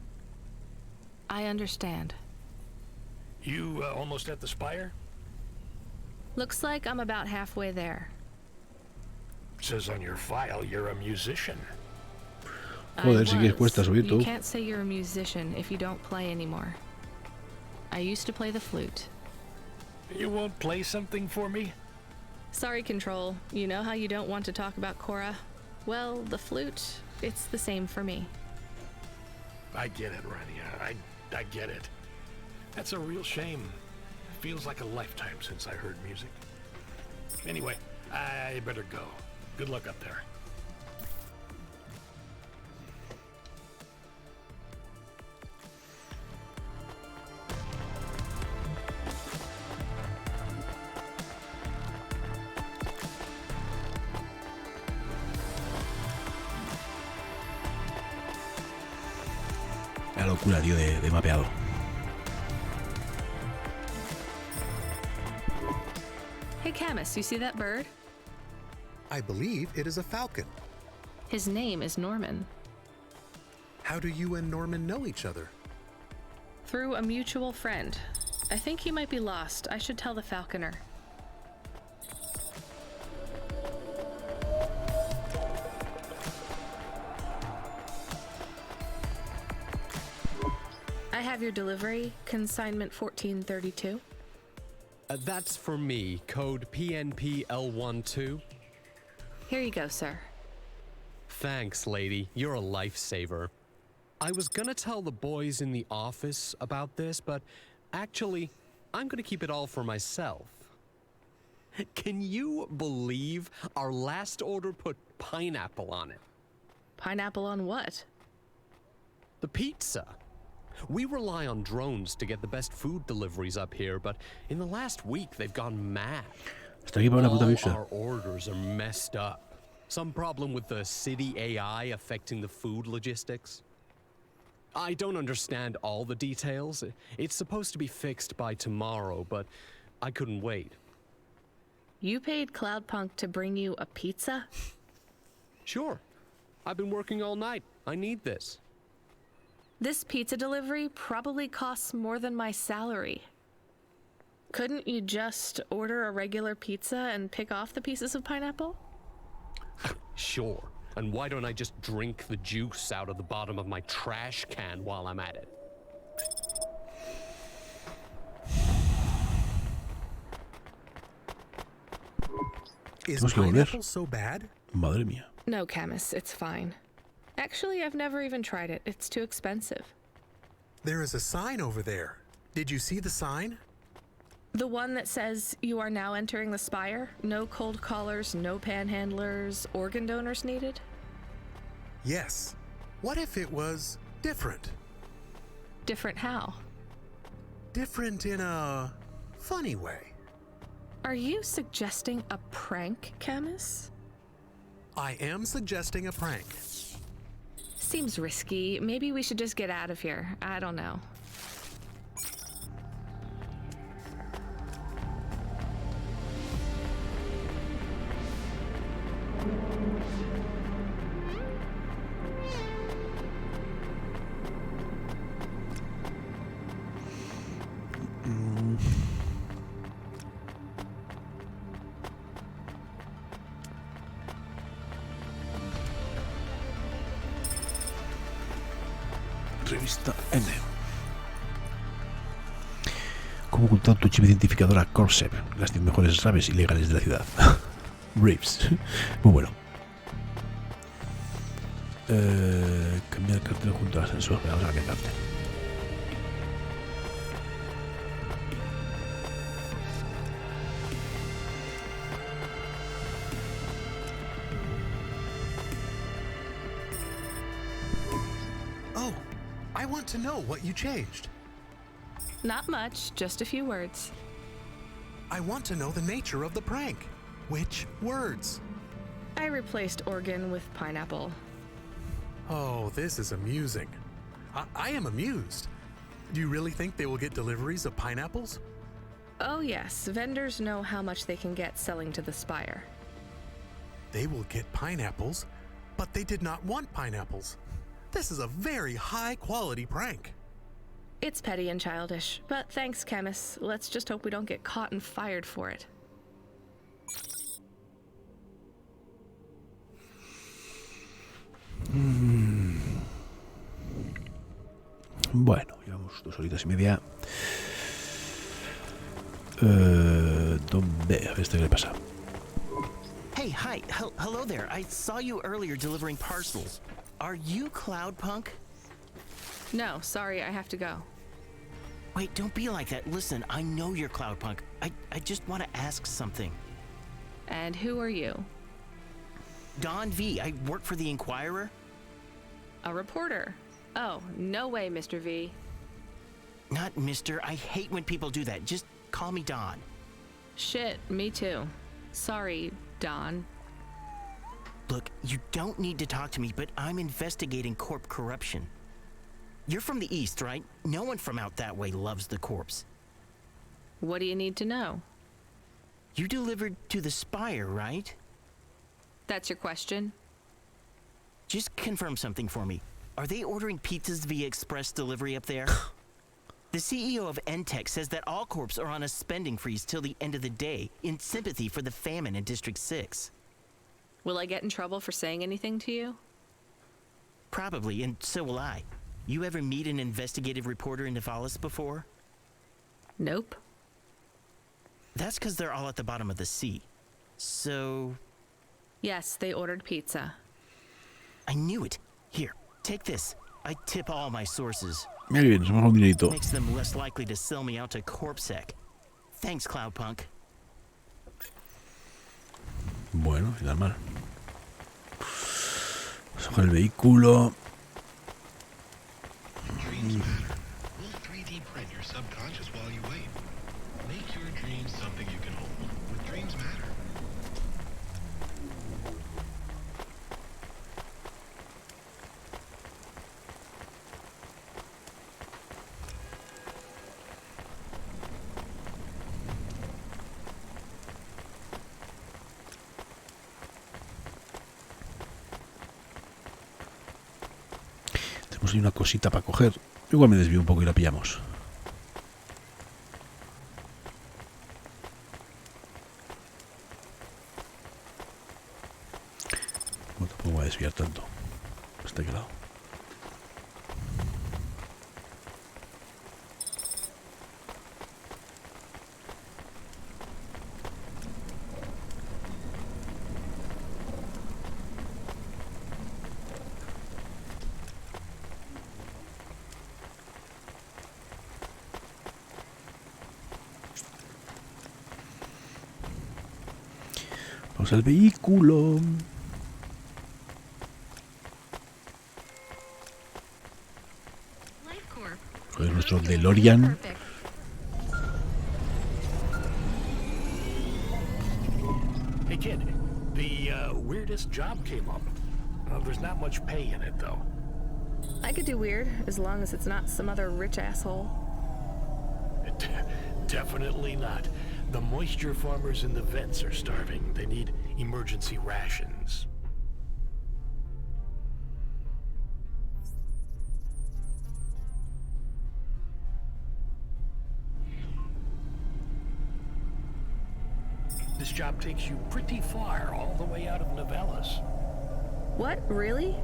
I understand.
You almost at the spire?
Looks like I'm about halfway there.
Says on your file you're a musician.
Joder, sí que cuesta subir tú.
You can't say you're a musician if you don't play anymore. I used to play the flute.
You won't play something for me?
Sorry, Control. You know how you don't want to talk about Cora? Well, the flute, it's the same for me.
I get it, Rania. I get it. That's a real shame. It feels like a lifetime since I heard music. Anyway, I better go. Good luck up there.
La locura, tío, de mapeado.
Hey, Camus, you see that bird?
I believe it is a falcon.
His name is Norman.
How do you and Norman know each other?
Through a mutual friend. I think he might be lost. I should tell the falconer. I have your delivery, consignment 1432.
That's for me, code PNPL12.
Here you go, sir.
Thanks, lady. You're a lifesaver. I was gonna tell the boys in the office about this, but actually, I'm gonna keep it all for myself. Can you believe our last order put pineapple on it?
Pineapple on what?
The pizza. We rely on drones to get the best food deliveries up here, but in the last week they've gone mad. All our orders are messed up. Some problem with the city AI affecting the food logistics. I don't understand all the details. It's supposed to be fixed by tomorrow, but I couldn't wait.
You paid Cloudpunk to bring you a pizza?
Sure. I've been working all night. I need this.
This pizza delivery probably costs more than my salary. Couldn't you just order a regular pizza and pick off the pieces of pineapple?
Sure. And why don't I just drink the juice out of the bottom of my trash can while I'm at it?
Is pineapple so bad?
Madre mía.
No, Camus, it's fine. Actually, I've never even tried it. It's too expensive.
There is a sign over there. Did you see the sign?
The one that says you are now entering the spire? No cold callers, no panhandlers, organ donors needed?
Yes. What if it was different?
Different how?
Different in a funny way.
Are you suggesting a prank, Camus?
I am suggesting a prank.
Seems risky. Maybe we should just get out of here. I don't know.
Revista N. ¿Cómo ocultar tu chip identificador a Corsair? Las 10 mejores aves ilegales de la ciudad. Reeves. Muy bueno. Cambiar el cartel junto al ascensor. Vamos a cambiar el cartel.
I want to know what you changed.
Not much, just a few words.
I want to know the nature of the prank. Which words?
I replaced organ with pineapple.
Oh, this is amusing. I am amused. Do you really think they will get deliveries of pineapples?
Oh yes, vendors know how much they can get selling to the spire.
They will get pineapples, but they did not want pineapples. This is a very high-quality prank.
It's petty and childish, but thanks, Camus. Let's just hope we don't get caught and fired for it.
Bueno, llevamos 2 horitas y media. ¿Dónde? A ver, ¿qué le pasa?
Hey, hi. Hello there. I saw you earlier delivering parcels. Are you Cloudpunk?
No, sorry, I have to go.
Wait, don't be like that. Listen, I know you're Cloudpunk. I just want to ask something.
And who are you?
Don V. I work for the Inquirer.
A reporter. Oh, no way, Mr. V.
Not Mr. I hate when people do that. Just call me Don.
Shit, me too. Sorry, Don.
Look, you don't need to talk to me, but I'm investigating corp corruption. You're from the East, right? No one from out that way loves the corpse.
What do you need to know?
You delivered to the Spire, right?
That's your question?
Just confirm something for me. Are they ordering pizzas via express delivery up there? The CEO of N-Tech says that all corps are on a spending freeze till the end of the day in sympathy for the famine in District 6.
Will I get in trouble for saying anything to you?
Probably, and so will I. You ever meet an investigative reporter in Nivalis before?
Nope.
That's because they're all at the bottom of the sea. So...
Yes, they ordered pizza.
I knew it. Here, take this. I tip all my sources.
Mira bien, somos un dinerito.
Makes them less likely to sell me out to Corpsec. Thanks, Cloudpunk.
Bueno, y nada mal. Vamos a coger el vehículo.
We'll 3D print your subconscious while you wait. Make your dreams something you can hold. What dreams matter.
Tenemos ahí una cosita para coger. Igual me desvío un poco y la pillamos. No tampoco voy a desviar tanto. Hasta aquel lado. Vamos al vehículo. Joder, nuestro DeLorean.
Hey kid, the weirdest job came up. There's not much pay in it though.
I could do weird, as long as it's not some other rich asshole.
Definitely not. The moisture farmers in the vents are starving. They need emergency rations. This job takes you pretty far, all the way out of Nivalis.
What? Really?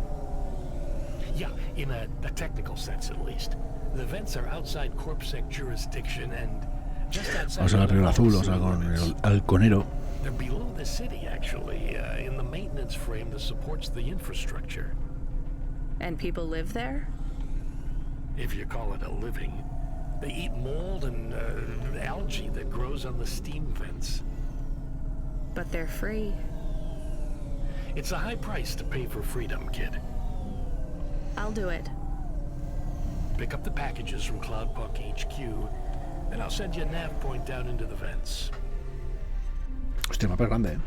Yeah, in a technical sense at least. The vents are outside Corpsec jurisdiction and just outside.
Vamos a la Río Azul, vamos a con el halconero.
They're below the city, actually, in the maintenance frame that supports the infrastructure.
And people live there?
If you call it a living. They eat mold and algae that grows on the steam vents.
But they're free.
It's a high price to pay for freedom, kid.
I'll do it.
Pick up the packages from Cloudpunk HQ, and I'll send you a nav point down into the vents.
Hostia, mapa es grande, ¿eh?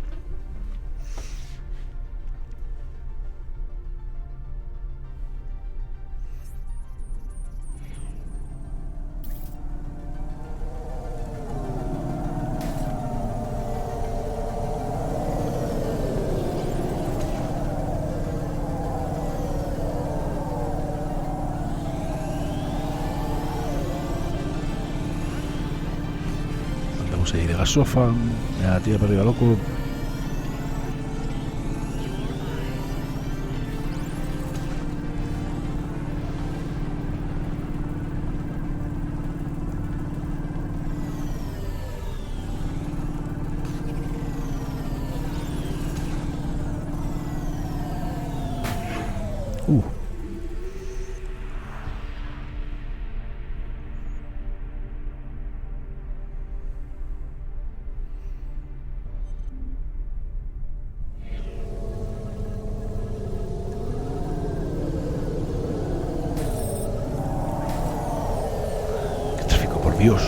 Ahí de gasofa, la tira para arriba loco. Por Dios.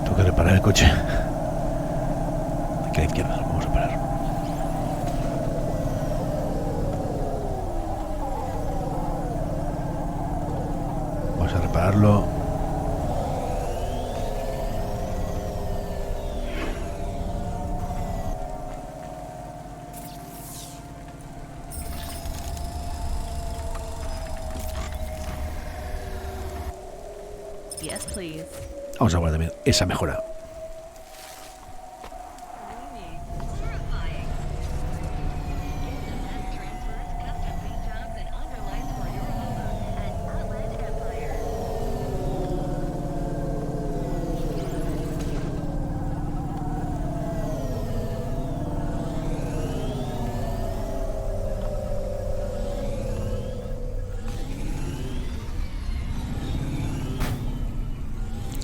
Tengo que reparar el coche. Aquí a la izquierda, lo vamos a reparar. Vamos a repararlo.
Yes, please.
Vamos a guardar también esa mejora.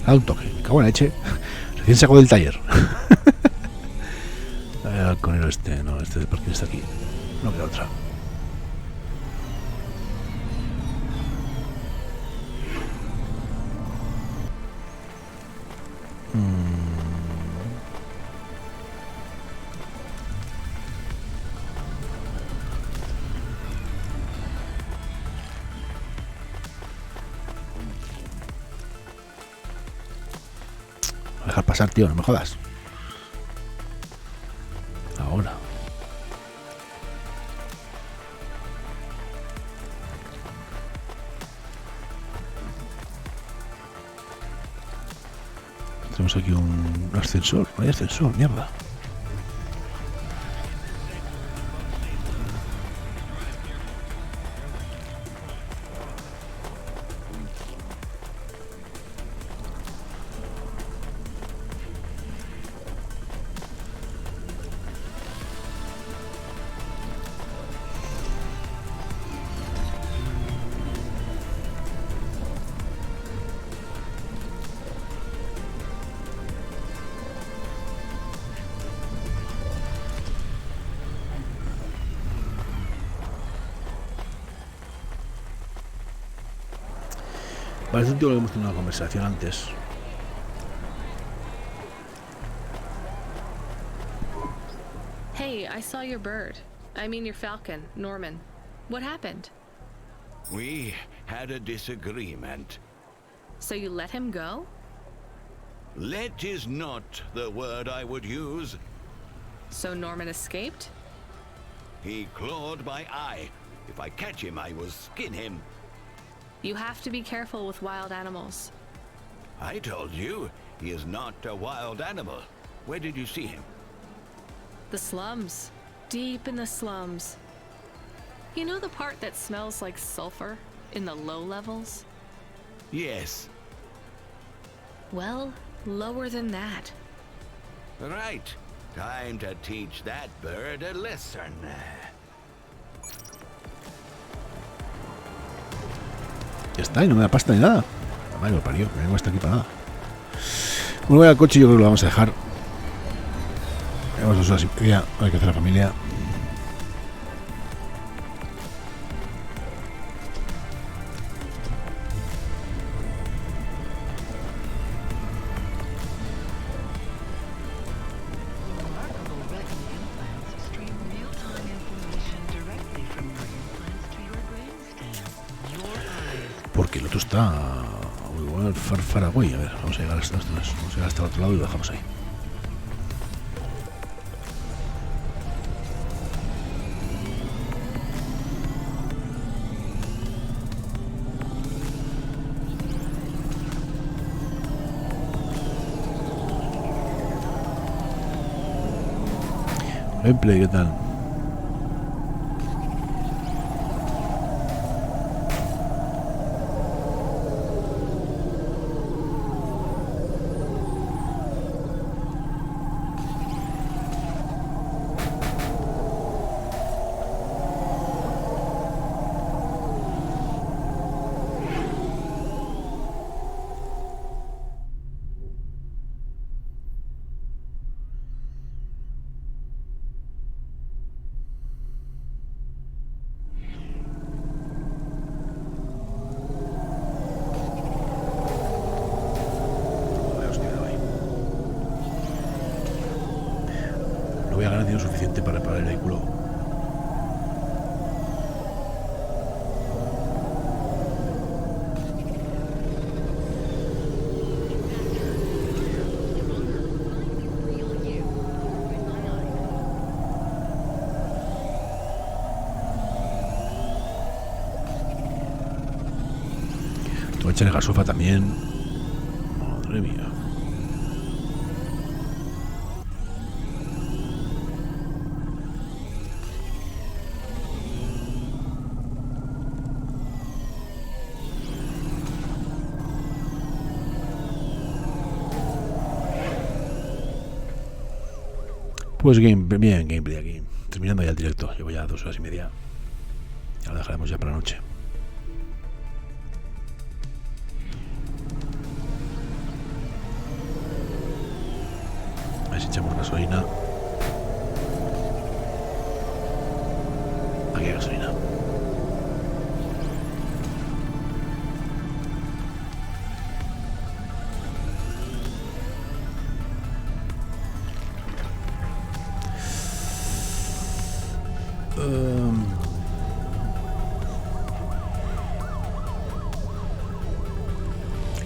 A un toque, me cago en la leche. Recién sacado del taller. A ver, el conero este, no, este de parking está aquí. No queda otra. Dejar pasar, tío, no me jodas. Ahora. Tenemos aquí un ascensor. No hay ascensor, mierda. Parece un tío que hemos tenido una conversación antes.
Hey, I saw your bird. I mean your falcon, Norman. What happened?
We had a disagreement.
So you let him go?
Let is not the word I would use.
So Norman escaped?
He clawed my eye. If I catch him, I will skin him.
You have to be careful with wild animals.
I told you, he is not a wild animal. Where did you see him?
The slums. Deep in the slums. You know the part that smells like sulfur in the low levels?
Yes.
Well, lower than that.
Right. Time to teach that bird a lesson.
Ya está, y no me da pasta ni nada. Madre, lo parió, que vengo hasta aquí para nada. Bueno, voy al coche y yo creo que lo vamos a dejar. Llevamos 2 horas y media, hay que hacer la familia. Porque el otro está muy bueno, Farfaraguay. A ver, vamos a llegar hasta el otro lado y lo dejamos ahí. Gameplay, ¿qué tal? Voy a echarle gasofa también. Madre mía. Pues bien, gameplay aquí. Terminando ya el directo. Llevo ya 2 horas y media. Ya lo dejaremos ya para la noche. A ver si echamos gasolina. Aquí hay gasolina.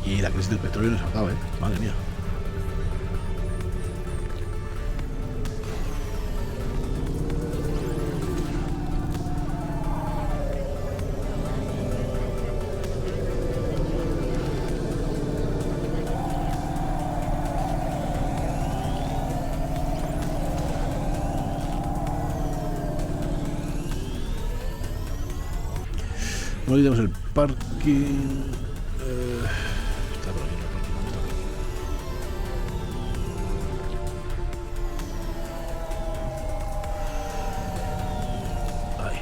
Y la crisis del petróleo nos acaba, madre mía. No olvidemos el parking. Está por aquí el parking. Ahí.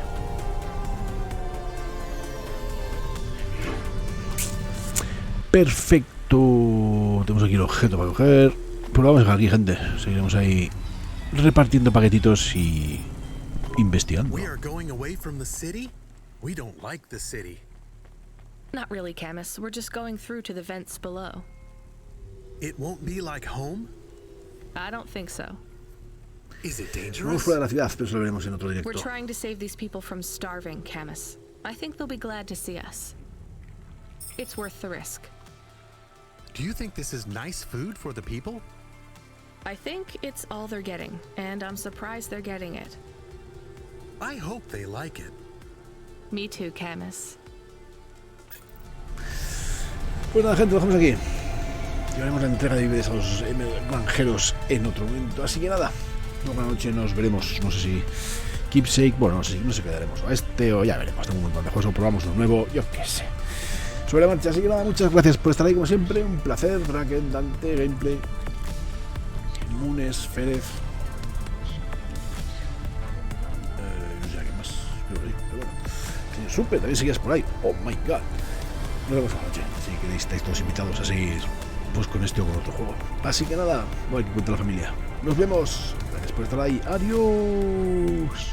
Perfecto. Tenemos aquí el objeto para coger. Pues lo vamos a dejar aquí, gente. Seguiremos ahí repartiendo paquetitos y investigando.
We are going away from the city? We don't like the city.
Not really, Camus. We're just going through to the vents below.
It won't be like home?
I don't think so.
Is it
Vamos
dangerous?
fuera de la ciudad, pero eso lo veremos en otro directo.
We're trying to save these people from starving, Camus. I think they'll be glad to see us. It's worth the risk.
Do you think this is nice food for the people?
I think it's all they're getting, and I'm surprised they're getting it.
I hope they like it.
Me too, Camus.
Pues nada, gente, lo dejamos aquí. Llevaremos la entrega de víveres a los granjeros en otro momento. Así que nada, luego por la noche nos veremos. No sé si Keepsake, bueno, no sé si quedaremos a este o ya veremos. Tengo un montón de juegos, o probamos uno nuevo, yo qué sé. Sobre la marcha, así que nada, muchas gracias por estar ahí como siempre. Un placer, Bracken, Dante, Gameplay, Munes, Férez. No sé qué más. Creo que sí, pero bueno. Señor Super, también seguías por ahí. Oh my god. Nos vemos a la noche. Si queréis, estáis todos invitados a seguir pues con este o con otro juego. Así que nada, voy a que cuenta la familia. Nos vemos. Gracias por estar ahí. Adiós.